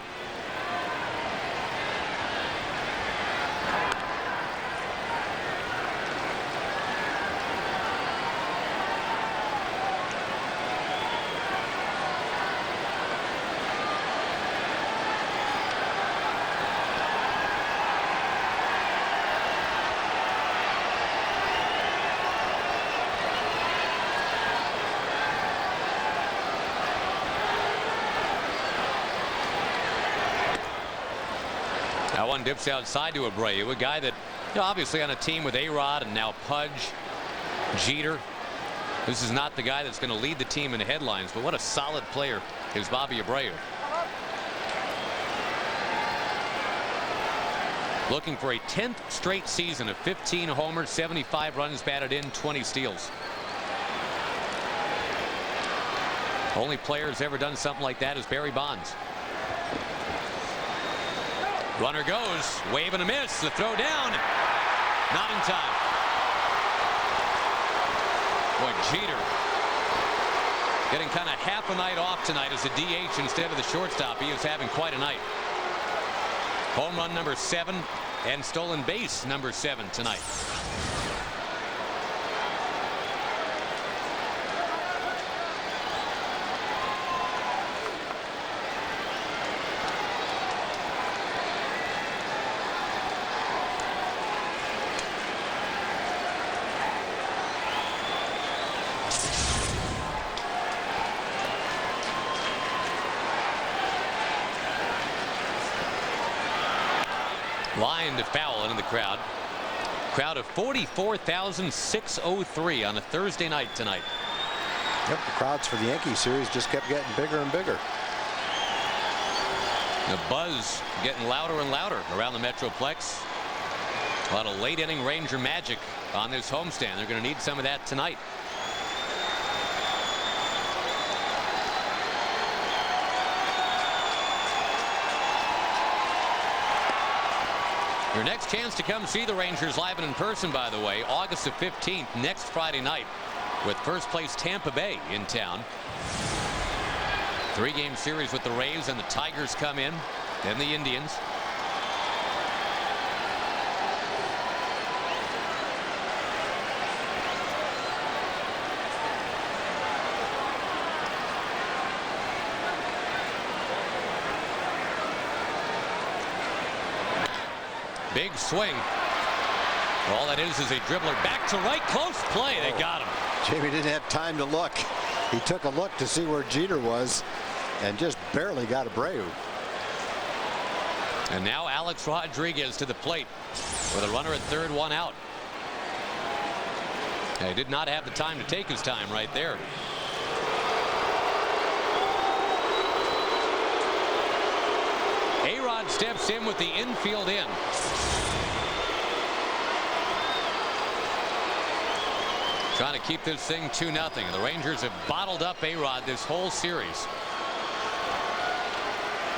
That one dips outside to Abreu, a guy that, obviously on a team with A-Rod and now Pudge, Jeter. This is not the guy that's going to lead the team in the headlines, but what a solid player is Bobby Abreu. Looking for a 10th straight season of 15 homers, 75 runs batted in, 20 steals. Only player who's ever done something like that is Barry Bonds. Runner goes, wave and a miss, the throw down, not in time. Boy, Jeter getting kind of half a night off tonight as a DH instead of the shortstop. He is having quite a night. Home run number 7 and stolen base number 7 tonight. Line to foul into the crowd. Crowd of 44,603 on a Thursday night tonight. Yep, the crowds for the Yankee series just kept getting bigger and bigger. The buzz getting louder and louder around the Metroplex. A lot of late inning Ranger magic on this homestand. They're going to need some of that tonight. Your next chance to come see the Rangers live and in person, by the way, August the 15th, next Friday night, with first place Tampa Bay in town. 3-game series with the Rays, and the Tigers come in, then the Indians. Big swing. All that is a dribbler back to right. Close play. They got him. Jamie didn't have time to look. He took a look to see where Jeter was and just barely got Abreu. And now Alex Rodriguez to the plate with a runner at third, 1 out. He did not have the time to take his time right there. A-Rod steps in with the infield in. Trying to keep this thing 2-0. The Rangers have bottled up A-Rod this whole series.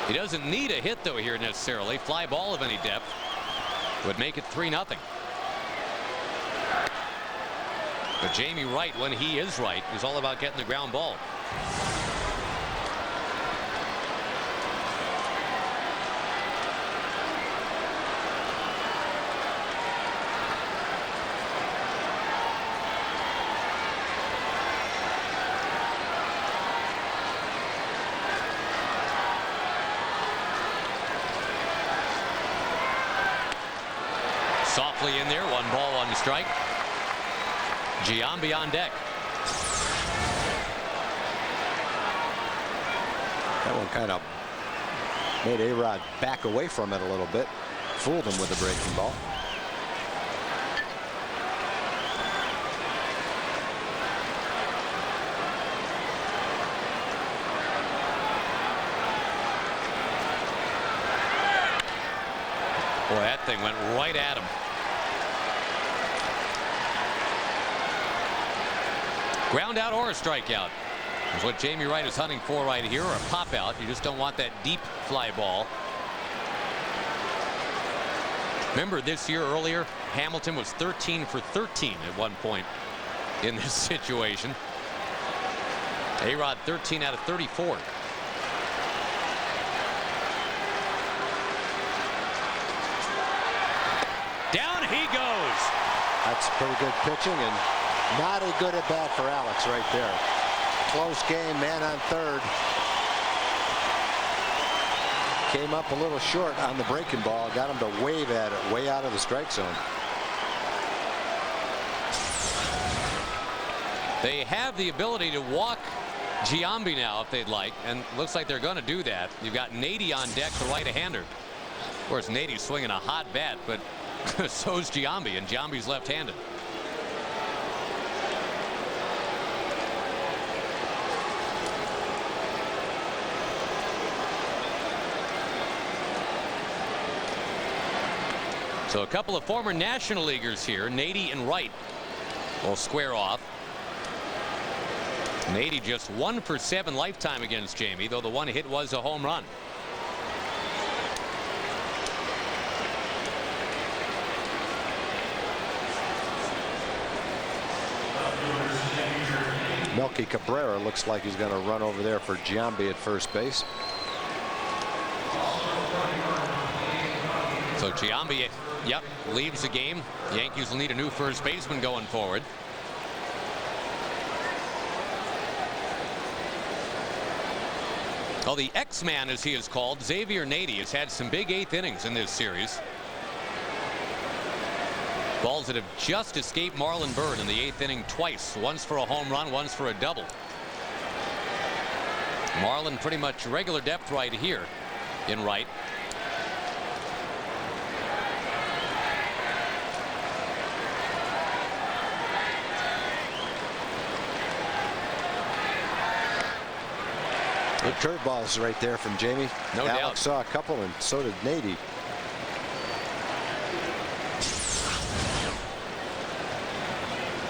He doesn't need a hit, though, here necessarily. Fly ball of any depth would make it 3-0. But Jamie Wright, when he is right, is all about getting the ground ball. Softly in there, 1 ball, 1 strike. Giambi on deck. That one kind of made A-Rod back away from it a little bit. Fooled him with the breaking ball. Boy, that thing went right at him. Ground out or a strikeout is what Jamie Wright is hunting for right here, or a pop out. You just don't want that deep fly ball. Remember this year earlier, Hamilton was 13 for 13 at one point in this situation. A-Rod 13 out of 34. Down he goes. That's pretty good pitching, and not a good at bat for Alex right there. Close game, man on third. Came up a little short on the breaking ball, got him to wave at it way out of the strike zone. They have the ability to walk Giambi now if they'd like, and looks like they're going to do that. You've got Nady on deck, the right-hander. Of course, Nady's swinging a hot bat, but so's Giambi, and Giambi's left-handed. So a couple of former National Leaguers here, Nady and Wright, will square off. Nady just 1 for 7 lifetime against Jamie, though the one hit was a home run. Melky Cabrera looks like he's going to run over there for Giambi at first base. So Giambi, yep, leaves the game. The Yankees will need a new first baseman going forward. Oh, the X-Man, as he is called, Xavier Nady, has had some big 8th innings in this series. Balls that have just escaped Marlon Byrd in the 8th inning twice, once for a home run, once for a double. Marlon pretty much regular depth right here in right. Good curveballs right there from Jamie. No doubt. Alex saw a couple, and so did Nady.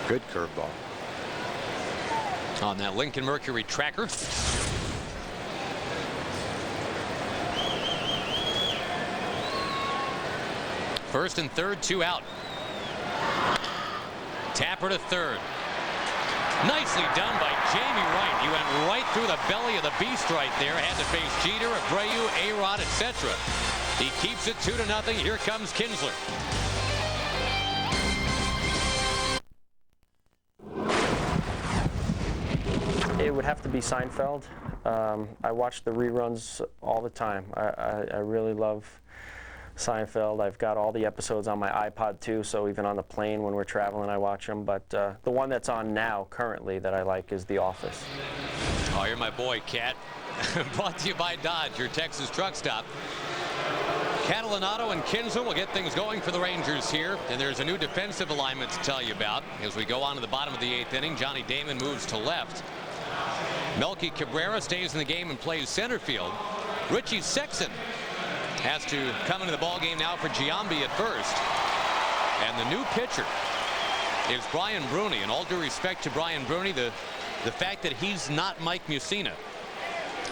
Good curveball. On that Lincoln Mercury tracker. First and third, 2 out. Tapper to third. Nicely done by Jamie Wright. He went right through the belly of the beast right there. Had to face Jeter, Abreu, A-Rod, etc. He keeps it 2-0. Here comes Kinsler. It would have to be Seinfeld. I watch the reruns all the time. I really love Seinfeld. I've got all the episodes on my iPod too, so even on the plane when we're traveling I watch them. But the one that's on now currently that I like is The Office. Oh, you're my boy, Cat. Brought to you by Dodge, your Texas truck stop. Catalanato and Kinsler will get things going for the Rangers here, and there's a new defensive alignment to tell you about. As we go on to the bottom of the 8th inning, Johnny Damon moves to left. Melky Cabrera stays in the game and plays center field. Richie Sexton has to come into the ball game now for Giambi at first. And the new pitcher is Brian Bruni. And all due respect to Brian Bruni, the fact that he's not Mike Mussina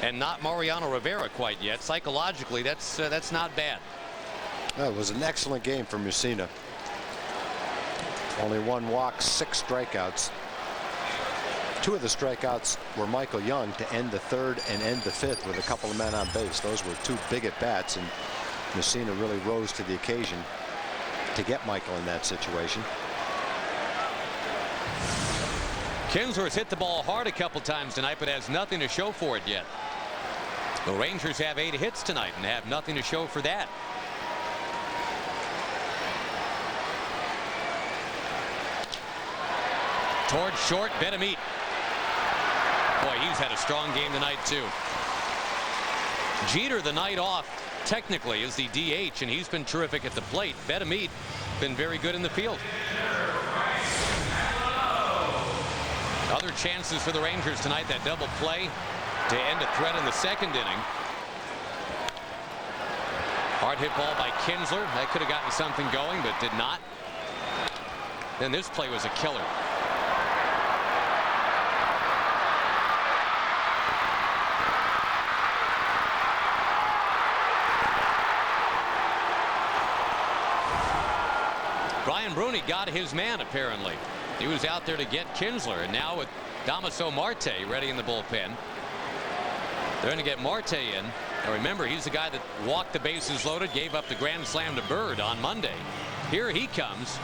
and not Mariano Rivera quite yet, psychologically, that's not bad. That was an excellent game for Mussina. Only 1 walk, 6 strikeouts. 2 of the strikeouts were Michael Young to end the 3rd and end the 5th with a couple of men on base. Those were 2 big at bats, and Mussina really rose to the occasion to get Michael in that situation. Kinsler has hit the ball hard a couple times tonight, but has nothing to show for it yet. The Rangers have 8 hits tonight and have nothing to show for that. Towards short, Betemit. Boy, he's had a strong game tonight too. Jeter, the night off, technically is the DH, and he's been terrific at the plate. Betemit been very good in the field. Other chances for the Rangers tonight. That double play to end a threat in the 2nd inning. Hard hit ball by Kinsler. That could have gotten something going, but did not. Then this play was a killer. Brian Bruni got his man, apparently. He was out there to get Kinsler, and now with Damaso Marte ready in the bullpen, they're going to get Marte in. Now remember, he's the guy that walked the bases loaded, gave up the grand slam to Bird on Monday. Here he comes.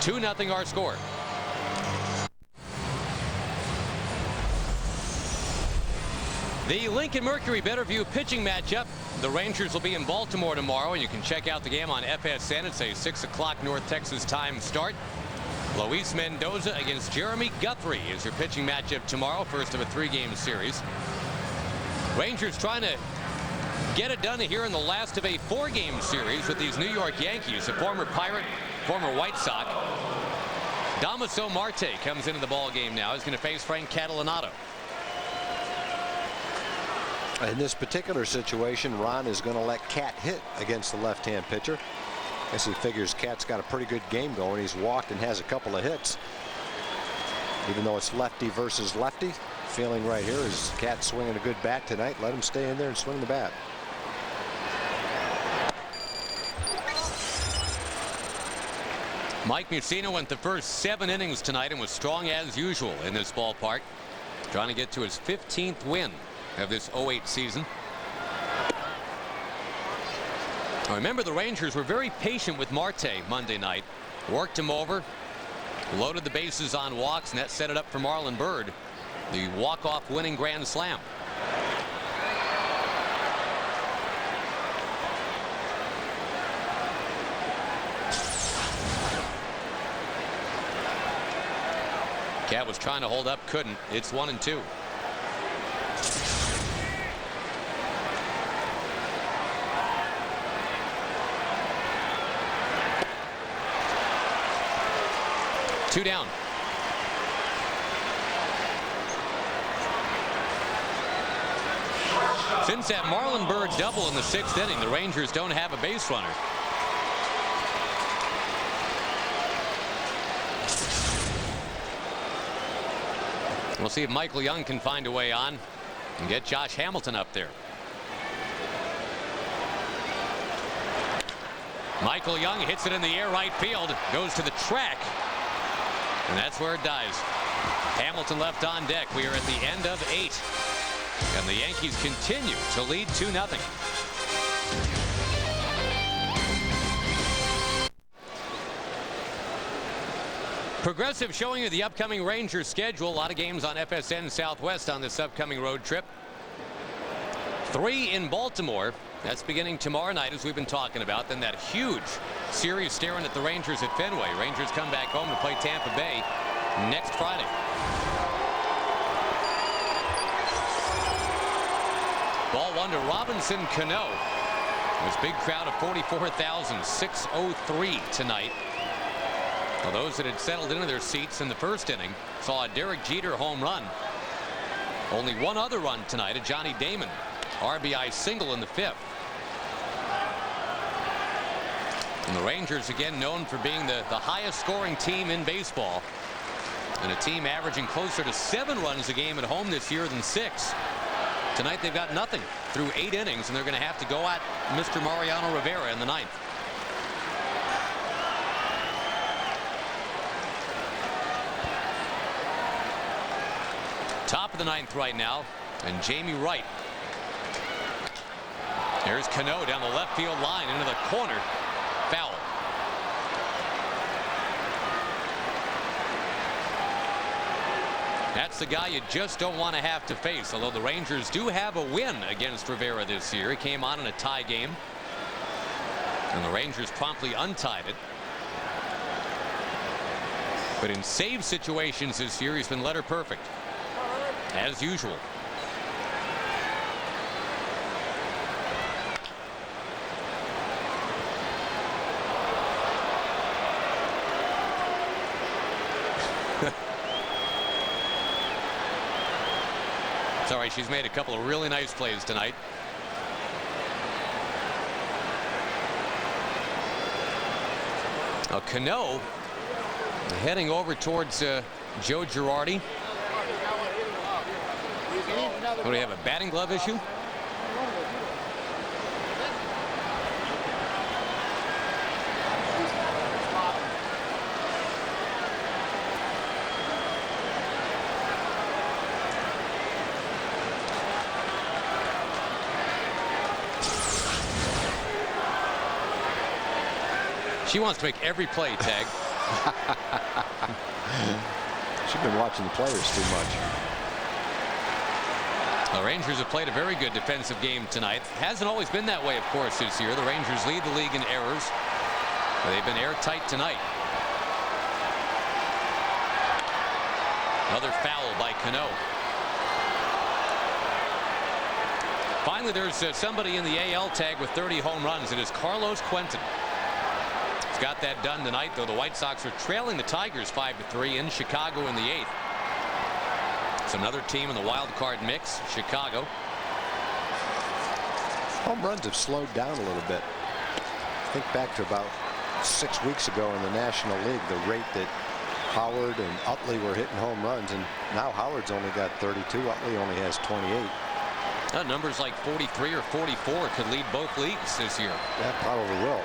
2-0 our score. The Lincoln Mercury Betterview pitching matchup. The Rangers will be in Baltimore tomorrow, and you can check out the game on FSN. It's a 6 o'clock North Texas time start. Luis Mendoza against Jeremy Guthrie is your pitching matchup tomorrow, first of a 3-game series. Rangers trying to get it done here in the last of a 4-game series with these New York Yankees, a former Pirate, former White Sox. Damaso Marte comes into the ball game now. He's going to face Frank Catalanato. In this particular situation, Ron is going to let Cat hit against the left-hand pitcher. I guess he figures Cat's got a pretty good game going. He's walked and has a couple of hits. Even though it's lefty versus lefty, feeling right here is Cat swinging a good bat tonight. Let him stay in there and swing the bat. Mike Mussina went the first 7 innings tonight and was strong as usual in this ballpark, trying to get to his 15th win of this 08 season. Now remember, the Rangers were very patient with Marte Monday night. Worked him over, loaded the bases on walks, and that set it up for Marlon Byrd, the walk-off winning grand slam. Cat was trying to hold up, couldn't. It's 1-2. Two down. Since that Marlon Byrd double in the 6th inning, the Rangers don't have a base runner. We'll see if Michael Young can find a way on and get Josh Hamilton up there. Michael Young hits it in the air right field, goes to the track, and that's where it dies. Hamilton left on deck. We are at the end of 8, and the Yankees continue to lead 2-0. Progressive showing you the upcoming Rangers schedule. A lot of games on FSN Southwest on this upcoming road trip. 3 in Baltimore. That's beginning tomorrow night, as we've been talking about. Then that huge series staring at the Rangers at Fenway. Rangers come back home to play Tampa Bay next Friday. Ball 1 to Robinson Cano. This big crowd of 44,603 tonight. Well, those that had settled into their seats in the first inning saw a Derek Jeter home run. Only one other run tonight, a Johnny Damon RBI single in the 5th. And the Rangers, again, known for being the highest scoring team in baseball, and a team averaging closer to 7 runs a game at home this year than 6. Tonight they've got nothing through 8 innings, and they're going to have to go at Mr. Mariano Rivera in the 9th. Top of the 9th right now, and Jamie Wright. There's Cano down the left field line into the corner. Foul. That's the guy you just don't want to have to face, although the Rangers do have a win against Rivera this year. He came on in a tie game, and the Rangers promptly untied it. But in save situations this year, he's been letter perfect, as usual. It's all right. She's made a couple of really nice plays tonight. Cano heading over towards Joe Girardi. What do we have, a batting glove issue? She wants to make every play, Tag. She's been watching the players too much. The Rangers have played a very good defensive game tonight. Hasn't always been that way, of course, this year. The Rangers lead the league in errors, but they've been airtight tonight. Another foul by Cano. Finally, there's somebody in the AL tag with 30 home runs. It is Carlos Quentin. He's got that done tonight, though the White Sox are trailing the Tigers 5-3 in Chicago in the 8th. It's another team in the wild card mix, Chicago. Home runs have slowed down a little bit. Think back to about 6 weeks ago in the National League, the rate that Howard and Utley were hitting home runs, and now Howard's only got 32. Utley only has 28. Numbers like 43 or 44 could lead both leagues this year. That probably will.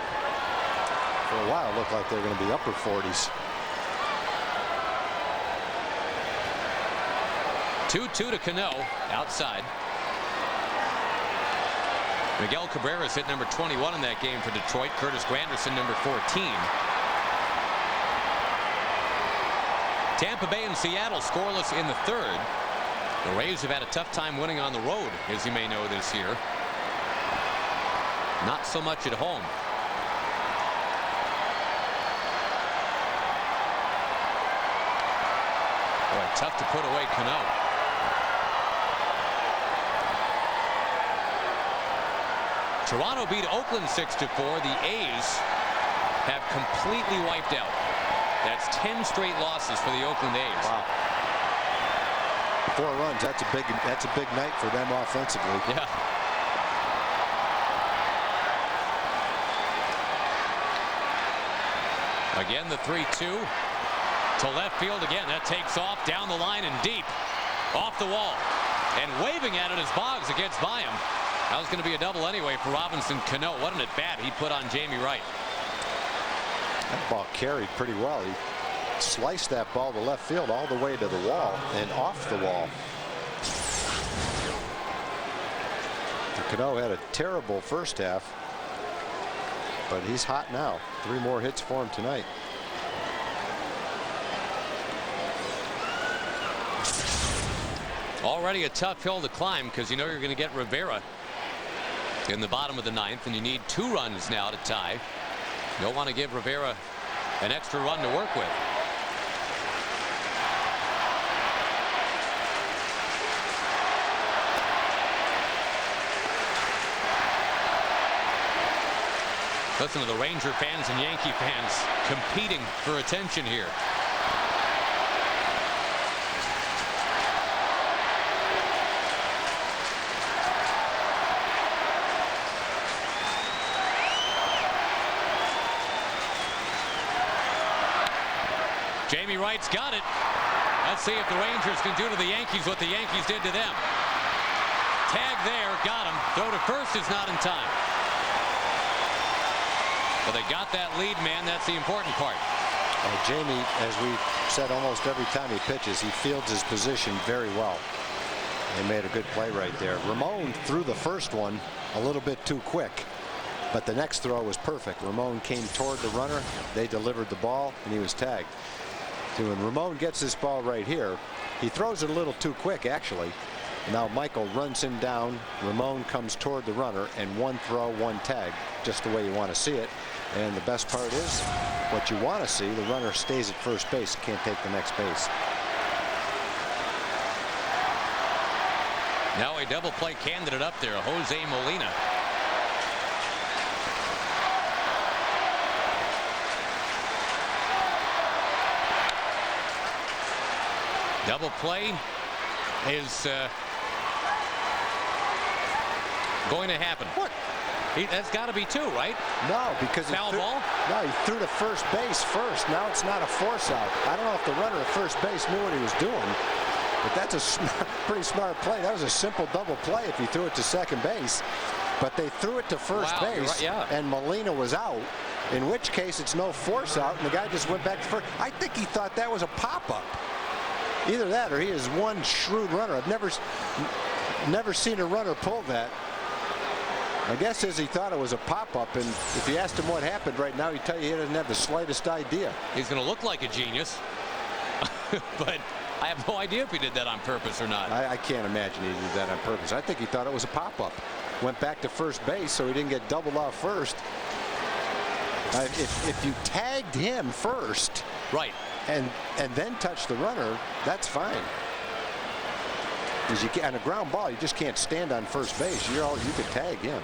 For a while, it looked like they were going to be upper 40s. 2-2 to Cano outside. Miguel Cabrera's hit number 21 in that game for Detroit. Curtis Granderson number 14. Tampa Bay and Seattle scoreless in the 3rd. The Rays have had a tough time winning on the road, as you may know, this year. Not so much at home. Boy, tough to put away Cano. Toronto beat Oakland 6-4. The A's have completely wiped out. That's 10 straight losses for the Oakland A's. Wow. 4 runs. That's a big night for them offensively. Yeah. Again, the 3-2 to left field again. That takes off down the line and deep, off the wall, and waving at it as Boggs gets by him. That was going to be a double anyway for Robinson Cano. What an at-bat he put on Jamie Wright. That ball carried pretty well. He sliced that ball to left field all the way to the wall and off the wall. Cano had a terrible first half, but he's hot now. 3 more hits for him tonight. Already a tough hill to climb, because you know you're going to get Rivera in the bottom of the 9th, and you need 2 runs now to tie. You don't want to give Rivera an extra run to work with. Listen to the Ranger fans and Yankee fans competing for attention here. Jamie Wright's got it. Let's see if the Rangers can do to the Yankees what the Yankees did to them. Tag there, got him. Throw to first is not in time. Well, they got that lead, man. That's the important part. Jamie, as we said almost every time he pitches, he fields his position very well. They made a good play right there. Ramon threw the first one a little bit too quick, but the next throw was perfect. Ramon came toward the runner. They delivered the ball, and he was tagged. So when Ramon gets this ball right here, he throws it a little too quick, actually. Now Michael runs him down. Ramon comes toward the runner, and 1 throw, 1 tag, just the way you want to see it. And the best part is, what you want to see, the runner stays at first base, can't take the next base. Now a double play candidate up there, Jose Molina. Double play is going to happen. What? That's got to be 2, right? No, because foul ball. No, he threw to first base first. Now it's not a force out. I don't know if the runner at first base knew what he was doing, but that's a pretty smart play. That was a simple double play if he threw it to second base. But they threw it to first base, right, yeah. and Molina was out, in which case it's no force out, and the guy just went back to first. I think he thought that was a pop-up. Either that or he is one shrewd runner. I've never seen a runner pull that. My guess is he thought it was a pop-up, and if you asked him what happened right now, he'd tell you he doesn't have the slightest idea. He's going to look like a genius, but I have no idea if he did that on purpose or not. I can't imagine he did that on purpose. I think he thought it was a pop-up. Went back to first base so he didn't get doubled off first. If you tagged him first, right, and then touch the runner, that's fine. Because on a ground ball, you just can't stand on first base. You could tag him.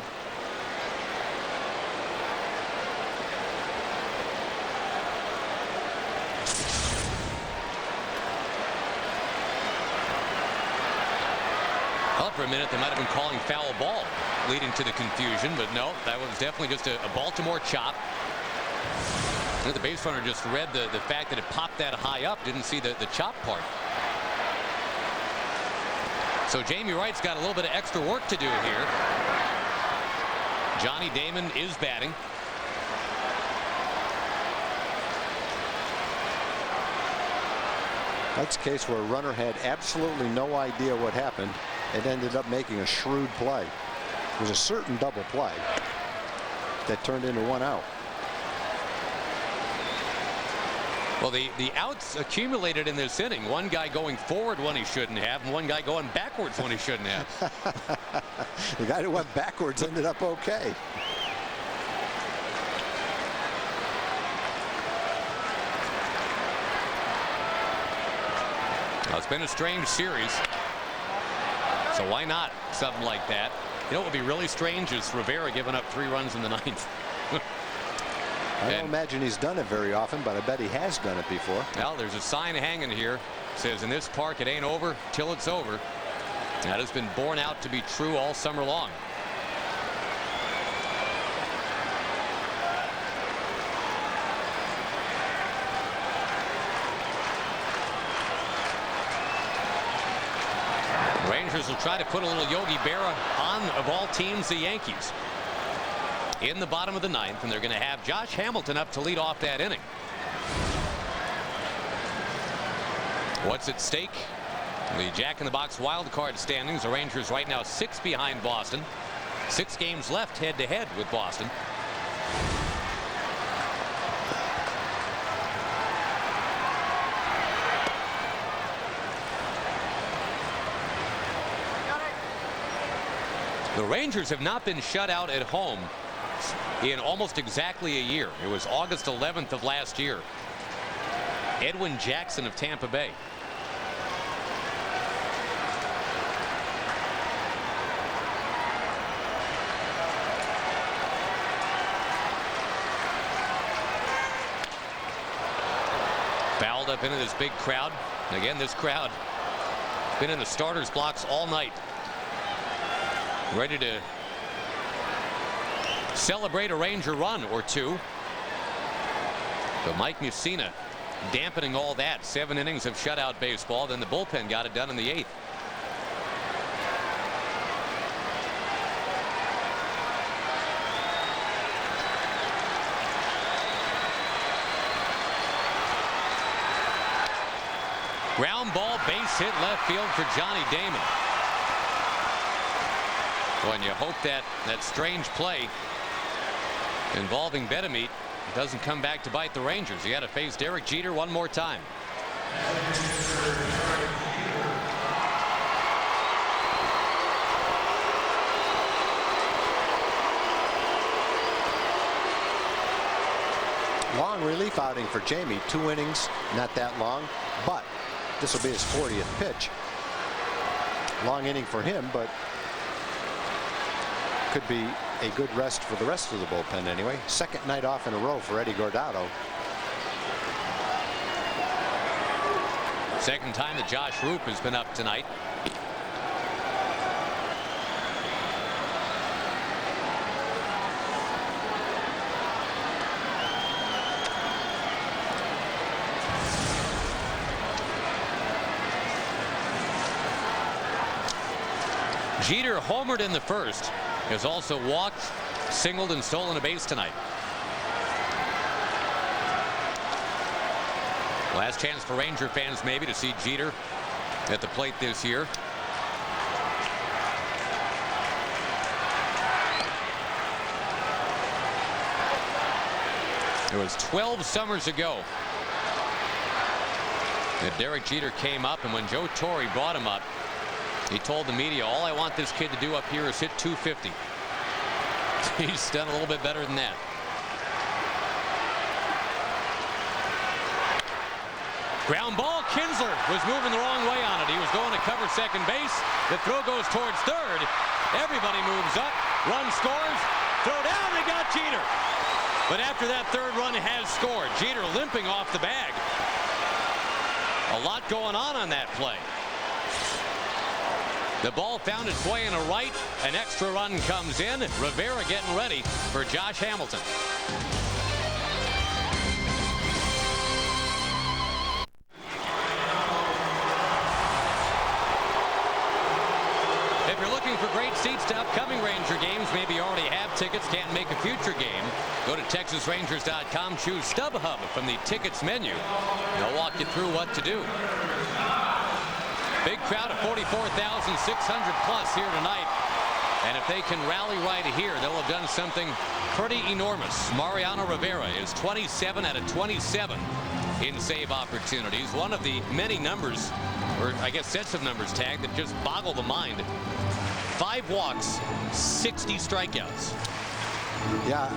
Well, for a minute, they might have been calling foul ball, leading to the confusion, but no, that was definitely just a Baltimore chop. And the base runner just read the fact that it popped that high up, didn't see the chop part. So Jamie Wright's got a little bit of extra work to do here. Johnny Damon is batting. That's a case where a runner had absolutely no idea what happened and ended up making a shrewd play. It was a certain double play that turned into 1 out. Well, the outs accumulated in this inning. One guy going forward when he shouldn't have, and one guy going backwards when he shouldn't have. The guy who went backwards ended up okay. Well, it's been a strange series, so why not something like that? You know what would be really strange is Rivera giving up 3 runs in the 9th. I don't imagine he's done it very often, but I bet he has done it before. Well, there's a sign hanging here. It says, in this park, it ain't over till it's over. That has been borne out to be true all summer long. Rangers will try to put a little Yogi Berra on, of all teams, the Yankees. In the bottom of the 9th, and they're going to have Josh Hamilton up to lead off that inning. What's at stake? The Jack-in-the-Box wild card standings. The Rangers right now 6 behind Boston. 6 games left head-to-head with Boston. The Rangers have not been shut out at home in almost exactly a year. It was August 11th of last year. Edwin Jackson of Tampa Bay. Fouled up into this big crowd. And again, this crowd been in the starters blocks all night, ready to celebrate a Ranger run or two. But Mike Mussina dampening all that. 7 innings of shutout baseball. Then the bullpen got it done in the 8th. Ground ball, base hit left field for Johnny Damon. When you hope that strange play involving Betemit doesn't come back to bite the Rangers. You got to face Derek Jeter one more time. Long relief outing for Jamie. 2 innings, not that long, but this will be his 40th pitch. Long inning for him, but could be a good rest for the rest of the bullpen anyway. Second night off in a row for Eddie Guardado. Second time that Josh Roop has been up tonight. Jeter homered in the first. Has also walked, singled, and stolen a base tonight. Last chance for Ranger fans maybe to see Jeter at the plate this year. It was 12 summers ago that Derek Jeter came up, and when Joe Torre brought him up, he told the media, all I want this kid to do up here is hit 250. He's done a little bit better than that. Ground ball. Kinsler was moving the wrong way on it. He was going to cover second base. The throw goes towards third. Everybody moves up. Run scores. Throw down. They got Jeter. But after that third run has scored. Jeter limping off the bag. A lot going on that play. The ball found its way in a right. An extra run comes in. Rivera getting ready for Josh Hamilton. If you're looking for great seats to upcoming Ranger games, maybe you already have tickets, can't make a future game, go to TexasRangers.com, choose StubHub from the tickets menu. They'll walk you through what to do. Big crowd of 44,600 plus here tonight. And if they can rally right here, they'll have done something pretty enormous. Mariano Rivera is 27 out of 27 in save opportunities. One of the many numbers, or I guess sets of numbers tagged, that just boggle the mind. 5 walks, 60 strikeouts. Yeah,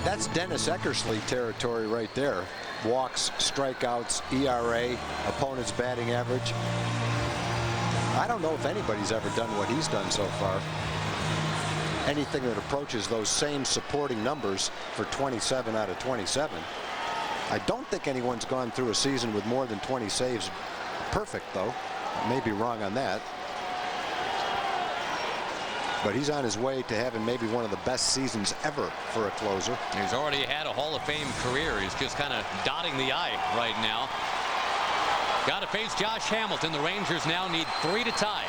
that's Dennis Eckersley territory right there. Walks, strikeouts, ERA, opponent's batting average. I don't know if anybody's ever done what he's done so far. Anything that approaches those same supporting numbers for 27 out of 27. I don't think anyone's gone through a season with more than 20 saves perfect, though. I may be wrong on that. But he's on his way to having maybe one of the best seasons ever for a closer. He's already had a Hall of Fame career. He's just kind of dotting the I right now. Got to face Josh Hamilton. The Rangers now need 3 to tie.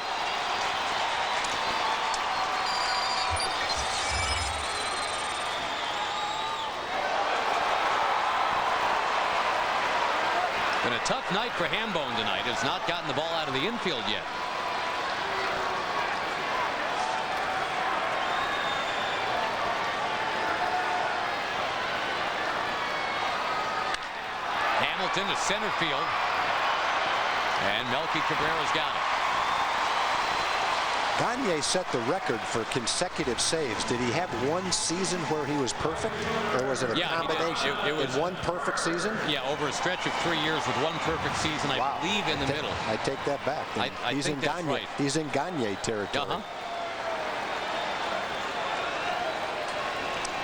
Been a tough night for Hambone tonight. Has not gotten the ball out of the infield yet. Hamilton to center field. And Melky Cabrera's got it. Gagne set the record for consecutive saves. Did he have one season where he was perfect, or was it a combination? It was in one perfect season. Yeah, over a stretch of 3 years with one perfect season. Wow. I believe in the middle. I take that back. I think that's right. He's in Gagne territory.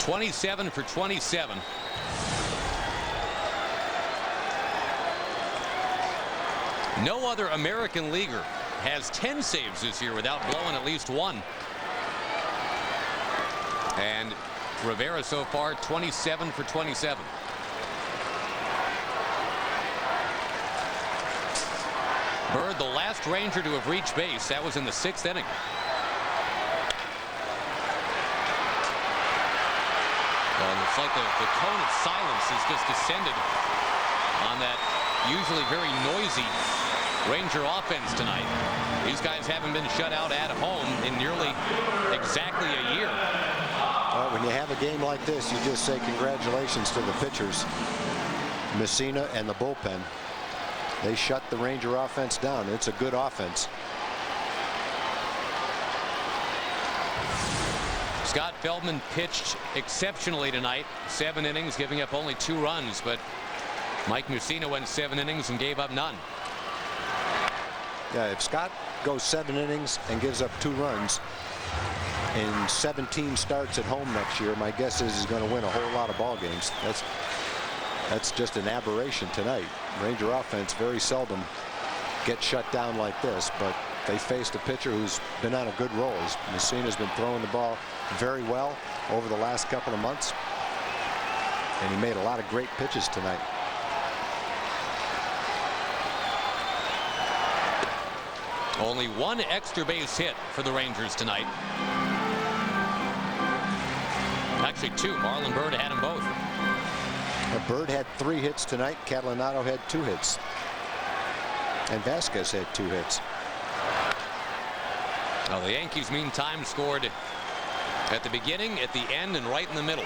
27 for 27. No other American leaguer has 10 saves this year without blowing at least one. And Rivera so far 27 for 27. Bird, the last Ranger to have reached base. That was in the 6th inning. And it's like the cone of silence has just descended on that usually very noisy Ranger offense tonight. These guys haven't been shut out at home in nearly exactly a year. Well, when you have a game like this, you just say congratulations to the pitchers, Messina and the bullpen. They shut the Ranger offense down. It's a good offense. Scott Feldman pitched exceptionally tonight. 7 innings, giving up only 2 runs, but Mike Messina went 7 innings and gave up none. Yeah, if Scott goes 7 innings and gives up 2 runs in 17 starts at home next year, my guess is he's going to win a whole lot of ball games. That's just an aberration tonight. Ranger offense very seldom gets shut down like this, but they faced a pitcher who's been on a good roll. Messina's been throwing the ball very well over the last couple of months, and he made a lot of great pitches tonight. Only one extra base hit for the Rangers tonight. Actually, two. Marlon Byrd had them both. Bird had 3 hits tonight. Catalinato had 2 hits. And Vasquez had 2 hits. Now the Yankees, meantime, scored at the beginning, at the end, and right in the middle.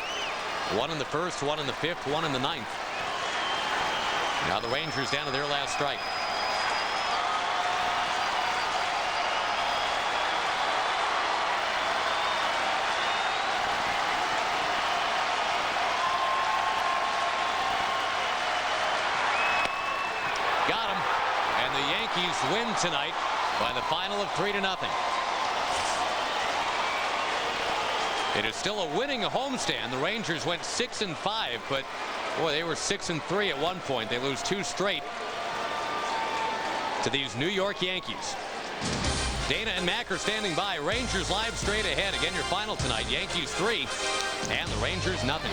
1 in the first, 1 in the 5th, 1 in the 9th. Now the Rangers down to their last strike. Got him. And the Yankees win tonight by the final of 3-0. It is still a winning homestand. The Rangers went 6-5, but boy, they were 6-3 at one point. They lose 2 straight to these New York Yankees. Dana and Mac are standing by. Rangers live straight ahead. Again, your final tonight. Yankees 3 and the Rangers nothing.